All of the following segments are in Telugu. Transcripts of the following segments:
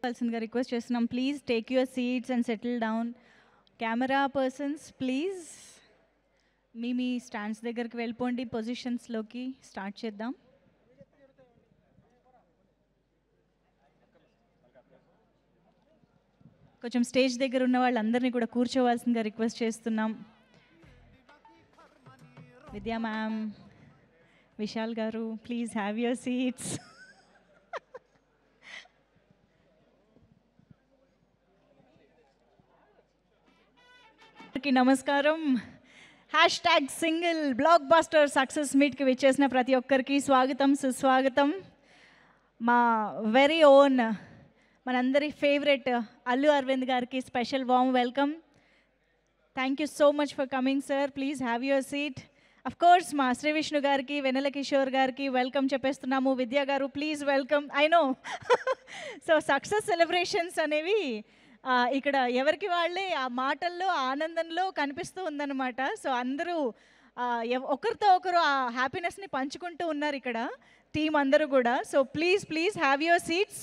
రిక్వెస్ట్ చేస్తున్నాం. Please take your seats and settle down. Camera persons please me stands దగ్గరికి వెళ్ళిపోండి, పొజిషన్స్లోకి స్టార్ట్ చేద్దాం. కొంచెం స్టేజ్ దగ్గర ఉన్న వాళ్ళందరినీ కూడా కూర్చోవాల్సిందిగా రిక్వెస్ట్ చేస్తున్నాం. విద్యా మ్యామ్, విశాల్ గారు, ప్లీజ్ హ్యావ్ యువర్ సీట్స్. నమస్కారం. #సింగిల్ బ్లాక్ బస్టర్ సక్సెస్ మీట్కి విచ్చేసిన ప్రతి ఒక్కరికి స్వాగతం, సుస్వాగతం. మా వెరీ ఓన్, మనందరి ఫేవరెట్ అల్లు అరవింద్ గారికి special warm welcome. Thank you so much for coming sir. Please have your seat. Of course మా శ్రీ విష్ణు గారికి, వెన్నెల కిషోర్ గారికి వెల్కమ్ చెప్పేస్తున్నాము. విద్యా గారు please welcome. I know so success celebrations అనేవి ఇక్కడ ఎవరికి వాళ్ళే ఆ మాటల్లో ఆనందంలో కనిపిస్తూ ఉందన్నమాట. సో అందరూ ఒకరితో ఒకరు ఆ హ్యాపీనెస్ని పంచుకుంటూ ఉన్నారు ఇక్కడ టీం అందరూ కూడా. So please please have your seats.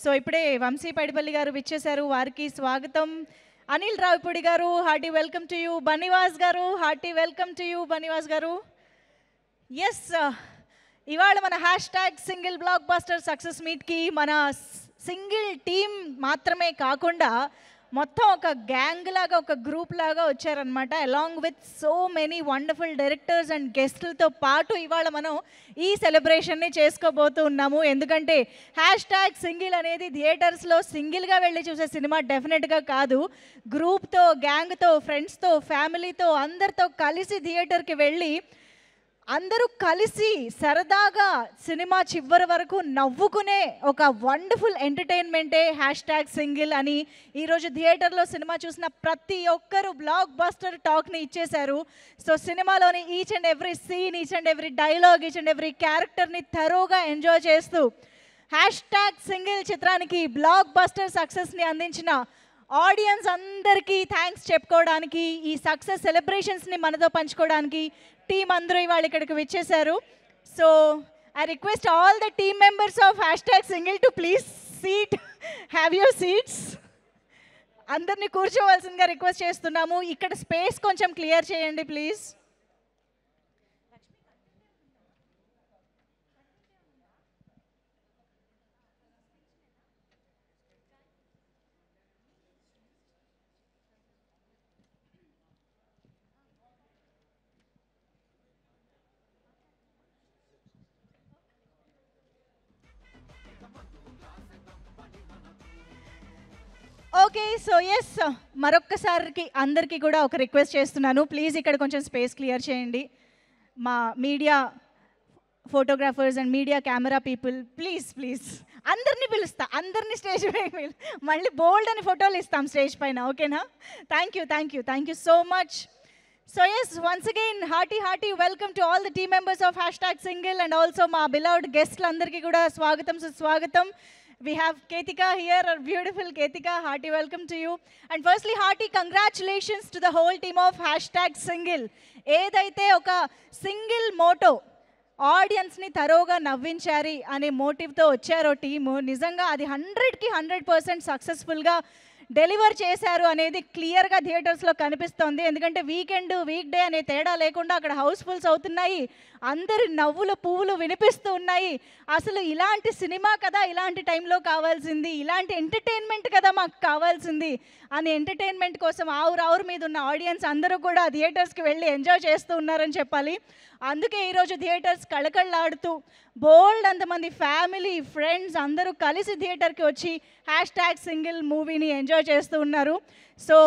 So ఇప్పుడే వంశీ పైడిపల్లి గారు విచ్చేశారు, వారికి స్వాగతం. Anil Ravipudi garu, hearty welcome to you. Banivas garu, hearty welcome to you. Banivas garu, yes, ఇవాళ మన #సింగిల్ బ్లాక్ బస్టర్ సక్సెస్ మీట్కి మన సింగిల్ టీం మాత్రమే కాకుండా మొత్తం ఒక గ్యాంగ్ లాగా, ఒక గ్రూప్ లాగా వచ్చారనమాట. Along with so many wonderful directors and గెస్టులతో పాటు ఇవాళ మనం ఈ సెలబ్రేషన్ని చేసుకోబోతూ ఉన్నాము. ఎందుకంటే #సింగిల్ అనేది థియేటర్స్లో సింగిల్గా వెళ్ళి చూసే సినిమా డెఫినెట్గా కాదు. గ్రూప్తో, గ్యాంగ్తో, ఫ్రెండ్స్తో, ఫ్యామిలీతో అందరితో కలిసి థియేటర్కి వెళ్ళి అందరూ కలిసి సరదాగా సినిమా చివరి వరకు నవ్వుకునే ఒక వండర్ఫుల్ ఎంటర్టైన్మెంటే #సింగిల్ అని ఈరోజు థియేటర్లో సినిమా చూసిన ప్రతి ఒక్కరూ బ్లాక్ బస్టర్ టాక్ని ఇచ్చేశారు. సో సినిమాలోని each and every scene, each and every dialogue, each and every క్యారెక్టర్ని థరోగా ఎంజాయ్ చేస్తూ #సింగిల్ చిత్రానికి బ్లాక్ బస్టర్ సక్సెస్ని అందించిన ఆడియన్స్ అందరికీ థ్యాంక్స్ చెప్పుకోవడానికి, ఈ సక్సెస్ సెలబ్రేషన్స్ని మనతో పంచుకోవడానికి టీం అందరూ ఇవాళ ఇక్కడికి విచ్చేశారు. So I request all the team members of #single to please seat, have your seats. అందరినీ కూర్చోవలసిందిగా రిక్వెస్ట్ చేస్తున్నాము. ఇక్కడ స్పేస్ కొంచెం క్లియర్ చేయండి ప్లీజ్. ఓకే, సో ఎస్, మరొక్కసారికి అందరికీ కూడా ఒక రిక్వెస్ట్ చేస్తున్నాను. ప్లీజ్ ఇక్కడ కొంచెం స్పేస్ క్లియర్ చేయండి. మా media photographers and media camera people please please అందరినీ పిలుస్తా, అందరినీ స్టేజ్ పైన మళ్ళీ బోల్డ్ అని ఫోటోలు ఇస్తాం స్టేజ్ పైన, ఓకేనా? Thank you so much. So yes, once again hearty welcome to all the team members of #single and also మా బిలవ్డ్ గెస్ట్లందరికీ కూడా స్వాగతం, సుస్వాగతం. We have Ketika here, our beautiful Ketika. Hearty welcome to you. And firstly, hearty congratulations to the whole team of #single. ఏదైతే ఒక సింగిల్ మోటో ఆడియన్స్ని తరోగా నవ్వించారి అనే మోటివ్తో వచ్చారో టీము, నిజంగా అది 100కి 100% సక్సెస్ఫుల్గా డెలివర్ చేశారు అనేది క్లియర్గా థియేటర్స్లో కనిపిస్తోంది. ఎందుకంటే వీకెండ్, వీక్ డే అనే తేడా లేకుండా అక్కడ హౌస్ఫుల్స్ అవుతున్నాయి, అందరి నవ్వులు పువ్వులు వినిపిస్తూ ఉన్నాయి. అసలు ఇలాంటి సినిమా కదా ఇలాంటి టైంలో కావాల్సింది, ఇలాంటి ఎంటర్టైన్మెంట్ కదా మాకు కావాల్సింది అని ఎంటర్టైన్మెంట్ కోసం ఆవురు మీద ఉన్న ఆడియన్స్ అందరూ కూడా థియేటర్స్కి వెళ్ళి ఎంజాయ్ చేస్తూ ఉన్నారని చెప్పాలి. అందుకే ఈరోజు థియేటర్స్ కళకళలాడుతూ బోల్డ్ అంతమంది ఫ్యామిలీ, ఫ్రెండ్స్ అందరూ కలిసి థియేటర్కి వచ్చి #సింగిల్ మూవీని ఎంజాయ్ చేస్తూ ఉన్నారు. సో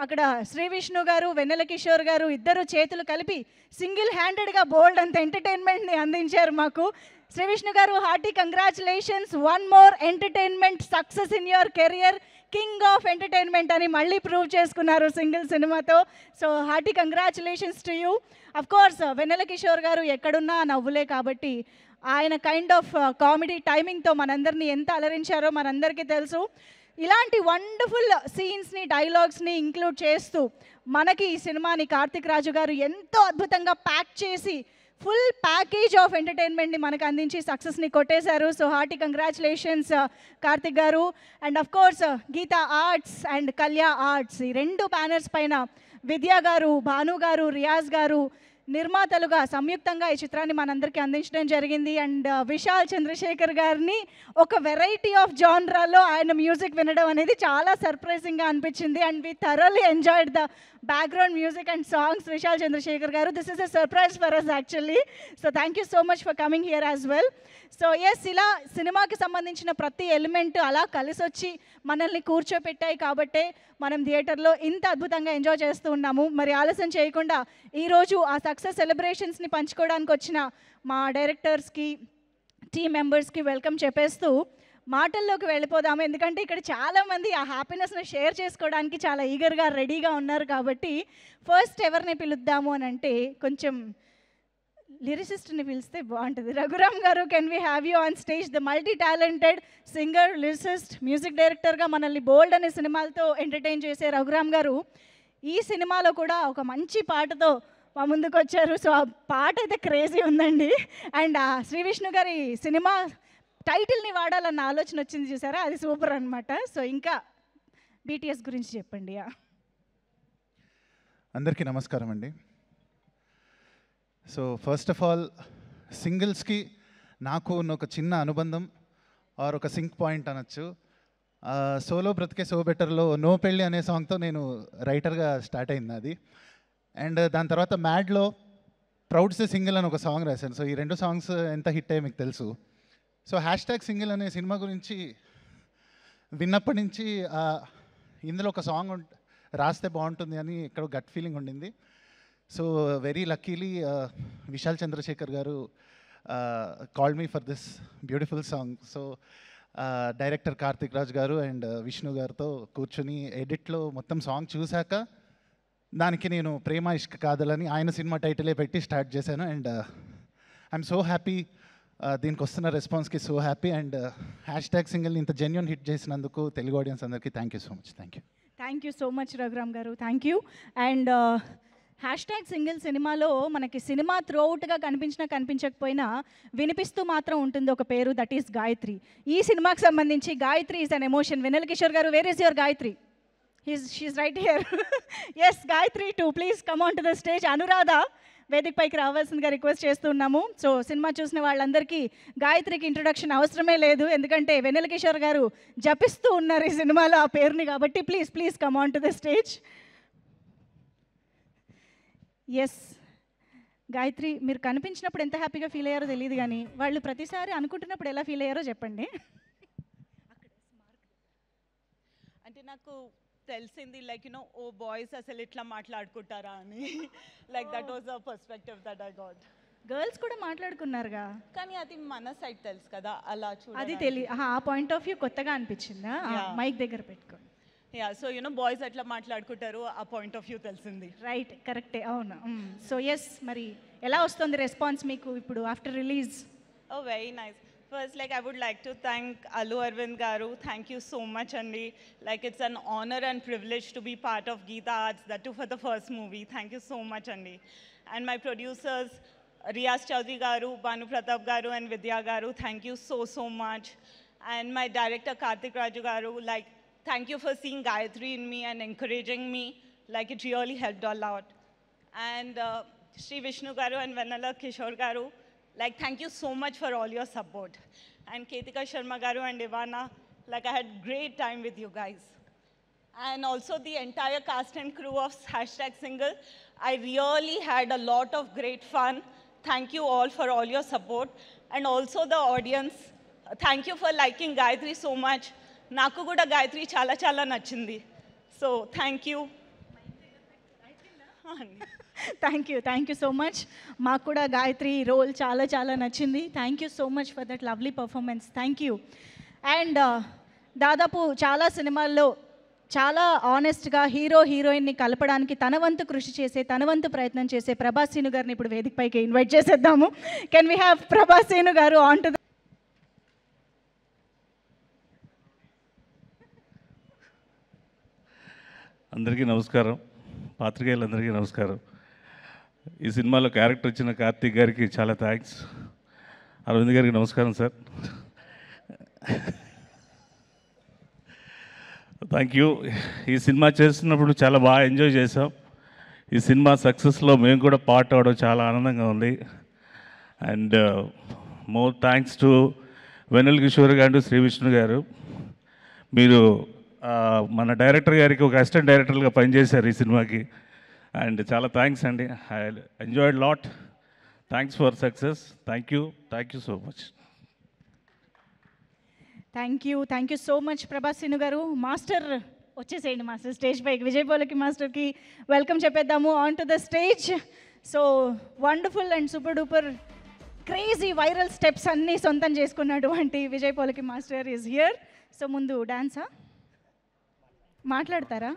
అక్కడ శ్రీ విష్ణు గారు, వెన్నెల కిషోర్ గారు ఇద్దరు చేతులు కలిపి సింగిల్ హ్యాండెడ్గా బోల్డ్ అంత ఎంటర్టైన్మెంట్ని అందించారు మాకు. Shri Vishnu garu, hearty congratulations, one more entertainment success in your career, king of entertainment అని మళ్ళీ ప్రూవ్ చేసుకున్నారు సింగిల్ సినిమాతో. So hearty congratulations to you. Of course Vennela Kishore garu ఎక్కడున్నా నవ్వులే కాబట్టి ఆయన కైండ్ ఆఫ్ కామెడీ టైమింగ్తో మనందరినీ ఎంత అలరించారో మనందరికీ తెలుసు. ఇలాంటి వండర్ఫుల్ సీన్స్ని, డైలాగ్స్ని ఇంక్లూడ్ చేస్తూ మనకి ఈ సినిమాని కార్తిక్ రాజు గారు ఎంతో అద్భుతంగా ప్యాక్ చేసి ఫుల్ ప్యాకేజ్ ఆఫ్ ఎంటర్టైన్మెంట్ని మనకు అందించి సక్సెస్ని కొట్టేశారు. So hearty congratulations Karthik garu. And of course Geetha arts and Kalya arts, ఈ 2 బ్యానర్స్ పైన విద్యా గారు, భాను గారు, రియాజ్ గారు నిర్మాతలుగా సంయుక్తంగా ఈ చిత్రాన్ని మనందరికీ అందించడం జరిగింది. అండ్ విశాల్ చంద్రశేఖర్ గారిని ఒక వెరైటీ ఆఫ్ జాన్రాలో ఆయన మ్యూజిక్ వినడం అనేది చాలా సర్ప్రైజింగ్గా అనిపించింది. And we thoroughly enjoyed the background music and songs. Vishal Chandrashekhar garu, this is a surprise for us actually. So thank you so much for coming here as well. So yes, ఇలా సినిమాకి సంబంధించిన ప్రతి ఎలిమెంట్ అలా కలిసి వచ్చి మనల్ని కూర్చోపెట్టాయి కాబట్టే మనం థియేటర్లో ఇంత అద్భుతంగా ఎంజాయ్ చేస్తూ ఉన్నాము. మరి ఆలస్యం చేయకుండా ఈరోజు ఆ సక్సెస్ సెలబ్రేషన్స్ని పంచుకోవడానికి వచ్చిన మా డైరెక్టర్స్కి, టీమ్ మెంబర్స్కి వెల్కమ్ చెప్పేస్తూ మాటల్లోకి వెళ్ళిపోదాము. ఎందుకంటే ఇక్కడ చాలామంది ఆ హ్యాపీనెస్ని షేర్ చేసుకోవడానికి చాలా ఈగర్గా రెడీగా ఉన్నారు. కాబట్టి ఫస్ట్ ఎవరిని పిలుద్దాము అని అంటే కొంచెం లిరిసిస్ట్ని పిలిస్తే బాగుంటుంది. రఘురామ్ గారు, can we have you on stage? The multi talented singer, lyricist, music డైరెక్టర్గా మనల్ని బోల్డ్ అనే సినిమాలతో ఎంటర్టైన్ చేసే రఘురామ్ గారు ఈ సినిమాలో కూడా ఒక మంచి పాటతో మా ముందుకు వచ్చారు. సో ఆ పాట అయితే క్రేజీ ఉందండి. అండ్ శ్రీ విష్ణు గారి సినిమా టైటిల్ని వాడాలన్న ఆలోచన వచ్చింది చూసారా, అది సూపర్ అనమాట. సో ఇంకా బీటీఎస్ గురించి చెప్పండి. అందరికీ నమస్కారం అండి. సో ఫస్ట్ ఆఫ్ ఆల్, సింగిల్స్కి నాకు ఉన్న ఒక చిన్న అనుబంధం ఆర్ ఒక సింక్ పాయింట్ అనొచ్చు. సోలో బ్రతికే సో బెటర్లో నో పెళ్ళి అనే సాంగ్తో నేను రైటర్గా స్టార్ట్ అయింది అది. అండ్ దాని తర్వాత మ్యాడ్లో ప్రౌడ్ సే సింగిల్ అని ఒక సాంగ్ రాశాను. సో ఈ 2 సాంగ్స్ ఎంత హిట్ అయ్యాయి మీకు తెలుసు. సో #సింగిల్ అనే సినిమా గురించి విన్నప్పటి నుంచి ఇందులో ఒక సాంగ్ రాస్తే బాగుంటుంది అని ఎక్కడో గట్ ఫీలింగ్ ఉండింది. So very luckily Vishal Chandrashekhar garu called me for this beautiful song. So director Karthik Raj garu and Vishnu గారితో కూర్చొని ఎడిట్లో మొత్తం సాంగ్ చూశాక దానికి నేను ప్రేమ ఇష్క్ కాదలని ఆయన సినిమా టైటిలే పెట్టి స్టార్ట్ చేశాను. అండ్ ఐఎమ్ సో హ్యాపీ, దీనికి వస్తున్న రెస్పాన్స్కి సో హ్యాపీ. అండ్ #సింగిల్ని ఇంత జెన్యూన్ హిట్ చేసినందుకు తెలుగు ఆడియన్స్ అందరికీ thank you so much. Thank you so much Raghuram గారు, థ్యాంక్ యూ. అండ్ #సింగిల్ సినిమాలో మనకి సినిమా త్రూఅవుట్గా కనిపించినా కనిపించకపోయినా వినిపిస్తూ మాత్రం ఉంటుంది ఒక పేరు, దట్ ఈస్ గాయత్రి. ఈ సినిమాకి సంబంధించి Gayathri is an emotion. Vennela Kishore గారు, where is your Gayathri? She is right here. Yes, Gayathri to please come on to the stage. Anuradha వేదిక పైకి రావాల్సిందిగా రిక్వెస్ట్ చేస్తున్నాము. సో సినిమా చూసిన వాళ్ళందరికీ గాయత్రికి ఇంట్రొడక్షన్ అవసరమే లేదు, ఎందుకంటే వెన్నెల కిషోర్ గారు జపిస్తూ ఉన్నారు ఈ సినిమాలో ఆ పేరుని. కాబట్టి please come on to the stage. Yes Gayathri, మీరు కనిపించినప్పుడు ఎంత హ్యాపీగా ఫీల్ అయ్యారో తెలియదు, కానీ వాళ్ళు ప్రతిసారి అనుకుంటున్నప్పుడు ఎలా ఫీల్ అయ్యారో చెప్పండి. అంటే నాకు తెలిసింది లైక్ ఓ బాయ్స్ అసలు ఇట్లా మాట్లాడుకుంటారా అని. Like that was a perspective that I got. Girls కూడా మాట్లాడుకున్నారుగా, కానీ అది మన సైడ్ తెలుసు కదా, అలా అది తెలియదు. ఆ పాయింట్ ఆఫ్ వ్యూ కొత్తగా అనిపించిందా? మైక్ దగ్గర పెట్టుకోండి. సో బాయ్స్ అట్లా మాట్లాడుకుంటారు, ఆ పాయింట్ ఆఫ్ వ్యూ తెలిసింది. రైట్, కరెక్టే, అవును. సో ఎస్, మరి ఎలా వస్తుంది రెస్పాన్స్ మీకు ఇప్పుడు after release? Oh very nice. First, I would like to thank Allu Arvind Garu. Thank you so much, Andi. It's an honor and privilege to be part of Geeta Arts, that too for the first movie. Thank you so much, Andi. And my producers, Riyaz Chaudhary Garu, Banu Pratap Garu, and Vidya Garu, thank you so much. And my director, Karthik Raju Garu, thank you for seeing Gayatri in me and encouraging me. It really helped a lot. And Sri Vishnu Garu and Vanilla Kishore Garu, thank you so much for all your support. And Ketika Sharma Garu and Ivana, I had great time with you guys. And also the entire cast and crew of #Single, I really had a lot of great fun. Thank you all for all your support. And also the audience, thank you for liking Gayatri so much. Naku kuda Gayatri chala chala nachindi. So thank you. Thank you so much. మాకు కూడా గాయత్రి రోల్ చాలా నచ్చింది. Thank you so much for that lovely performance. Thank you. And దాదాపు చాలా సినిమాల్లో చాలా ఆనెస్ట్గా హీరోయిన్ని కలపడానికి తన వంతు కృషి చేసే, తన వంతు ప్రయత్నం చేసే ప్రభాస్ సీను గారిని ఇప్పుడు వేదిక పైకి ఇన్వైట్ చేసేద్దాము. Can we have Prabhas Seenu garu on to the... అందరికీ నమస్కారం, పాత్రికేయులందరికీ నమస్కారం. ఈ సినిమాలో క్యారెక్టర్ ఇచ్చిన కార్తీక్ గారికి చాలా థ్యాంక్స్. అరవింద్ గారికి నమస్కారం సార్. Thank you. ఈ సినిమా చేస్తున్నప్పుడు చాలా బాగా ఎంజాయ్ చేసాం. ఈ సినిమా సక్సెస్లో మేము కూడా పార్ట్ అవ్వడం చాలా ఆనందంగా ఉంది. అండ్ మోర్ థ్యాంక్స్ టు వెన్నెల కిషోర్ గారు, శ్రీ విష్ణు గారు. మీరు మన డైరెక్టర్ గారికి ఒక అసిస్టెంట్ డైరెక్టర్గా పనిచేశారు ఈ సినిమాకి. అండ్ చాలా థ్యాంక్స్ అండి. I enjoyed lot. Thanks for success. Thank you so much. Thank you so much Prabhas Srinu garu. Master వచ్చేసేయండి, మాస్టర్ స్టేజ్ పైకి. విజయ్ పోలకి మాస్టర్కి వెల్కమ్ చెప్పేద్దాము on to the stage. So wonderful and super duper crazy viral steps అన్నీ సొంతం చేసుకున్నటువంటి Vijay Polaki master is here. So ముందు డాన్సా మాట్లాడతారా?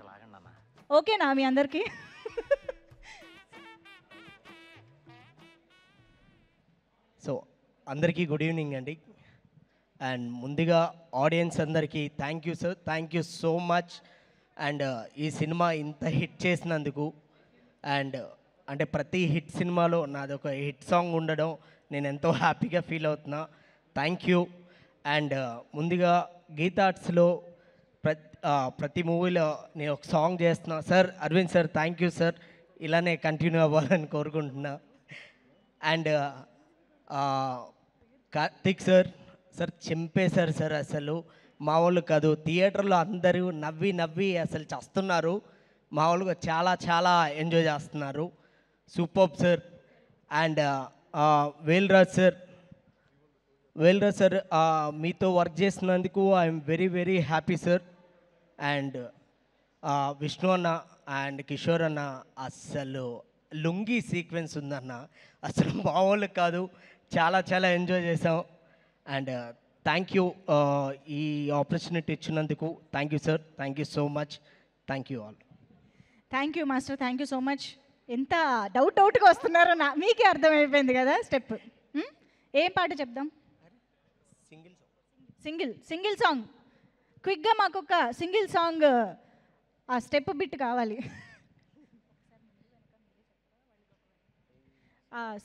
ఓకేనా మీ అందరికీ? సో అందరికీ గుడ్ ఈవినింగ్ అండి. అండ్ ముందుగా ఆడియన్స్ అందరికీ thank you sir, thank you so much. And ఈ సినిమా ఇంత హిట్ చేసినందుకు, అండ్ అంటే ప్రతి హిట్ సినిమాలో నాది ఒక హిట్ సాంగ్ ఉండడం నేను ఎంతో హ్యాపీగా ఫీల్ అవుతున్నా. Thank you. అండ్ ముందుగా గీతా ఆర్ట్స్లో ప్రతి మూవీలో నేను ఒక సాంగ్ చేస్తున్నా sir. Aravind sir thank you sir, ఇలానే కంటిన్యూ అవ్వాలని కోరుకుంటున్నా. అండ్ కార్తిక్ సార్ చింపేశారు సార్. అసలు మా వాళ్ళు కాదు, థియేటర్లో అందరూ నవ్వి నవ్వి అసలు చస్తున్నారు. మా వాళ్ళుగా చాలా చాలా ఎంజాయ్ చేస్తున్నారు. Super sir. And Velraj sir మీతో వర్క్ చేసినందుకు I'm very very happy sir. And Vishnu అన్న అండ్ కిషోర్ అన్న అస్సలు లుంగీ సీక్వెన్స్ ఉందన్న, అసలు మామూలు కాదు, చాలా చాలా ఎంజాయ్ చేసాం. అండ్ థ్యాంక్ యూ ఈ ఆపర్చునిటీ ఇచ్చినందుకు. Thank you sir, thank you so much. Thank you all. Thank you master, thank you so much. ఎంత డౌట్గా వస్తున్నారో మీకే అర్థమైపోయింది కదా స్టెప్. ఏం పాట చెప్దాం? సింగిల్ సాంగ్ క్విక్గా మాకు ఒక సింగిల్ సాంగ్ ఆ స్టెప్ బిట్ కావాలి.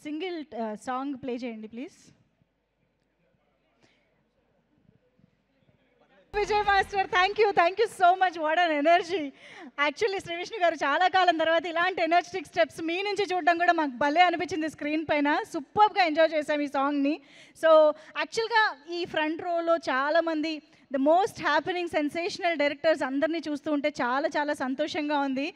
సింగిల్ సాంగ్ ప్లే చేయండి please. Vijay master thank you so much. What an energy. Actually Shri Vishnu గారు చాలా కాలం తర్వాత ఇలాంటి ఎనర్జెటిక్ స్టెప్స్ మీ నుంచి చూడడం కూడా మాకు భలే అనిపించింది స్క్రీన్ పైన. సూపర్గా ఎంజాయ్ చేసాం ఈ సాంగ్ని. సో యాక్చువల్గా ఈ ఫ్రంట్ రోలో చాలామంది the most happening sensational directors అందరినీ చూస్తూ ఉంటే చాలా చాలా సంతోషంగా ఉంది.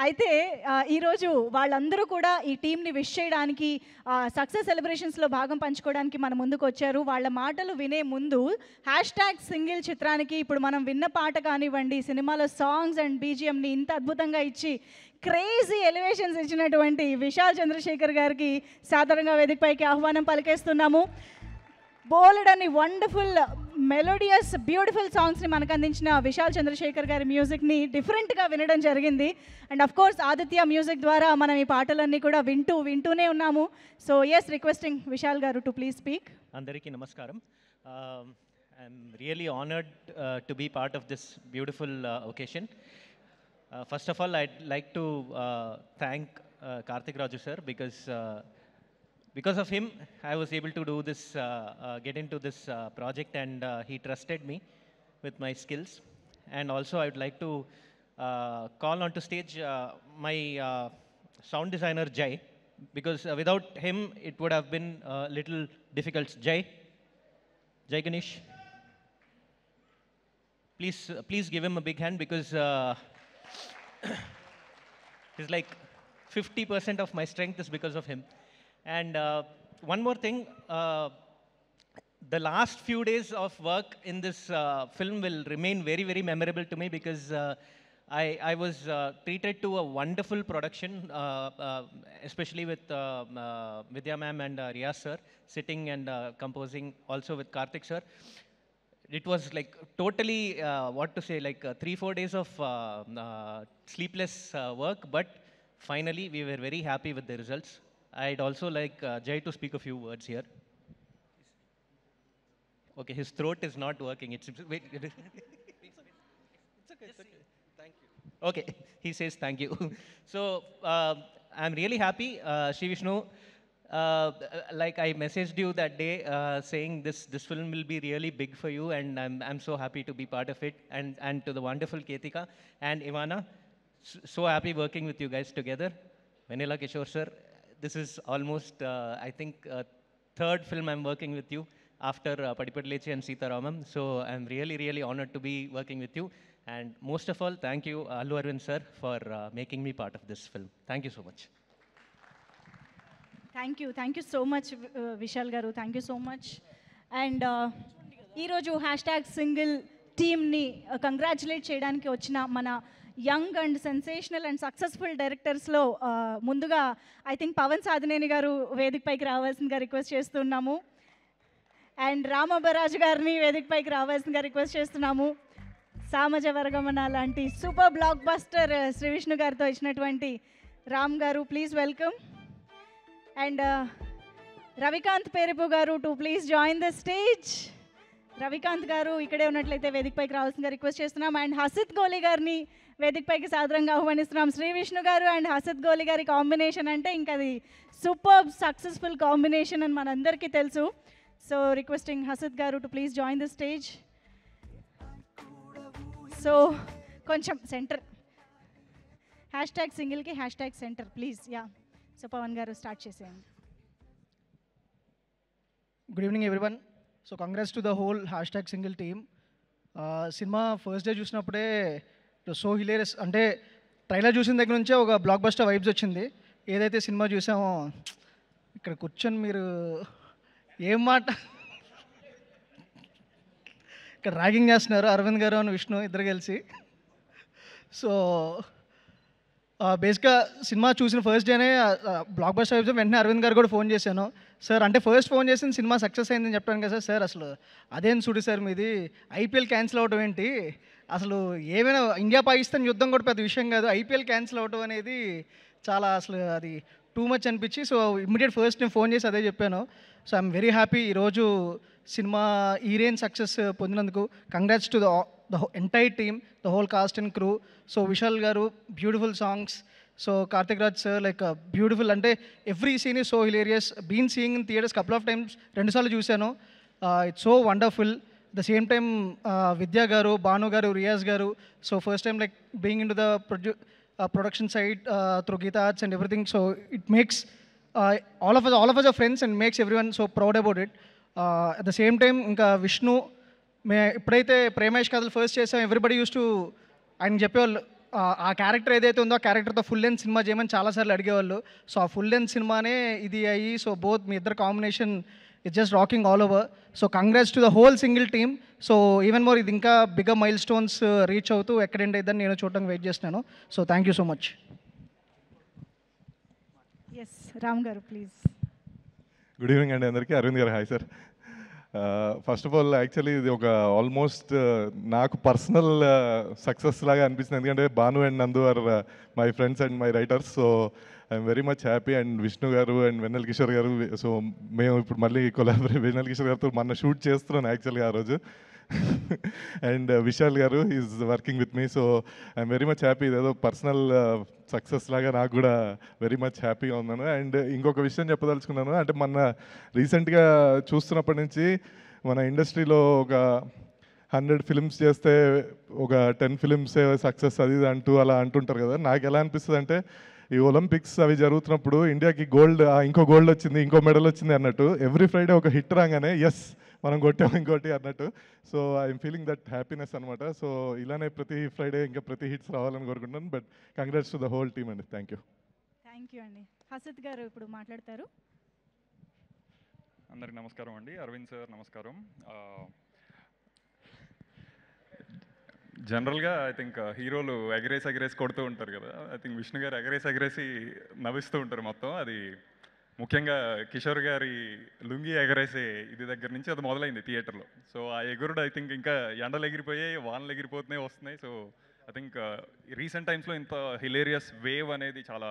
అయితే ఈరోజు వాళ్ళందరూ కూడా ఈ టీంని విష్ చేయడానికి, సక్సెస్ సెలబ్రేషన్స్లో భాగం పంచుకోవడానికి మన ముందుకు వచ్చారు. వాళ్ళ మాటలు వినే ముందు #సింగిల్ చిత్రానికి ఇప్పుడు మనం విన్న పాట కానివ్వండి, సినిమాలో సాంగ్స్ అండ్ బీజిఎంని ఇంత అద్భుతంగా ఇచ్చి క్రేజీ ఎలివేషన్స్ ఇచ్చినటువంటి విశాల్ చంద్రశేఖర్ గారికి సాధారణంగా వేదికపైకి ఆహ్వానం పలికేస్తున్నాము. బోలెడని వండర్ఫుల్ మెలోడియస్ బ్యూటిఫుల్ సాంగ్స్ని మనకు అందించిన విశాల్ చంద్రశేఖర్ గారి మ్యూజిక్ని డిఫరెంట్గా వినడం జరిగింది. And of course Aditya music ద్వారా మనం ఈ పాటలన్నీ కూడా వింటూనే ఉన్నాము. సో ఎస్, రిక్వెస్టింగ్ విశాల్ గారు టు ప్లీజ్ స్పీక్. అందరికీ నమస్కారం. I'm really honoured to be part of this beautiful occasion. First of all I'd like to thank Karthik Raju sir because of him I was able to do this, get into this project, and he trusted me with my skills. And also I would like to call onto stage my sound designer Jai, because without him it would have been a little difficult. Jai Ganesh, please give him a big hand, because he's like 50% of my strength is because of him. And one more thing, the last few days of work in this film will remain very, very memorable to me, because I was treated to a wonderful production, especially with Vidya ma'am and Riyaz sir, sitting and composing also with Karthik sir. It was like totally, what to say, like 3-4 days of sleepless work, but finally we were very happy with the results. I'd also like Jai to speak a few words here. Okay, his throat is not working. Wait. Okay, he says thank you. So I'm really happy, Shri Vishnu. Like I messaged you that day saying this film will be really big for you, and I'm so happy to be part of it. And to the wonderful Ketika and Ivana, so happy working with you guys together. Vanilla Kishore sir, this is almost I think third film I'm working with you after Padipadlechi and Sita Ramam. So I'm really, really honored to be working with you. And most of all, thank you, Allu Arvind sir, for making me part of this film. Thank you so much. Thank you so much Vishal garu, thank you so much. And ఈరోజు హ్యాష్ట్యాగ్ సింగిల్ టీమ్ని కంగ్రాచులేట్ చేయడానికి వచ్చిన మన young and sensational and successful డైరెక్టర్స్లో ముందుగా ఐ థింక్ పవన్ సాధినేని గారు వేదికపైకి రావాల్సిందిగా రిక్వెస్ట్ చేస్తున్నాము. అండ్ రామబరాజు గారిని వేదికపైకి రావాల్సిందిగా రిక్వెస్ట్ చేస్తున్నాము. సామజ వర్గమన లాంటి super blockbuster Shri Vishnu గారితో ఇచ్చినటువంటి రామ్ గారు, please welcome. And Ravikanth Perepu గారు to please join the stage. Ravikanth గారు ఇక్కడే ఉన్నట్లయితే వేదికపైకి రావాల్సిందిగా రిక్వెస్ట్ చేస్తున్నాం. అండ్ హసిత్ గోలి గారిని వేదికపైకి సాదరంగా ఆహ్వానిస్తున్నాం. శ్రీ విష్ణు గారు అండ్ హసిత్ గోలి గారి కాంబినేషన్ అంటే ఇంకా అది సూపర్ సక్సెస్ఫుల్ కాంబినేషన్ అని మనందరికీ తెలుసు. So requesting Hasith garu to please join the stage. So కొంచెం సెంటర్ హ్యాష్ట్యాగ్ సింగిల్కి hashtag centre please. Yeah, so Pavan garu start చేసేయండి. Good evening everyone. So congrats to the whole hashtag single team. Cinema first day చూసినప్పుడే సో హిలేరియస్, అంటే ట్రైలర్ చూసిన దగ్గర నుంచే ఒక బ్లాక్ బస్టర్ వైబ్స్ వచ్చింది. ఏదైతే సినిమా చూసామో ఇక్కడ కూర్చొని మీరు ఏం మాట ఇక్కడ ర్యాగింగ్ చేస్తున్నారు అరవింద్ గారు అని విష్ణు ఇద్దరు కలిసి. సో బేసిక్గా సినిమా చూసిన ఫస్ట్ డేనే బ్లాక్ బస్టర్ వైబ్స్ వెంటనే అరవింద్ గారు కూడా ఫోన్ చేశాను. సార్ అంటే ఫస్ట్ ఫోన్ చేసిన సినిమా సక్సెస్ అయిందని చెప్పాను కదా సార్, అసలు అదేం చూడు సార్ మీది ఐపీఎల్ క్యాన్సిల్ అవడం ఏంటి, అసలు ఏమైనా ఇండియా పాకిస్తాన్ యుద్ధం కూడా పెద్ద విషయం కాదు, ఐపీఎల్ క్యాన్సిల్ అవడం అనేది చాలా అసలు అది టూ మచ్ అనిపించి, సో ఇమ్మీడియట్ ఫస్ట్ నేను ఫోన్ చేసి అదే చెప్పాను. సో ఐఎమ్ వెరీ హ్యాపీ ఈరోజు సినిమా ఈ రేంజ్ సక్సెస్ పొందినందుకు. Congrats to the entire team, the whole cast and crew. So Vishal garu beautiful songs. So Karthik Raj sir like beautiful, అంటే every scene is so hilarious. Been seeing in theatres couple of times, 2 సార్లు చూశాను. It's so wonderful. The same time Vidya గారు, భాను గారు, రియాజ్ గారు. So first time like being in to the production side through Geeta Arts and everything. So it makes all of us are friends and makes everyone so proud about it. At the same time, ఇంకా విష్ణు ఎప్పుడైతే ప్రేమేష్ కథలు ఫస్ట్ చేసాం, ఎవ్రీబడి యూస్ టు ఆయన చెప్పేవాళ్ళు ఆ క్యారెక్టర్ ఏదైతే ఉందో ఆ క్యారెక్టర్తో ఫుల్ లెంత్ సినిమా చేయమని చాలాసార్లు అడిగేవాళ్ళు. సో ఆ ఫుల్ లెంత్ సినిమానే ఇది అయ్యి, సో బోత్ మీ ఇద్దరు combination it's just rocking all over. So congrats to the whole single team. So even more ఇది ఇంకా బిగ్గర్ మైల్ స్టోన్స్ రీచ్ అవుతూ ఎక్కడెండ్ అయిద్దని నేను చూడడానికి వెయిట్ చేస్తున్నాను. So thank you so much. Yes, Ram గారు ప్లీజ్. గుడ్ ఈవినింగ్ అండి అందరికీ. అరవింద్ గారు hi sir. First of all actually ఇది ఒక ఆల్మోస్ట్ నాకు పర్సనల్ సక్సెస్ లాగా అనిపిస్తుంది, ఎందుకంటే Bhanu and Nandu are my friends and my writers. So I'm very much happy. And Vishnu గారు అండ్ వెన్నెల కిషోర్ గారు, సో మేము ఇప్పుడు మళ్ళీ వెన్నెల కిషోర్ గారితో మొన్న షూట్ చేస్తున్నాను యాక్చువల్గా ఆ రోజు. అండ్ విశాల్ గారు is working with me. So I'm very much happy. ఇదేదో పర్సనల్ సక్సెస్ లాగా నాకు కూడా వెరీ మచ్ హ్యాపీగా ఉన్నాను. అండ్ ఇంకొక విషయం చెప్పదలుచుకున్నాను, అంటే మొన్న రీసెంట్గా చూస్తున్నప్పటి నుంచి మన ఇండస్ట్రీలో ఒక 100 ఫిల్మ్స్ చేస్తే ఒక 10 ఫిల్మ్సే సక్సెస్ అది అంటూ అలా అంటుంటారు కదా. నాకు ఎలా అనిపిస్తుంది అంటే ఈ ఒలింపిక్స్ అవి జరుగుతున్నప్పుడు ఇండియాకి గోల్డ్, ఇంకో గోల్డ్ వచ్చింది, ఇంకో మెడల్ వచ్చింది అన్నట్టు ఎవ్రీ ఫ్రైడే ఒక హిట్ రాగానే ఎస్ మనం కొట్టాం ఇంకోటి అన్నట్టు. So I'm feeling that happiness అనమాట. సో ఇలానే ప్రతి ఫ్రైడే ఇంకా ప్రతి హిట్స్ రావాలని కోరుకుంటున్నాను. But congrats to the whole team అండి. Thank you. థ్యాంక్ యూ అండి. హసిత్ గారు ఇప్పుడు మాట్లాడతారు. అందరికి నమస్కారం అండి. అరవింద్ సార్ నమస్కారం. జనరల్గా ఐ థింక్ హీరోలు ఎగరేసి కొడుతూ ఉంటారు కదా. ఐ థింక్ విష్ణు గారు ఎగరేసి నవ్విస్తూ ఉంటారు మొత్తం. అది ముఖ్యంగా కిషోర్ గారి లుంగి ఎగరేసే ఇది దగ్గర నుంచి అది మొదలైంది థియేటర్లో. సో ఆ ఎగురుడు ఐ థింక్ ఇంకా ఎండలు ఎగిరిపోయాయి, వానలు ఎగిరిపోతున్నాయి వస్తున్నాయి. సో ఐ థింక్ రీసెంట్ టైమ్స్లో ఇంత హిలేరియస్ వేవ్ అనేది చాలా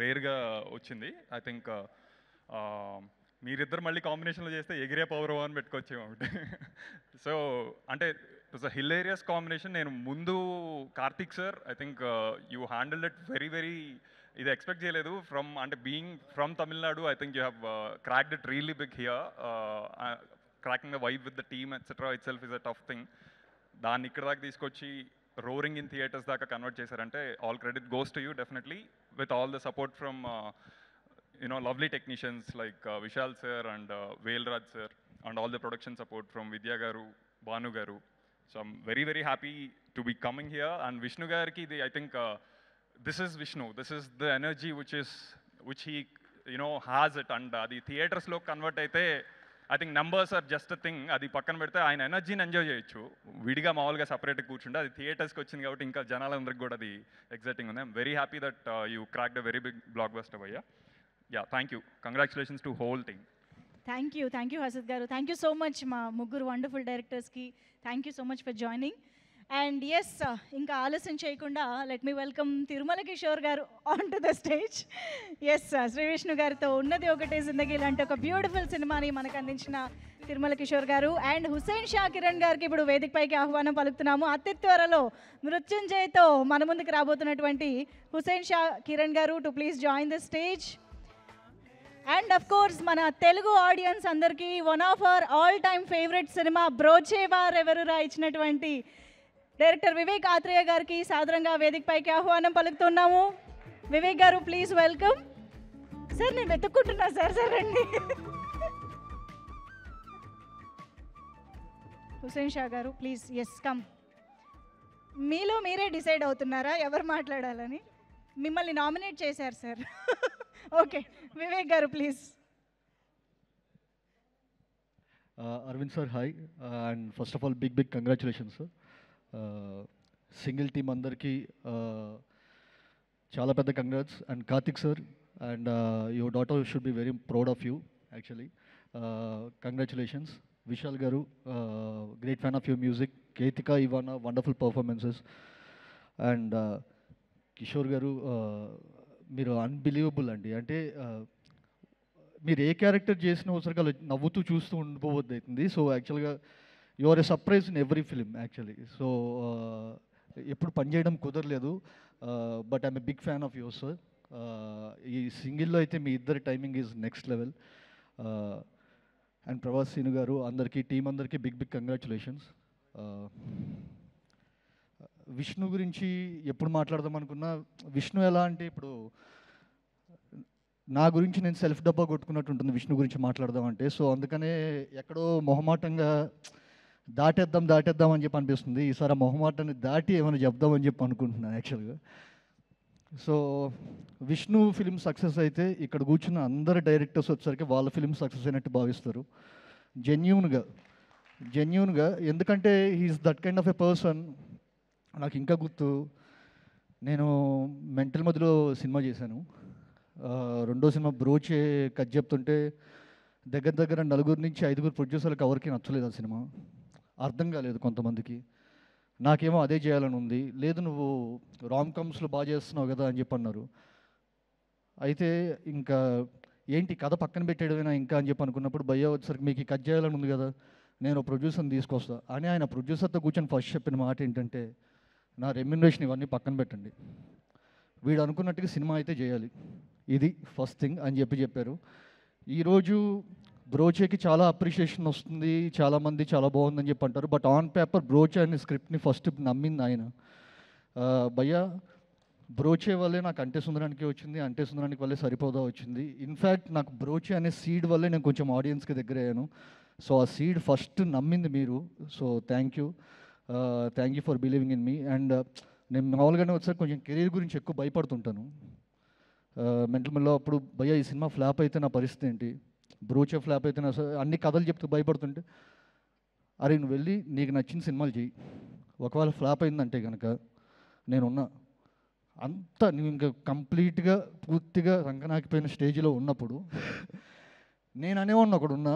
రేర్గా వచ్చింది. ఐ థింక్ మీరిద్దరు మళ్ళీ కాంబినేషన్లో చేస్తే ఎగిరే పౌరవ అని పెట్టుకొచ్చేమో ఒకటి. సో అంటే it was a hilarious combination. నేను ముందు Karthik sir I think you handle it very very, ఇది ఎక్స్పెక్ట్ చేయలేదు ఫ్రమ్, అంటే being from Tamil Nadu I think you have cracked it really big here. Cracking the vibe with the team etcetera itself is a tough thing. దాన్ని ఇక్కడ దాకా తీసుకొచ్చి రోరింగ్ ఇన్ థియేటర్స్ దాకా కన్వర్ట్ చేశారంటే all credit goes to you definitely, with all the support from lovely technicians like Vishal sir and Velraj sir, and all the production support from Vidya garu, Banu garu. So I'm very very happy to be coming here. And Vishnu gariki, I think this is Vishnu, this is the energy which he has it, and the theaters lo convert aithe I think numbers are just a thing. అది పక్కన పెడితే ఆయన ఎనర్జీని ఎంజాయ్ చేయొచ్చు, విడిగా మామూలుగా సపరేట్గా కూర్చుంటే. అది థియేటర్స్కి వచ్చింది కాబట్టి ఇంకా జనాలందరికీ కూడా అది ఎక్సైటింగ్ ఉంది. I'm very happy that you cracked a very big blockbuster భయ్యా. Yeah, thank you, congratulations to whole team. Thank you హసద్ గారు, థ్యాంక్ యూ సో మచ్ మా ముగ్గురు వండర్ఫుల్ డైరెక్టర్స్కి. Thank you so much for joining. And yes, ఇంకా ఆలస్యం చేయకుండా let me welcome Tirumala Kishore garu on to the stage. Yes, Sree Vishnu గారితో ఉన్నది ఒకటే జిందగీ లాంటి ఒక బ్యూటిఫుల్ సినిమాని మనకు అందించిన తిరుమల కిషోర్ గారు అండ్ హుస్సేన్ షా కిరణ్ గారికి ఇప్పుడు వేదికపైకి ఆహ్వానం పలుకుతున్నాము. అతి త్వరలో మృత్యుంజయ్తో మన ముందుకు రాబోతున్నటువంటి Hussain Sha Kiran garu to please join the stage. And of course మన తెలుగు ఆడియన్స్ అందరికీ one of our all time favourite cinema Brochevarevarura ఇచ్చినటువంటి డైరెక్టర్ వివేక్ ఆత్రేయ గారికి సాదరంగా వేదికపైకి ఆహ్వానం పలుకుతున్నాము. వివేక్ గారు ప్లీజ్ వెల్కమ్. సార్ నేను వెతుక్కుంటున్నా సార్, రండి. హుస్సేన్ షా గారు ప్లీజ్, ఎస్ కమ్. మీలో మీరే డిసైడ్ అవుతున్నారా ఎవరు మాట్లాడాలని? మిమ్మల్ని నామినేట్ చేశారు సార్. ఓకే, వివేక్ గారు please. Arvind sir, hi, and first of all big congratulations sir. Single team అందరికి చాలా పెద్ద congrats, and Karthik sir, and your daughter should be very proud of you actually. Congratulations. Vishal garu, great fan of your music. Ketika, Ivana, wonderful performances. And Kishore గారు, మీరు అన్బిలీవబుల్ అండి. అంటే మీరు ఏ క్యారెక్టర్ చేసినా ఒకసారి అలా నవ్వుతూ చూస్తూ ఉండిపోవద్దు అవుతుంది. సో యాక్చువల్గా you are a surprise in every film actually. So ఎప్పుడు పనిచేయడం కుదరలేదు, but I'm a big fan of your sir. ఈ సింగిల్లో అయితే మీ ఇద్దరి timing is next level. And Prabhas Seenu గారు, అందరికీ టీం అందరికీ బిగ్ కంగ్రాచులేషన్స్. విష్ణు గురించి ఎప్పుడు మాట్లాడదాం అనుకున్నా, విష్ణు ఎలా అంటే ఇప్పుడు నా గురించి నేను సెల్ఫ్ డబ్బా కొట్టుకున్నట్టు ఉంటుంది విష్ణు గురించి మాట్లాడదాం అంటే. సో అందుకనే ఎక్కడో మొహమాటంగా దాటేద్దాం అని చెప్పి అనిపిస్తుంది. ఈసారి ఆ మొహమాటాన్ని దాటి ఏమైనా చెప్దామని చెప్పి అనుకుంటున్నాను యాక్చువల్గా. సో విష్ణు ఫిలిం సక్సెస్ అయితే ఇక్కడ కూర్చున్న అందరు డైరెక్టర్స్ వచ్చేసరికి వాళ్ళ ఫిలిం సక్సెస్ అయినట్టు భావిస్తారు జెన్యూన్గా. ఎందుకంటే he is that kind of a person. నాకు ఇంకా గుర్తు, నేను మెంటల్ మధ్యలో సినిమా చేశాను. రెండో సినిమా బ్రోచే కథ చెప్తుంటే దగ్గర 4 నుంచి 5 ప్రొడ్యూసర్లకు ఎవరికి నచ్చలేదు ఆ సినిమా. అర్థం కాలేదు కొంతమందికి. నాకేమో అదే చేయాలని ఉంది. లేదు నువ్వు రామ్ కమ్స్లో బాగా చేస్తున్నావు కదా అని చెప్పి అన్నారు. అయితే ఇంకా ఏంటి కథ పక్కన పెట్టేయడమేనా ఇంకా అని చెప్పి అనుకున్నప్పుడు భయ్యా వచ్చేసరికి మీకు ఈ కథ చేయాలని ఉంది కదా, నేను ప్రొడ్యూసర్ని తీసుకొస్తా అని ఆయన ప్రొడ్యూసర్తో కూర్చొని ఫస్ట్ చెప్పిన మాట ఏంటంటే, నా రెమ్యునరేషన్ ఇవన్నీ పక్కన పెట్టండి, వీడు అనుకున్నట్టుగా సినిమా అయితే చేయాలి, ఇది ఫస్ట్ థింగ్ అని చెప్పారు. ఈరోజు బ్రోచేకి చాలా అప్రిషియేషన్ వస్తుంది, చాలామంది చాలా బాగుందని చెప్పి అంటారు. బట్ ఆన్ పేపర్ బ్రోచే అనే స్క్రిప్ట్ని ఫస్ట్ నమ్మింది ఆయన. భయ్యా బ్రోచే వల్లే నాకు అంటే సుందరానికి వచ్చింది, అంటే సుందరానికి వల్లే సరిపోదా వచ్చింది. ఇన్ఫ్యాక్ట్ నాకు బ్రోచే అనే సీడ్ వల్లే నేను కొంచెం ఆడియన్స్కి దగ్గర అయ్యాను. సో ఆ సీడ్ ఫస్ట్ నమ్మింది మీరు. So thank you for believing in me. And నేను మామూలుగానే వచ్చాక కొంచెం కెరీర్ గురించి ఎక్కువ భయపడుతుంటాను. మెంటల్ అప్పుడు భయ్యా ఈ సినిమా ఫ్లాప్ అయితే నా పరిస్థితి ఏంటి, బ్రోచే ఫ్లాప్ అయితే నా అన్ని కథలు చెప్తూ భయపడుతుంటే, అరే నువ్వు వెళ్ళి నీకు నచ్చిన సినిమాలు చెయ్యి, ఒకవేళ ఫ్లాప్ అయిందంటే కనుక నేనున్నా. అంతా నువ్వు ఇంకా కంప్లీట్గా పూర్తిగా రంగనాకిపోయిన స్టేజ్లో ఉన్నప్పుడు నేను అనేవాడిని ఒకడున్నా,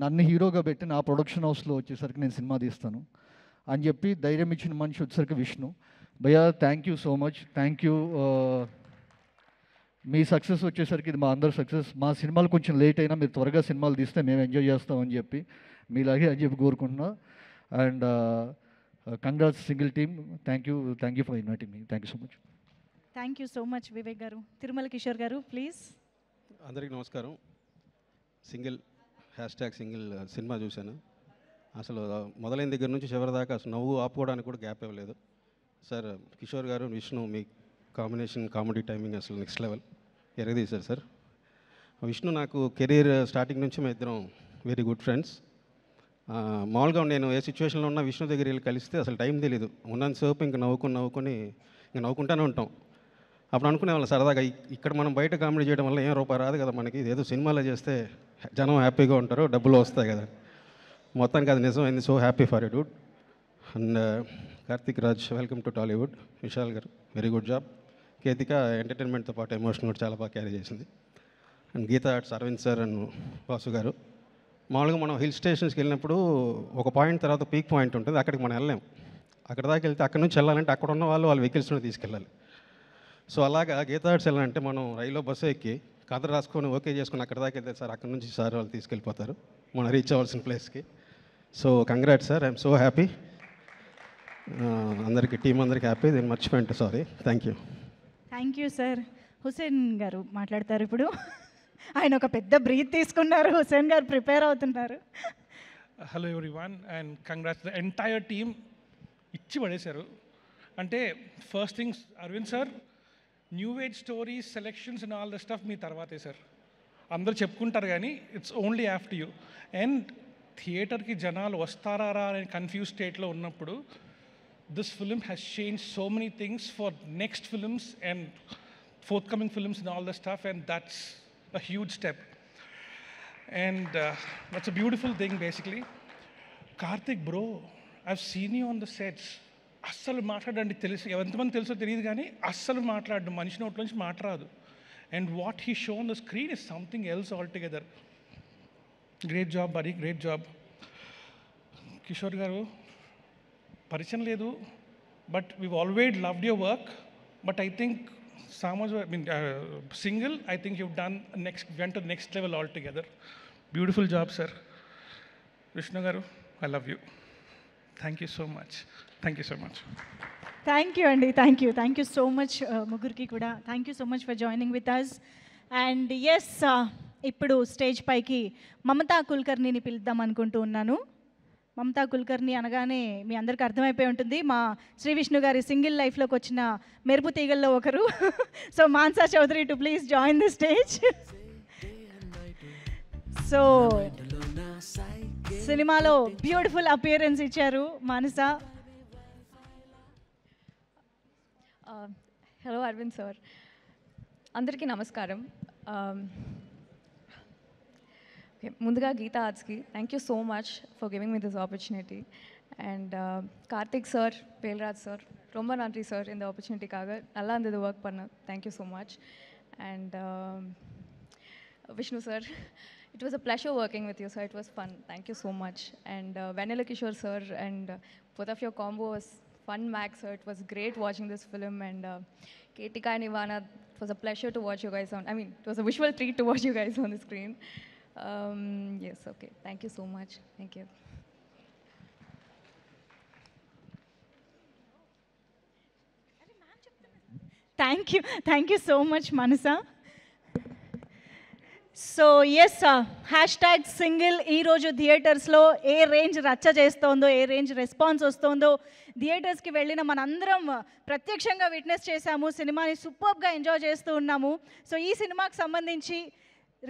నన్ను హీరోగా పెట్టి నా ప్రొడక్షన్ హౌస్లో వచ్చేసరికి నేను సినిమా తీస్తాను అని చెప్పి ధైర్యం ఇచ్చిన మనిషి వచ్చేసరికి విష్ణు. భయ్యా thank you so much, thank you. Me success వచ్చేసరికి ఇది మా అందరి సక్సెస్. మా సినిమాలు కొంచెం లేట్ అయినా మీరు త్వరగా సినిమాలు తీస్తే మేము ఎంజాయ్ చేస్తామని చెప్పి మీలాగే అని చెప్పి కోరుకుంటున్నా. And congrats single team. Thank you for inviting me. Thank you so much. Thank you so much Vivek గారు. తిరుమల కిషోర్ గారు ప్లీజ్. అందరికీ నమస్కారం. సింగిల్ సినిమా చూశాను. అసలు మొదలైన దగ్గర నుంచి చివరి దాకా అసలు నవ్వు ఆపుకోవడానికి కూడా గ్యాప్ ఇవ్వలేదు. సార్ కిషోర్ గారు, విష్ణు, మీ కాంబినేషన్ కామెడీ టైమింగ్ అసలు నెక్స్ట్ లెవెల్ ఎరగదీశారు సార్. విష్ణు నాకు కెరీర్ స్టార్టింగ్ నుంచి మేము ఇద్దరం వెరీ గుడ్ ఫ్రెండ్స్. మామూలుగా నేను ఏ సిచ్యువేషన్లో ఉన్నా విష్ణు దగ్గర వెళ్ళి కలిస్తే అసలు టైం తెలీదు. ఉన్నంతసేపు ఇంక నవ్వుకుంటూనే ఉంటాం. అప్పుడు అనుకునేవాళ్ళం సరదాగా, ఇక్కడ మనం బయట కామెడీ చేయడం వల్ల ఏం రూపాయి రాదు కదా మనకి, ఏదో సినిమాలో చేస్తే జనం హ్యాపీగా ఉంటారు, డబ్బులు వస్తాయి కదా. మొత్తానికి అది నిజం అయింది. So happy for you dude. And Karthik Raj, welcome to Tollywood. Vishal గారు, వెరీ గుడ్ జాబ్. కేతిక ఎంటర్టైన్మెంట్తో పాటు ఎమోషన్ కూడా చాలా బాగా క్యారీ చేసింది. And Geetha Arts Aravind sir and Vasu గారు. మామూలుగా మనం హిల్ స్టేషన్స్కి వెళ్ళినప్పుడు ఒక పాయింట్ తర్వాత పీక్ పాయింట్ ఉంటుంది, అక్కడికి మనం వెళ్ళలేం. అక్కడ దాకా వెళ్తే అక్కడ నుంచి వెళ్ళాలంటే అక్కడ ఉన్న వాళ్ళ వెహికల్స్లో తీసుకెళ్ళాలి. సో అలాగా గీతా ఆర్ట్స్ వెళ్ళాలంటే మనం రైల్లో బస్సు ఎక్కి కథ రాసుకొని ఓకే చేసుకుని అక్కడ దాకా వెళ్తే సార్ అక్కడ నుంచి సార్ వాళ్ళు తీసుకెళ్ళిపోతారు మనం రీచ్ అవ్వాల్సిన ప్లేస్కి. So congrats sir, I'm so happy. అందరికీ టీం అందరికీ హ్యాపీ. నేను మర్చిపోయింటే sorry. Thank you sir. Hussain garu మాట్లాడతారు ఇప్పుడు. ఆయన ఒక పెద్ద బ్రీత్ తీసుకున్నారు. హుసేన్ గారు ప్రిపేర్ అవుతున్నారు. Hello everyone and congrats the entire team. ఇచ్చి పడేశారు. అంటే first things Aravind sir, new age stories, selections and all the stuff మీ తర్వాతే సార్. అందరూ చెప్పుకుంటారు కానీ it's only after you. And థియేటర్కి జనాలు వస్తారా అనే కన్ఫ్యూజ్ స్టేట్లో ఉన్నప్పుడు this film has change so many things for next films and forthcoming films and all the stuff, and that's a huge step. And that's a beautiful thing basically. Karthik bro, I've seen you on the sets. అస్సలు మాట్లాడండి తెలుసు, ఎంతమంది తెలుసో తెలియదు కానీ అస్సలు మాట్లాడు, మనిషి నోట్ల నుంచి మాట్లాడదు. And what he show on the screen is something else all together. Great job బరీ, గ్రేట్ జాబ్. కిషోర్ గారు పరిచయం లేదు, but we've always loved your work. But I think single, I think you've went to the next level altogether. Beautiful job, sir. Vishnu garu, I love you. Thank you so much. Thank you so much. Thank you అండి. థ్యాంక్ యూ సో మచ్ ముగ్గురికి కూడా. Thank you so much for joining with us. And yes, ఇప్పుడు స్టేజ్ పైకి మమతా కుల్కర్ణిని పిలుద్దాం అనుకుంటూ ఉన్నాను. మమతా కుల్కర్ణి అనగానే మీ అందరికీ అర్థమైపోయి ఉంటుంది, మా శ్రీ విష్ణు గారి సింగిల్ లైఫ్లోకి వచ్చిన మెరుపు తీగల్లో ఒకరు. So Mansa Chowdary to please join the stage. So సినిమాలో బ్యూటిఫుల్ అపియరెన్స్ ఇచ్చారు మానస. హలో అరవింద్ సార్, అందరికీ నమస్కారం. ముందుగా గీతా ఆర్ట్స్కి thank you so much for giving me this opportunity. And Karthik sir, Velraj sir, ரொம்ப நன்றி சார் இந்த ஆப்பர்ச்சுனிட்டிக்காக. நல்லா இருந்தது ஒர்க் பண்ண. Thank you so much. And Vishnu sir, it was a pleasure working with you sir, it was fun. Thank you so much. And Vanilla Kishore sir, and both of your combo was fun max sir. It was great watching this film. And Ketika and Ivana, it was a pleasure to watch you guys on, I mean it was a visual treat to watch you guys on the screen. Yes, okay, thank you so much. Thank you. Thank you so much Manasa. So yes, hash single ఈరోజు థియేటర్స్లో ఏ రేంజ్ రచ్చ చేస్తోందో, ఏ రేంజ్ రెస్పాన్స్ వస్తుందో థియేటర్స్కి వెళ్ళిన మనందరం ప్రత్యక్షంగా విట్నెస్ చేశాము. సినిమాని సూపర్గా ఎంజాయ్ చేస్తూ ఉన్నాము. సో ఈ సినిమాకి సంబంధించి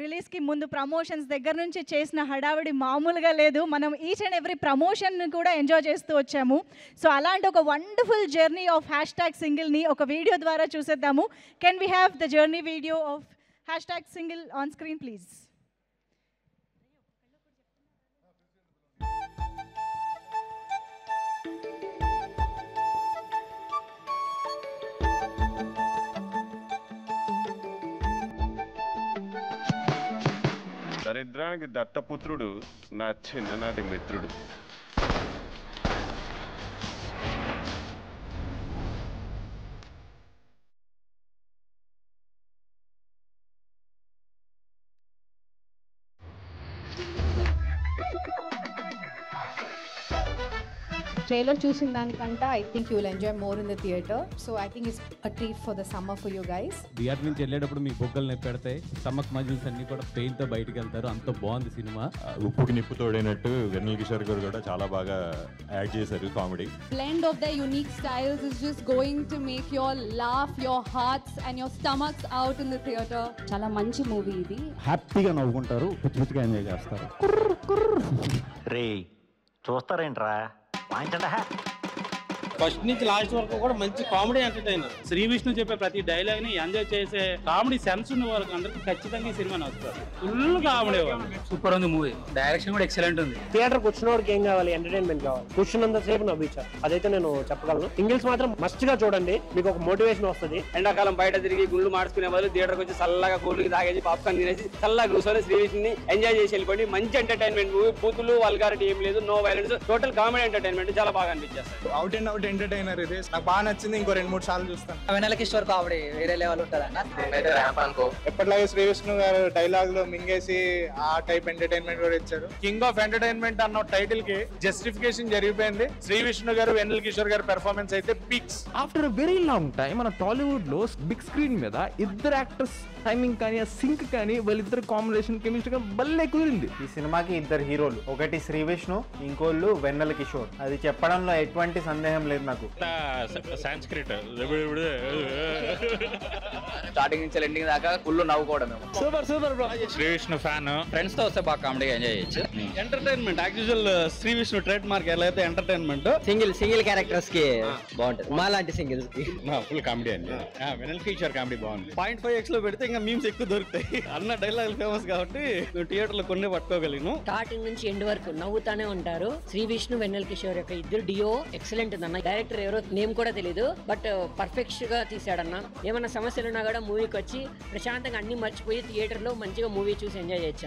రిలీజ్కి ముందు ప్రమోషన్స్ దగ్గర నుంచి చేసిన హడావిడి మామూలుగా లేదు. మనం ఈచ్ అండ్ ఎవ్రీ ప్రమోషన్ కూడా ఎంజాయ్ చేస్తూ వచ్చాము. సో అలాంటి ఒక వండర్ఫుల్ జర్నీ ఆఫ్ హ్యాష్ సింగిల్ని ఒక వీడియో ద్వారా చూసేద్దాము. Can we have the journey video of #single on screen please. దరిద్రానికి దత్తపుత్రుడు నా చిన్ననాటి మిత్రుడు. ట్రైలర్ చూసిన దానికంటే I think you will enjoy more in the theatre. So I think it's a treat for the summer for you guys. Theatre నుంచి వెళ్ళేటప్పుడు మీ బొగ్గలు నొప్పి పెడతాయి, స్టమక్ మజిల్స్ అన్ని కూడా పెయిన్ తో బయటకు వెళ్తారు. అంత బాగుంది సినిమా. ఉప్పుకి నిప్పు తోడైనట్టు వెన్నెల కిషోర్ గారు కూడా చాలా బాగా యాడ్ చేశారు comedy. Blend of their unique styles is just going to make you all laugh your hearts and your stomachs out in the theater. చాలా మంచి మూవీ ఇది. హ్యాపీగా నవ్వుకుంటారు, పిచ్చిగా ఎంజాయ్ చేస్తారు. రే చూస్తారేంట్రా వాయించండి. ఫస్ట్ నుంచి లాస్ట్ వరకు కూడా మంచి కామెడీ ఎంటర్టైనర్. శ్రీ విష్ణు చెప్పే ప్రతి డైలాగ్ ని ఎంజాయ్ చేసే కామెడీ సెన్స్ ఉన్న వాళ్ళకి అందరికి ఖచ్చితంగా ఈ సినిమా నచ్చుతారు. ఫుల్ కామెడీ, సూపర్ ఉంది మూవీ. డైరెక్షన్ కూడా ఎక్సలెంట్ ఉంది. థియేటర్కి వచ్చిన వాడికి ఏం కావాలి? ఎంటర్టైన్మెంట్ కావాలి. కూర్చున్నంత సేపు నవ్వించారు, అదైతే నేను చెప్పగలను. సింగిల్స్ మాత్రం మస్ట్ గా చూడండి, మీకు ఒక మోటివేషన్ వస్తుంది. ఎండాకాలం బయట తిరిగి గుళ్ళు మార్చుకునే వాళ్ళు థియేటర్కి వచ్చి చల్లగా కూలికి తాగేసి పాప్కార్న్ తినేసి చల్లగా కూర్చొని శ్రీ విష్ణుని ఎంజాయ్ చేసి వెళ్ళిపోండి. మంచి ఎంటర్టైన్మెంట్ మూవీ. బూతులు వల్గారిటీ ఏం లేదు, no violence, total comedy entertainment. చాలా బాగా అనిపించేస్తారు. అవుట్ అండ్ అవుట్ ఎంటర్టైనర్ ఇది. నాకు బాగా నచ్చింది. ఇంకో 2-3 సార్లు చూస్తాను. వెన్నెల కిషోర్ కామెడీ వేరే లెవెల్ ఉంటుందన్న. ఎప్పటిలాగే శ్రీ విష్ణు గారు డైలాగ్ లో మింగేసి ఆ టైప్ ఎంటర్టైన్మెంట్ కూడా ఇచ్చారు. కింగ్ ఆఫ్ ఎంటర్టైన్మెంట్ అన్న టైటిల్ కి జస్టిఫికేషన్ జరిగిపోయింది. శ్రీ విష్ణు గారు, వెన్నెల కిషోర్ గారు పెర్ఫార్మెన్స్ అయితే peaks. After very long time మన టాలీవుడ్ లో బిగ్ స్క్రీన్ మీద ఇద్దరు యాక్టర్స్ టైమింగ్ కానీ ఆ సింక్ కానీ వాళ్ళిద్దరు కాంబినేషన్ కెమిస్ట్రీ కానీ భలే కుదిరింది. ఈ సినిమాకి ఇద్దరు హీరోలు, ఒకటి శ్రీ విష్ణు, ఇంకోళ్ళు వెన్నెల కిషోర్. అది చెప్పడంలో ఎటువంటి సందేహం లేదు నాకు. సాంస్క్రిట్ స్టార్టింగ్ నుంచి ఎండింగ్ దాకా ఫుల్ నవ్వుకోవడం. Super super bro. Sree Vishnu fan. Friends తో వస్తే బాగా కామెడీ ఎంజాయ్ చేయొచ్చు. Entertainment actual Sree Vishnu trademark ఎలా అయితే ఎంటర్టైన్మెంట్. సింగిల్ క్యారెక్టర్స్ కి బాగుంటుంది. మా లాంటి సింగిల్స్ కి ఫుల్ కామెడీ అండి. వెన్నెల కిషోర్ కామెడీ బాగుంది. 0.5x లో పెడితే ఇంకా మీమ్స్ ఎక్కువ దొరుకుతాయి. అన్న డైలాగ్ ఫేమస్ కాబట్టి థియేటర్ లో కొన్ని పట్టుకోగలను. స్టార్టింగ్ నుంచి ఎండ్ వరకు నవ్వుతానే ఉంటారు. శ్రీ విష్ణు, వెన్నెల కిషోర్ యొక్క ఇద్దరు డియో ఎక్సలెంట్ ఉందన్న. డైరెక్టర్ ఎవరో నేమ్ కూడా తెలియదు, బట్ పర్ఫెక్ట్ గా తీసాడన్న. ఏమన్నా సమస్యలు ఉన్నా కూడా మూవీకి వచ్చి ప్రశాంతంగా అన్ని మర్చిపోయి థియేటర్ లో మంచిగా మూవీ చూసి ఎంజాయ్ చేయొచ్చు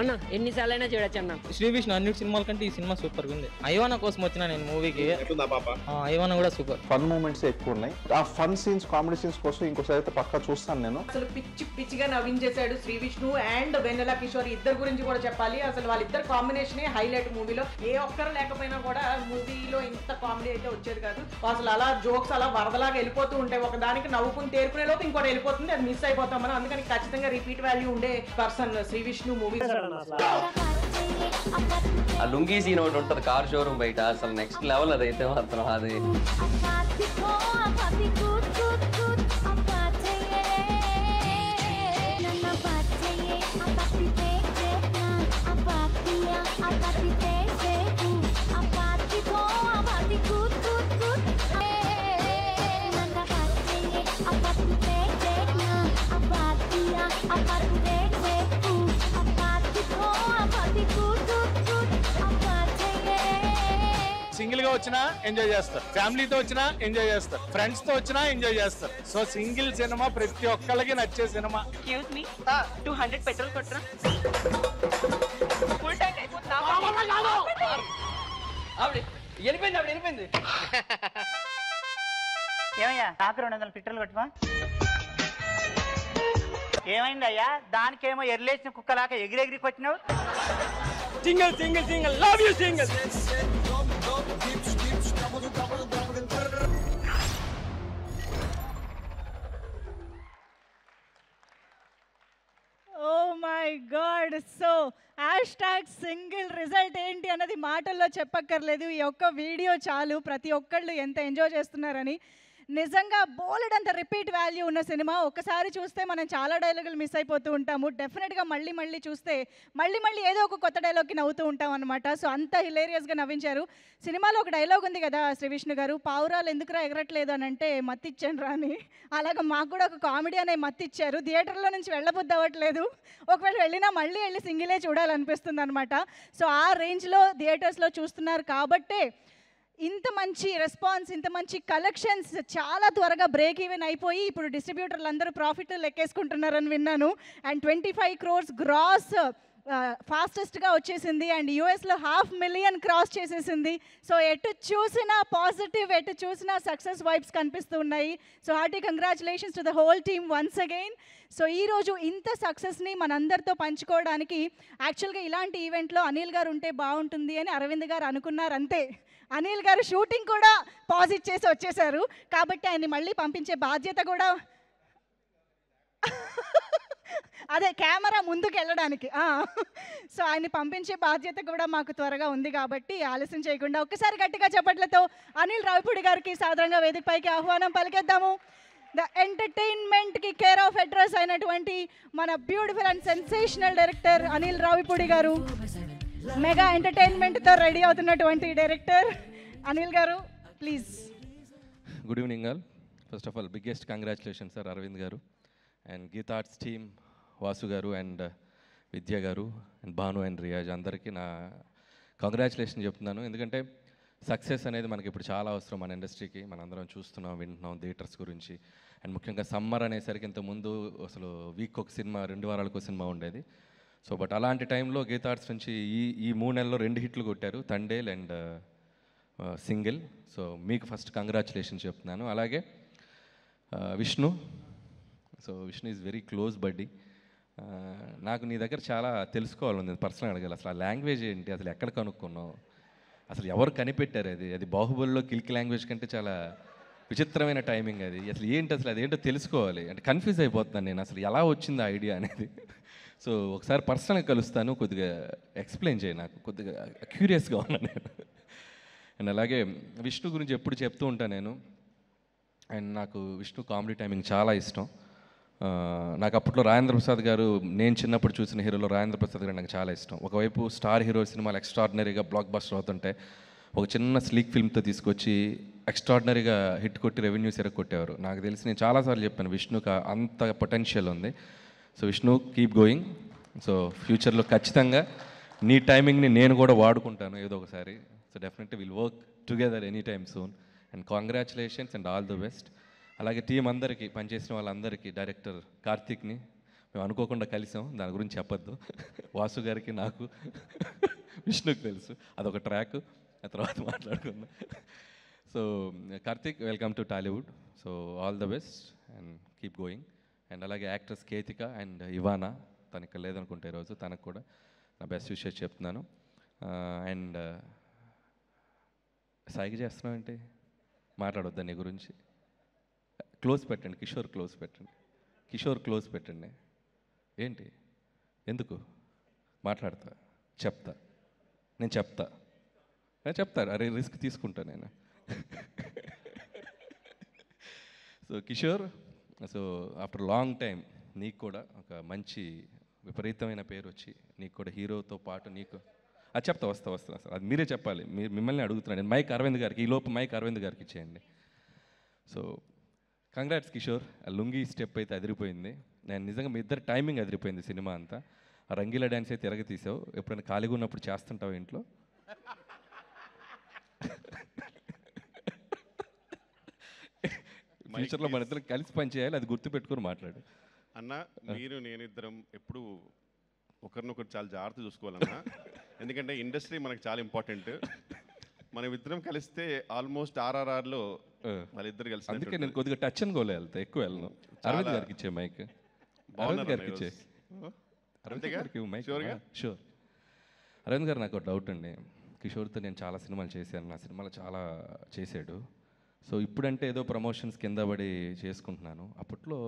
అన్న ఎన్నిసార్లు అయినా చూడొచ్చు అన్న. శ్రీ విష్ణు అన్ని సినిమాల కంటే ఈ సినిమా సూపర్ గా ఉంది. ఐవానా కోసం వచ్చిన నేను మూవీకి. ఐవానా కూడా సూపర్. ఫన్ మూమెంట్స్ ఎక్కువ ఉన్నాయి. ఆ ఫన్ సీన్స్, కామెడీ సీన్స్ కోసం ఇంకోసారి అయితే పక్కా చూస్తాను నేను. అసలు పిచ్చిగా నవ్వించేశాడు శ్రీ విష్ణు అండ్ వెన్నెల కిషోర్ ఇద్దరు గురించి కూడా చెప్పాలి. అసలు వాళ్ళిద్దరు కాంబినేషనే హైలైట్ మూవీలో. ఏ ఒక్కరు లేకపోయినా కూడా మూవీలో ఇంత కామెడీ అయితే వచ్చేది కాదు. అసలు అలా జోక్స్ అలా వరదలాగా వెళ్ళిపోతూ ఉంటాయి. ఒక దానికి నవ్వుకుని తేరుకునే లోపు ఇంకోటి వెళ్ళిపోతుంది, అది మిస్ అయిపోతాం మనం. అందుకని ఖచ్చితంగా రిపీట్ వాల్యూ ఉండే పర్సన్ శ్రీ విష్ణు మూవీ. ఆ లుంగీ సీన్ ఒకటి ఉంటుంది కార్ షోరూమ్ బయట, అసలు నెక్స్ట్ లెవెల్ అదైతే మాత్రం. అది సింగిల్ గా వచ్చినా ఎంజాయ్ చేస్తారు, ఫ్యామిలీతో వచ్చినా ఎంజాయ్ చేస్తారు, ఫ్రెండ్స్ తో వచ్చినా ఎంజాయ్ చేస్తారు. సో సింగిల్ సినిమా ప్రతి ఒక్కళ్ళకి నచ్చే సినిమా. 200 పెట్రోల్ కొట్టరా. వెళ్ళిపోయింది. ఏమయ్యా నాకు 200 పెట్రోల్ కొట్టవా? ఏమైంది అయ్యా? దానికేమో ఎర్లేసిన కుక్కలాగా ఎగిరెగిరి కొట్టినావు. Single single single love you single. Oh my god. So #single result ఏంటి అన్నది మాటల్లో చెప్పక్కర్లేదు. ఈ ఒక్క వీడియో చాలు ప్రతి ఒక్కళ్ళు ఎంత ఎంజాయ్ చేస్తున్నారని. నిజంగా బోలెడంత రిపీట్ వాల్యూ ఉన్న సినిమా. ఒకసారి చూస్తే మనం చాలా డైలాగులు మిస్ అయిపోతూ ఉంటాము. డెఫినెట్గా మళ్ళీ చూస్తే మళ్ళీ ఏదో ఒక కొత్త డైలాగ్కి నవ్వుతూ ఉంటాం అనమాట. సో అంత హిలేరియస్గా నవ్వించారు. సినిమాలో ఒక డైలాగ్ ఉంది కదా శ్రీ విష్ణు గారు, పావురాలు ఎందుకురా ఎగరట్లేదు అని అంటే మత్తిచ్చాను రా అని. అలాగా మాకు కూడా ఒక కామెడీ అనే మత్తిచ్చారు. థియేటర్లో నుంచి వెళ్ళబుద్ధి అవ్వట్లేదు. ఒకవేళ వెళ్ళినా మళ్ళీ వెళ్ళి సింగిలే చూడాలనిపిస్తుంది అనమాట. సో ఆ రేంజ్లో థియేటర్స్లో చూస్తున్నారు కాబట్టే ఇంత మంచి రెస్పాన్స్, ఇంత మంచి కలెక్షన్స్. చాలా త్వరగా బ్రేక్ ఈవెన్ అయిపోయి ఇప్పుడు డిస్ట్రిబ్యూటర్లు అందరూ ప్రాఫిట్లు లెక్కేసుకుంటున్నారని విన్నాను. అండ్ 25 crores గ్రాస్ ఫాస్టెస్ట్గా వచ్చేసింది. అండ్ యూఎస్లో 500,000 క్రాస్ చేసేసింది. సో ఎటు చూసినా పాజిటివ్, ఎటు చూసినా సక్సెస్ వైబ్స్ కనిపిస్తూ ఉన్నాయి. So hearty congratulations to the whole team once again. So ఈరోజు ఇంత సక్సెస్ని మనందరితో పంచుకోవడానికి యాక్చువల్గా ఇలాంటి ఈవెంట్లో అనిల్ గారు ఉంటే బాగుంటుంది అని అరవింద్ గారు అనుకున్నారు అంతే. అనిల్ గారు షూటింగ్ కూడా పాజ్ ఇచ్చేసి వచ్చేసారు, కాబట్టి ఆయన్ని మళ్ళీ పంపించే బాధ్యత కూడా అదే కెమెరా ముందుకు వెళ్ళడానికి. సో ఆయన్ని పంపించే బాధ్యత కూడా మాకు త్వరగా ఉంది, కాబట్టి ఆలస్యం చేయకుండా ఒక్కసారి గట్టిగా చప్పట్లతో అనిల్ రావిపూడి గారికి సాదరంగా వేదికపైకి ఆహ్వానం పలికేద్దాము. ద ఎంటర్టైన్మెంట్కి కేర్ ఆఫ్ అడ్రస్ అయినటువంటి మన beautiful and sensational director Anil Ravipudi garu, mega ఎంటర్టైన్మెంట్తో రెడీ అవుతున్నటువంటి director Anil garu, please. Good evening all. First of all biggest congratulation sir Aravind garu and Geetha Arts team, Vasu garu and విద్య గారు అండ్ భాను అండ్ రియాజ్ అందరికీ నా కంగ్రాచులేషన్ చెప్తున్నాను. ఎందుకంటే సక్సెస్ అనేది మనకి ఇప్పుడు చాలా అవసరం మన ఇండస్ట్రీకి. మనందరం చూస్తున్నాం, వింటున్నాం థియేటర్స్ గురించి. అండ్ ముఖ్యంగా సమ్మర్ అనేసరికి ఇంతకుముందు అసలు వీక్ ఒక సినిమా, 2 వారాలకు ఒక సినిమా ఉండేది. సో బట్ అలాంటి టైంలో గీతా ఆర్ట్స్ నుంచి ఈ 3 నెలల్లో 2 హిట్లు కొట్టారు, తండేల్ అండ్ సింగిల్. సో మీకు ఫస్ట్ కంగ్రాచులేషన్ చెప్తున్నాను. అలాగే Vishnu. So Vishnu is very close బడ్డీ. నాకు నీ దగ్గర చాలా తెలుసుకోవాలని పర్సనల్ అడగాలి. అసలు ఆ లాంగ్వేజ్ ఏంటి, అసలు ఎక్కడ కనుక్కున్నావు, అసలు ఎవరు కనిపెట్టారు? అది బాహుబలిలో కిల్కి లాంగ్వేజ్ కంటే చాలా విచిత్రమైన టైమింగ్ అది. అసలు ఏంటి, అసలు అదేంటో తెలుసుకోవాలి. అంటే కన్ఫ్యూజ్ అయిపోతున్నాను నేను, అసలు ఎలా వచ్చింది ఆ ఐడియా అనేది. సో ఒకసారి పర్సనల్గా కలుస్తాను, కొద్దిగా ఎక్స్ప్లెయిన్ చేయి, నాకు కొద్దిగా క్యూరియస్గా ఉన్నాను నేను. అండ్ అలాగే విష్ణు గురించి ఎప్పుడు చెప్తూ ఉంటాను నేను. అండ్ నాకు విష్ణు కామెడీ టైమింగ్ చాలా ఇష్టం. నాకు అప్పట్లో రాజేంద్ర ప్రసాద్ గారు, నేను చిన్నప్పుడు చూసిన హీరోలో రాజేంద్ర ప్రసాద్ గారు నాకు చాలా ఇష్టం. ఒకవైపు స్టార్ హీరో సినిమాలు ఎక్స్ట్రాడినరీగా బ్లాక్ బస్టర్ అవుతుంటే, ఒక చిన్న స్లీక్ ఫిల్మ్తో తీసుకొచ్చి ఎక్స్ట్రాడినరీగా హిట్ కొట్టి రెవెన్యూస్ ఎరగొట్టేవారు. నాకు తెలిసి నేను చాలాసార్లు చెప్పాను విష్ణుకి అంత పొటెన్షియల్ ఉంది. So Vishnu keep going. So ఫ్యూచర్లో ఖచ్చితంగా నీ టైమింగ్ని నేను కూడా వాడుకుంటాను ఏదో ఒకసారి. So definitely will work together any time soon. And congratulations and all the best. అలాగే టీం అందరికీ, పనిచేసిన వాళ్ళందరికీ, డైరెక్టర్ కార్తీక్ని మేము అనుకోకుండా కలిసాం, దాని గురించి చెప్పొద్దు. వాసు గారికి, నాకు, విష్ణుకి తెలుసు, అదొక ట్రాక్, ఆ తర్వాత మాట్లాడుకుందాం. So Karthik, welcome to Tollywood. So all the best and keep going. And అలాగే యాక్ట్రెస్ కేతిక అండ్ ఇవానా, తను ఇక్కడ లేదనుకుంటే ఈరోజు, తనకు కూడా నా బెస్ట్ విషెస్ చెప్తున్నాను. అండ్ సాయికి చేస్తున్నావు ఏంటి, మాట్లాడొద్దా నీ గురించి? క్లోజ్ పెట్టండి, కిషోర్ క్లోజ్ పెట్టండి, కిషోర్ క్లోజ్ పెట్టండి. ఏంటి, ఎందుకు మాట్లాడతా, చెప్తా, నేను చెప్తారు, అరే రిస్క్ తీసుకుంటా నేను. So Kishore, so after long time నీకు కూడా ఒక మంచి విపరీతమైన పేరు వచ్చి, నీకు కూడా హీరోతో పాటు నీకు చెప్తా, వస్తా సార్, అది మీరే చెప్పాలి, మిమ్మల్ని అడుగుతున్నాను నేను. మైక్ అరవింద్ గారికి, ఈ లోపు మైక్ అరవింద్ గారికి ఇచ్చేయండి. సో కంగ్రాట్స్ కిషోర్, ఆ లుంగి స్టెప్ అయితే అదిరిపోయింది. నేను నిజంగా మీ ఇద్దరు టైమింగ్ అదిరిపోయింది సినిమా అంతా. ఆ రంగీలా డ్యాన్స్ అయితే తిరగ తీసావు, ఎప్పుడైనా ఖాళీగా ఉన్నప్పుడు చేస్తుంటావు ఇంట్లో? ఫ్యూచర్లో మన ఇద్దరు కలిసి పని చేయాలి, అది గుర్తుపెట్టుకొని మాట్లాడు అన్న. మీరు నేను ఇద్దరం ఎప్పుడు ఒకరినొకరు చాలా జాగ్రత్త చూసుకోవాలన్నా, ఎందుకంటే ఇండస్ట్రీ మనకు చాలా ఇంపార్టెంట్. మనం ఇద్దరం కలిస్తే ఆల్మోస్ట్ RRRలో వాళ్ళిద్దరు కలిసి. అందుకే నేను కొద్దిగా టచ్ అండ్ గోలే వెళ్తా, ఎక్కువ వెళ్ళను. అరవింద్ గారికి ఇచ్చే మైక్, అరవింద్ గారికి ఇచ్చే, అరవింద్ గారికి మైక్. షూర్. అరవింద్ గారు, నాకు డౌట్ అండి, కిషోర్తో నేను చాలా సినిమాలు చేశాను, నా సినిమాలు చాలా చేశాడు. సో ఇప్పుడంటే ఏదో ప్రమోషన్స్ కింద పడి చేసుకుంటున్నాను. అప్పట్లో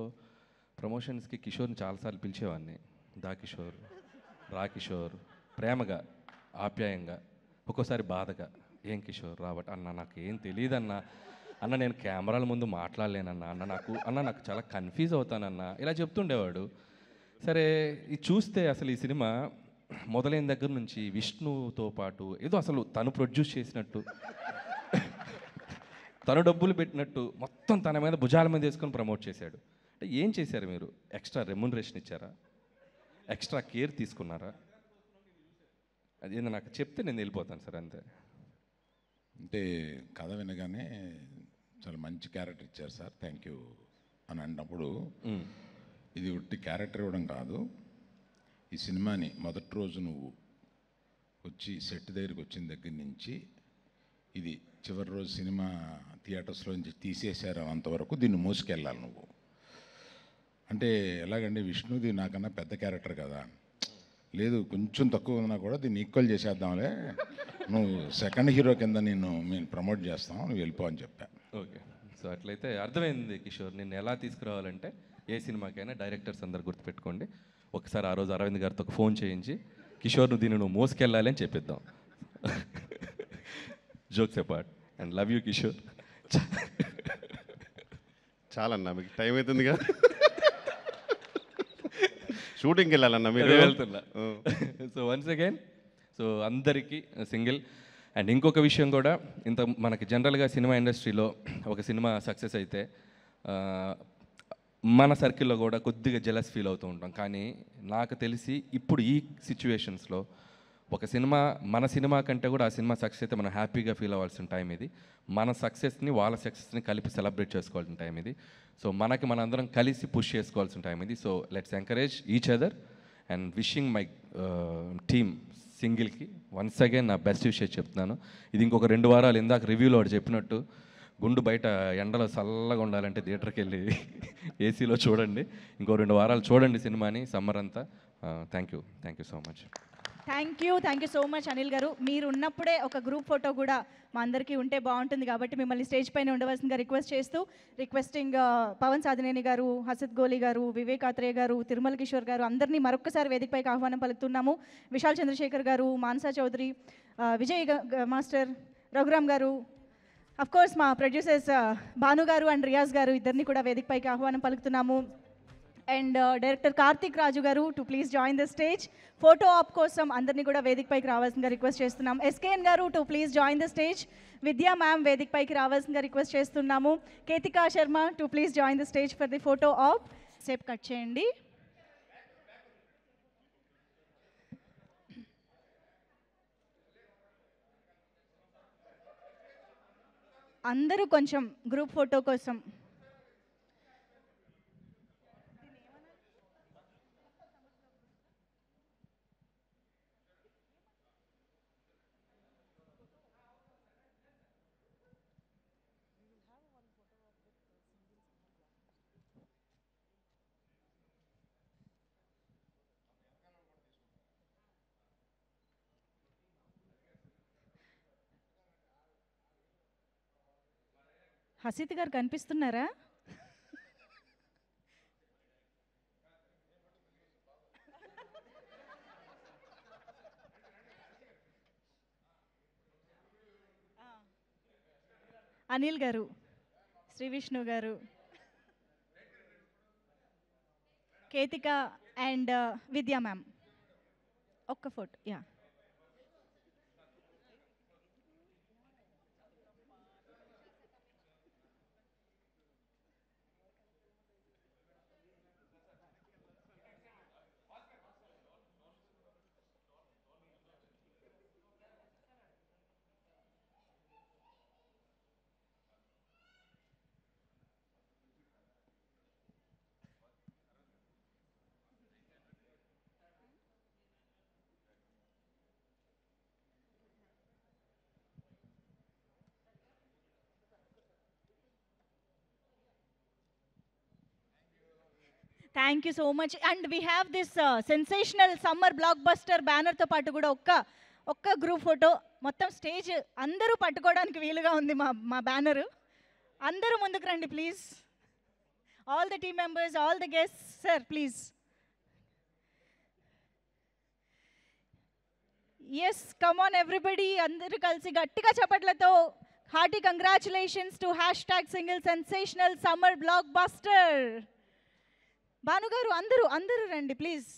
ప్రమోషన్స్కి కిషోర్ని చాలాసార్లు పిలిచేవాడిని. దా కిషోర్, రా కిషోర్, ప్రేమగా, ఆప్యాయంగా, ఒక్కోసారి బాధగా, ఏం కిషోర్ రాబట్ అన్న, నాకు ఏం తెలియదన్నా, అన్న నేను కెమెరాల ముందు మాట్లాడలేనన్నా, అన్న నాకు చాలా కన్ఫ్యూజ్ అవుతానన్నా, ఇలా చెప్తుండేవాడు. సరే, ఇది చూస్తే అసలు ఈ సినిమా మొదలైన దగ్గర నుంచి విష్ణుతో పాటు ఏదో అసలు తను ప్రొడ్యూస్ చేసినట్టు, తను డబ్బులు పెట్టినట్టు, మొత్తం తన మీద భుజాల మీద వేసుకొని ప్రమోట్ చేశాడు. అంటే ఏం చేశారు మీరు? ఎక్స్ట్రా రెమ్యునరేషన్ ఇచ్చారా? ఎక్స్ట్రా కేర్ తీసుకున్నారా? అది నాకు చెప్తే నేను వెళ్ళిపోతాను సార్, అంతే. అంటే కథ వినగానే చాలా మంచి క్యారెక్టర్ ఇచ్చారు సార్, థ్యాంక్ యూ అని అన్నప్పుడు, ఇది ఉట్టి క్యారెక్టర్ ఇవ్వడం కాదు, ఈ సినిమాని మొదటి రోజు నువ్వు వచ్చి సెట్ దగ్గరికి వచ్చిన దగ్గర నుంచి ఇది చివరి రోజు సినిమా థియేటర్స్లో నుంచి తీసేశారు అంతవరకు దీన్ని మోసుకెళ్ళాలి నువ్వు. అంటే ఎలాగండి, విష్ణుది నాకన్నా పెద్ద క్యారెక్టర్ కదా, లేదు కొంచెం తక్కువ ఉన్నా కూడా దీన్ని ఈక్వల్ చేసేద్దాంలే నువ్వు సెకండ్ హీరో కింద మేము ప్రమోట్ చేస్తాం, నువ్వు వెళ్ళిపో అని చెప్పా. ఓకే, సో అట్లయితే అర్థమైంది కిషోర్. నిన్ను ఎలా తీసుకురావాలంటే ఏ సినిమాకైనా డైరెక్టర్స్ అందరు గుర్తుపెట్టుకోండి, ఒకసారి ఆ రోజు అరవింద్ గారితో ఒక ఫోన్ చేయించి కిషోర్ నువ్వు దీన్ని మోసుకెళ్ళాలి అని చెప్పిద్దాం. Jokes apart and love you Kishore. చాలన్నా, మీకు టైం అవుతుందిగా, షూటింగ్కి వెళ్ళాలన్నా మీరు. వెళ్తున్నా. సో వన్స్ అగైన్, సో అందరికీ సింగిల్. అండ్ ఇంకొక విషయం కూడా, ఇంత మనకి జనరల్గా సినిమా ఇండస్ట్రీలో ఒక సినిమా సక్సెస్ అయితే మన సర్కిల్లో కూడా కొద్దిగా జెలస్ ఫీల్ అవుతూ ఉంటాం. కానీ నాకు తెలిసి ఇప్పుడు ఈ సిచ్యువేషన్స్లో ఒక సినిమా మన సినిమా కంటే కూడా ఆ సినిమా సక్సెస్ అయితే మనం హ్యాపీగా ఫీల్ అవ్వాల్సిన టైం ఇది. మన సక్సెస్ని వాళ్ళ సక్సెస్ని కలిపి సెలబ్రేట్ చేసుకోవాల్సిన టైం ఇది. సో మనందరం కలిసి పుష్ చేసుకోవాల్సిన టైం ఇది. So let's encourage each other and wishing my team సింగిల్కి వన్స్ అగైన్ నా బెస్ట్ విషయం చెప్తున్నాను. ఇది ఇంకొక 2 వారాలు ఇందాక రివ్యూలో వాడు చెప్పినట్టు గుండు బయట ఎండలో చల్లగా ఉండాలంటే థియేటర్కి వెళ్ళి ఏసీలో చూడండి. ఇంకో 2 వారాలు చూడండి సినిమాని, సమ్మర్ అంతా. Thank you so much. Thank you so much Anil గారు. మీరు ఉన్నప్పుడే ఒక గ్రూప్ ఫోటో కూడా మా అందరికీ ఉంటే బాగుంటుంది కాబట్టి మిమ్మల్ని స్టేజ్ పైన ఉండవలసిందిగా రిక్వెస్ట్ చేస్తూ, రిక్వెస్టింగ్ పవన్ సాధినేని గారు, హసిత్ గోలి గారు, వివేక్ ఆత్రేయ గారు, తిరుమల కిషోర్ గారు అందరినీ మరొక్కసారి వేదికపైకి ఆహ్వానం పలుకుతున్నాము. విశాల్ చంద్రశేఖర్ గారు, మానసా చౌదరి, విజయ్ మాస్టర్, రఘురామ్ గారు, అఫ్ కోర్స్ మా ప్రొడ్యూసర్స్ భాను గారు అండ్ రియాజ్ గారు ఇద్దరిని కూడా వేదికపైకి ఆహ్వానం పలుకుతున్నాము. అండ్ డైరెక్టర్ కార్తిక్ రాజు గారు to please join the stage. Photo op కోసం అందరినీ కూడా వేదికపైకి రావాల్సిందిగా రిక్వెస్ట్ చేస్తున్నాం. ఎస్కేఎన్ గారు to please join the stage. విద్యా మ్యామ్ వేదికపైకి రావాల్సిందిగా రిక్వెస్ట్ చేస్తున్నాము. Ketika Sharma to please join the stage for the photo op. సేపు కట్ చేయండి. అందరూ కొంచెం గ్రూప్ ఫోటో కోసం హసిత్ గారు కనిపిస్తున్నారా? అనిల్ గారు, శ్రీ విష్ణు గారు, కేతిక అండ్ విద్యా మ్యామ్ ఒక్క photo. Yeah, thank you so much. And we have this sensational summer blockbuster బ్యానర్తో పాటు కూడా ఒక్క గ్రూప్ ఫోటో మొత్తం స్టేజ్ అందరూ పట్టుకోవడానికి వీలుగా ఉంది మా బ్యానరు. అందరూ ముందుకు రండి please. All the team members, all the guests, sir please. Yes, come on everybody, అందరూ కలిసి గట్టిగా చప్పట్లతో hearty congratulations to #single sensational summer blockbuster. Bhanu garu అందరూ రండి ప్లీజ్.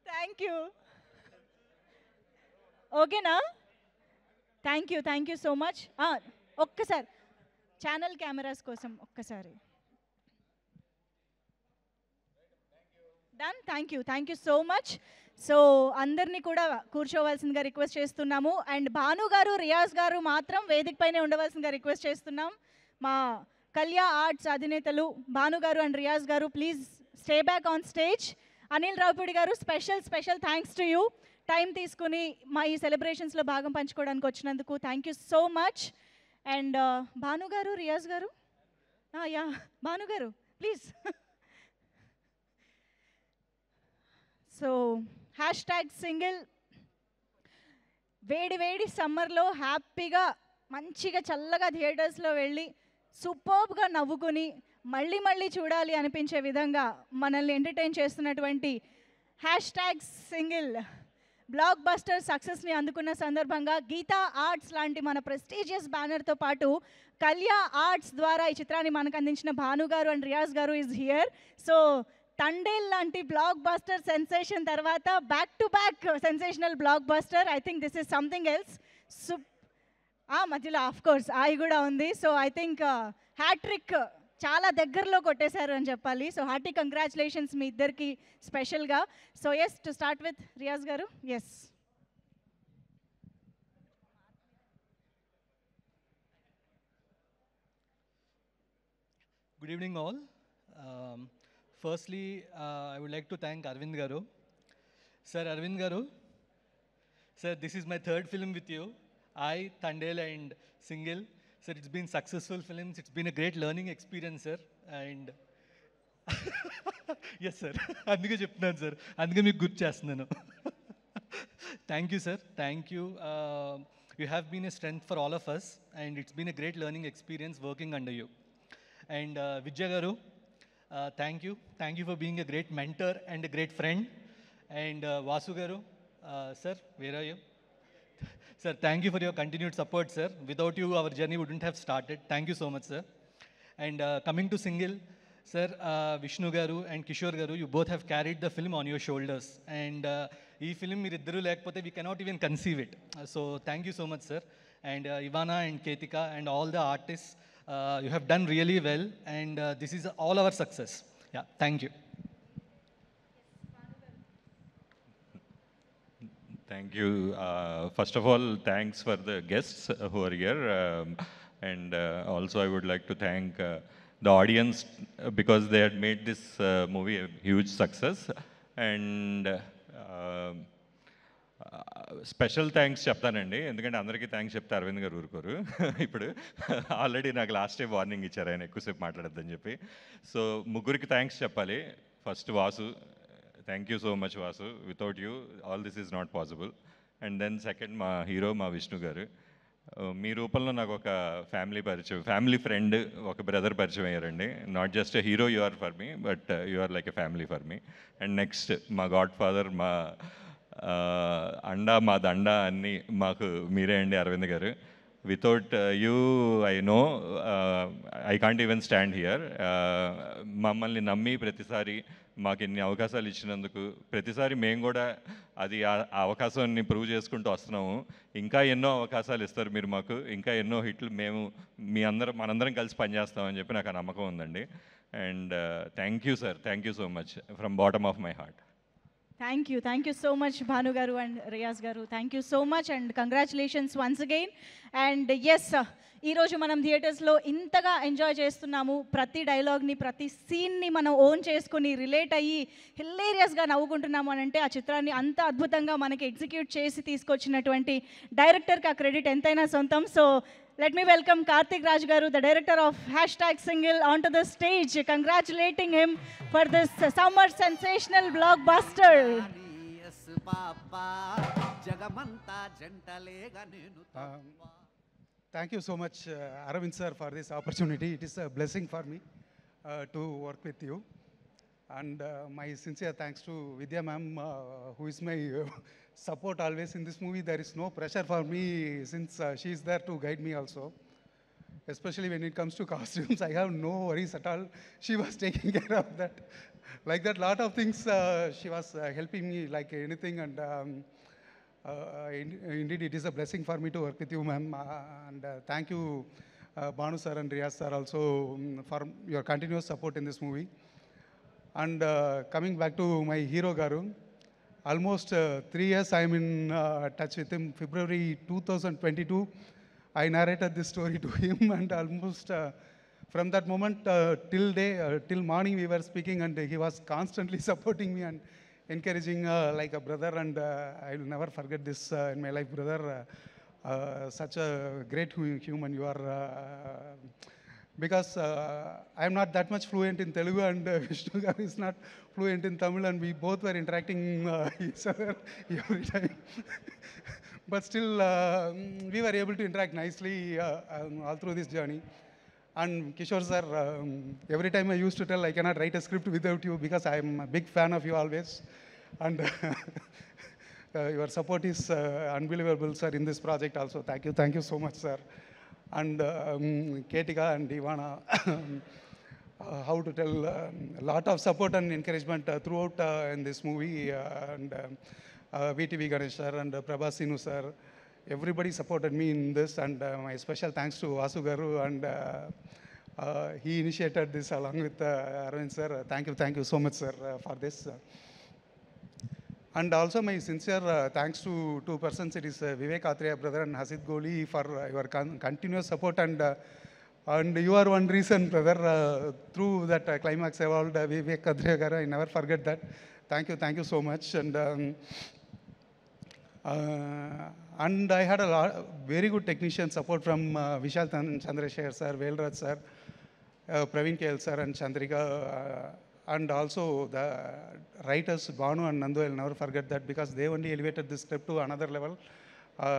Thank you. ఓకేనా? Thank you so much. ఒక్కసారి ఛానల్ కెమెరాస్ కోసం ఒక్కసారి. Done. Thank you so much. So అందరినీ కూడా కూర్చోవలసిందిగా రిక్వెస్ట్ చేస్తున్నాము. అండ్ భాను గారు, రియాజ్ గారు మాత్రం వేదిక పైనే ఉండవలసిందిగా రిక్వెస్ట్ చేస్తున్నాం. మా కళ్యా ఆర్ట్స్ అధినేతలు భాను గారు and Riyaz garu please stay back on stage. Anil Ravipudi garu, special thanks to you. Time తీసుకుని మా ఈ సెలబ్రేషన్స్లో భాగం పంచుకోవడానికి వచ్చినందుకు thank you so much. And Bhanu garu, Riyaz గారు యా భాను గారు ప్లీజ్. సో #సింగిల్ వేడి వేడి సమ్మర్లో హ్యాపీగా మంచిగా చల్లగా థియేటర్స్లో వెళ్ళి సూపర్బ్గా నవ్వుకుని మళ్ళీ మళ్ళీ చూడాలి అనిపించే విధంగా మనల్ని ఎంటర్టైన్ చేస్తున్నటువంటి #సింగిల్ బ్లాక్ బస్టర్ సక్సెస్ని అందుకున్న సందర్భంగా గీతా ఆర్ట్స్ లాంటి మన ప్రెస్టీజియస్ బ్యానర్తో పాటు కళ్యా ఆర్ట్స్ ద్వారా ఈ చిత్రాన్ని మనకు అందించిన భాను గారు అండ్ రియాజ్ గారు ఈజ్ హియర్. సో తండేల్ లాంటి బ్లాక్ బస్టర్ సెన్సేషన్ తర్వాత back to back sensational block buster. I think this is something else. మధ్యలో ఆఫ్ కోర్స్ ఆయి కూడా ఉంది. సో ఐ థింక్ హ్యాట్రిక్ చాలా దగ్గరలో కొట్టేశారు అని చెప్పాలి. సో హార్టీ కంగ్రాచులేషన్స్ మీ ఇద్దరికి స్పెషల్గా. So yes, to start with Riyaz garu. Yes, good evening all. Firstly I would like to thank Aravind garu. Sir Aravind garu, sir this is my third film with you. Tandel and Single. Sir, it's been successful films. It's been a great learning experience, sir. And yes, sir. అందుకే చెప్తున్నాను సార్, అందుకే మీకు గుర్తు చేస్తున్నాను. Thank you sir, thank you. You have been a strength for all of us, and it's been a great learning experience working under you. And Vidya garu, thank you. Thank you for being a great mentor and a great friend. And Vasu garu, sir, where are you? Sir, thank you for your continued support, sir. Without you, our journey wouldn't have started. Thank you so much, sir. And coming to Single, sir, Vishnu garu and Kishore garu, you both have carried the film on your shoulders. And ee film meeriddaru lekapothe we cannot even conceive it. So thank you so much, sir. And Ivana and Ketika and all the artists, you have done really well. And this is all our success. Yeah, thank you. Thank you. First of all, thanks for the guests who are here. And also I would like to thank the audience because they had made this movie a huge success. And special thanks చెప్తానండి, ఎందుకంటే అందరికీ థ్యాంక్స్ చెప్తే అరవింద్ గారు ఊరుకోరు. ఇప్పుడు ఆల్రెడీ నాకు లాస్ట్ టైం వార్నింగ్ ఇచ్చారు ఆయన ఎక్కువసేపు మాట్లాడద్దని చెప్పి. సో ముగ్గురికి థ్యాంక్స్ చెప్పాలి. First Vasu, thank you so much Vasu. Without you all this is not possible. And then second మా హీరో మా విష్ణు గారు. మీ రూపంలో నాకు ఒక ఫ్యామిలీ పరిచయం, ఫ్యామిలీ ఫ్రెండ్, ఒక బ్రదర్ పరిచయం అయ్యారండి. Not just a hero you are for me, but you are like a family for me. And next మా గాడ్ ఫాదర్, మా అండా, మా దండ అన్నీ మాకు మీరే అండి అరవింద్ గారు. Without you I know I can't even stand here. మమ్మల్ని నమ్మి ప్రతిసారి మాకు ఎన్ని అవకాశాలు ఇచ్చినందుకు ప్రతిసారి మేము కూడా అది ఆ అవకాశాన్ని ప్రూవ్ చేసుకుంటూ వస్తున్నాము. ఇంకా ఎన్నో అవకాశాలు ఇస్తారు మీరు మాకు, ఇంకా ఎన్నో హిట్లు మేము మనందరం కలిసి పనిచేస్తామని చెప్పి నాకు ఆ నమ్మకం ఉందండి. And thank you sir, thank you so much from bottom of my heart. Thank you so much Bhanu గారు అండ్ రియాజ్ గారు. Thank you so much and congratulations once again. And yes, ఈరోజు మనం థియేటర్స్లో ఇంతగా ఎంజాయ్ చేస్తున్నాము. ప్రతి డైలాగ్ని, ప్రతి సీన్ని మనం ఓన్ చేసుకుని రిలేట్ అయ్యి హిల్లేరియస్గా నవ్వుకుంటున్నాము అని అంటే ఆ చిత్రాన్ని అంత అద్భుతంగా మనకి ఎగ్జిక్యూట్ చేసి తీసుకొచ్చినటువంటి డైరెక్టర్కి ఆ క్రెడిట్ ఎంతైనా సొంతం. So let me welcome Karthik Raj garu, the director of #Single, onto the stage, congratulating him for this summer sensational blockbuster. Thank you so much, Aravind sir, for this opportunity. It is a blessing for me to work with you. And my sincere thanks to Vidya ma'am, who is my support always in this movie. There is no pressure for me since she is there to guide me also. Especially when it comes to costumes, I have no worries at all. She was taking care of that. Like that, lot of things she was helping me like anything. And indeed, it is a blessing for me to work with you, ma'am. And thank you, Banu sir and Riyaz sir also for your continuous support in this movie. And coming back to my hero Garu, almost 3 years I am in touch with him. February 2022, I narrated this story to him, and almost from that moment till morning we were speaking, and he was constantly supporting me and encouraging like a brother. And I will never forget this in my life, brother. Such a great human you are. because I am not that much fluent in Telugu and Vishnu Garu is not fluent in Tamil, and we both were interacting each other every time. But still, we were able to interact nicely all through this journey. And Kishore sir, every time I used to tell I cannot write a script without you because I am a big fan of you always. And your support is unbelievable, sir, in this project also. Thank you so much, sir. And Ketika and Ivana, how to tell, a lot of support and encouragement throughout in this movie. And VTV Ganesh sir and Prabhasinu sir, everybody supported me in this, and my special thanks to Vasu Garu, and he initiated this along with Arvind sir. Thank you so much, sir, for this. And also my sincere thanks to two persons. It is Vivek Atreya brother and Hasid Goli for your continuous support, and you are one reason, brother, through that climax award, Vivek Atreya garu, I never forget that. Thank you so much. And I had a very good technician support from Vishal Chandrasekhar sir, Velraj sir, Praveen KL sir and Chandrika, and also the writers Banu and Nandu. I'll never forget that because they only elevated this script to another level.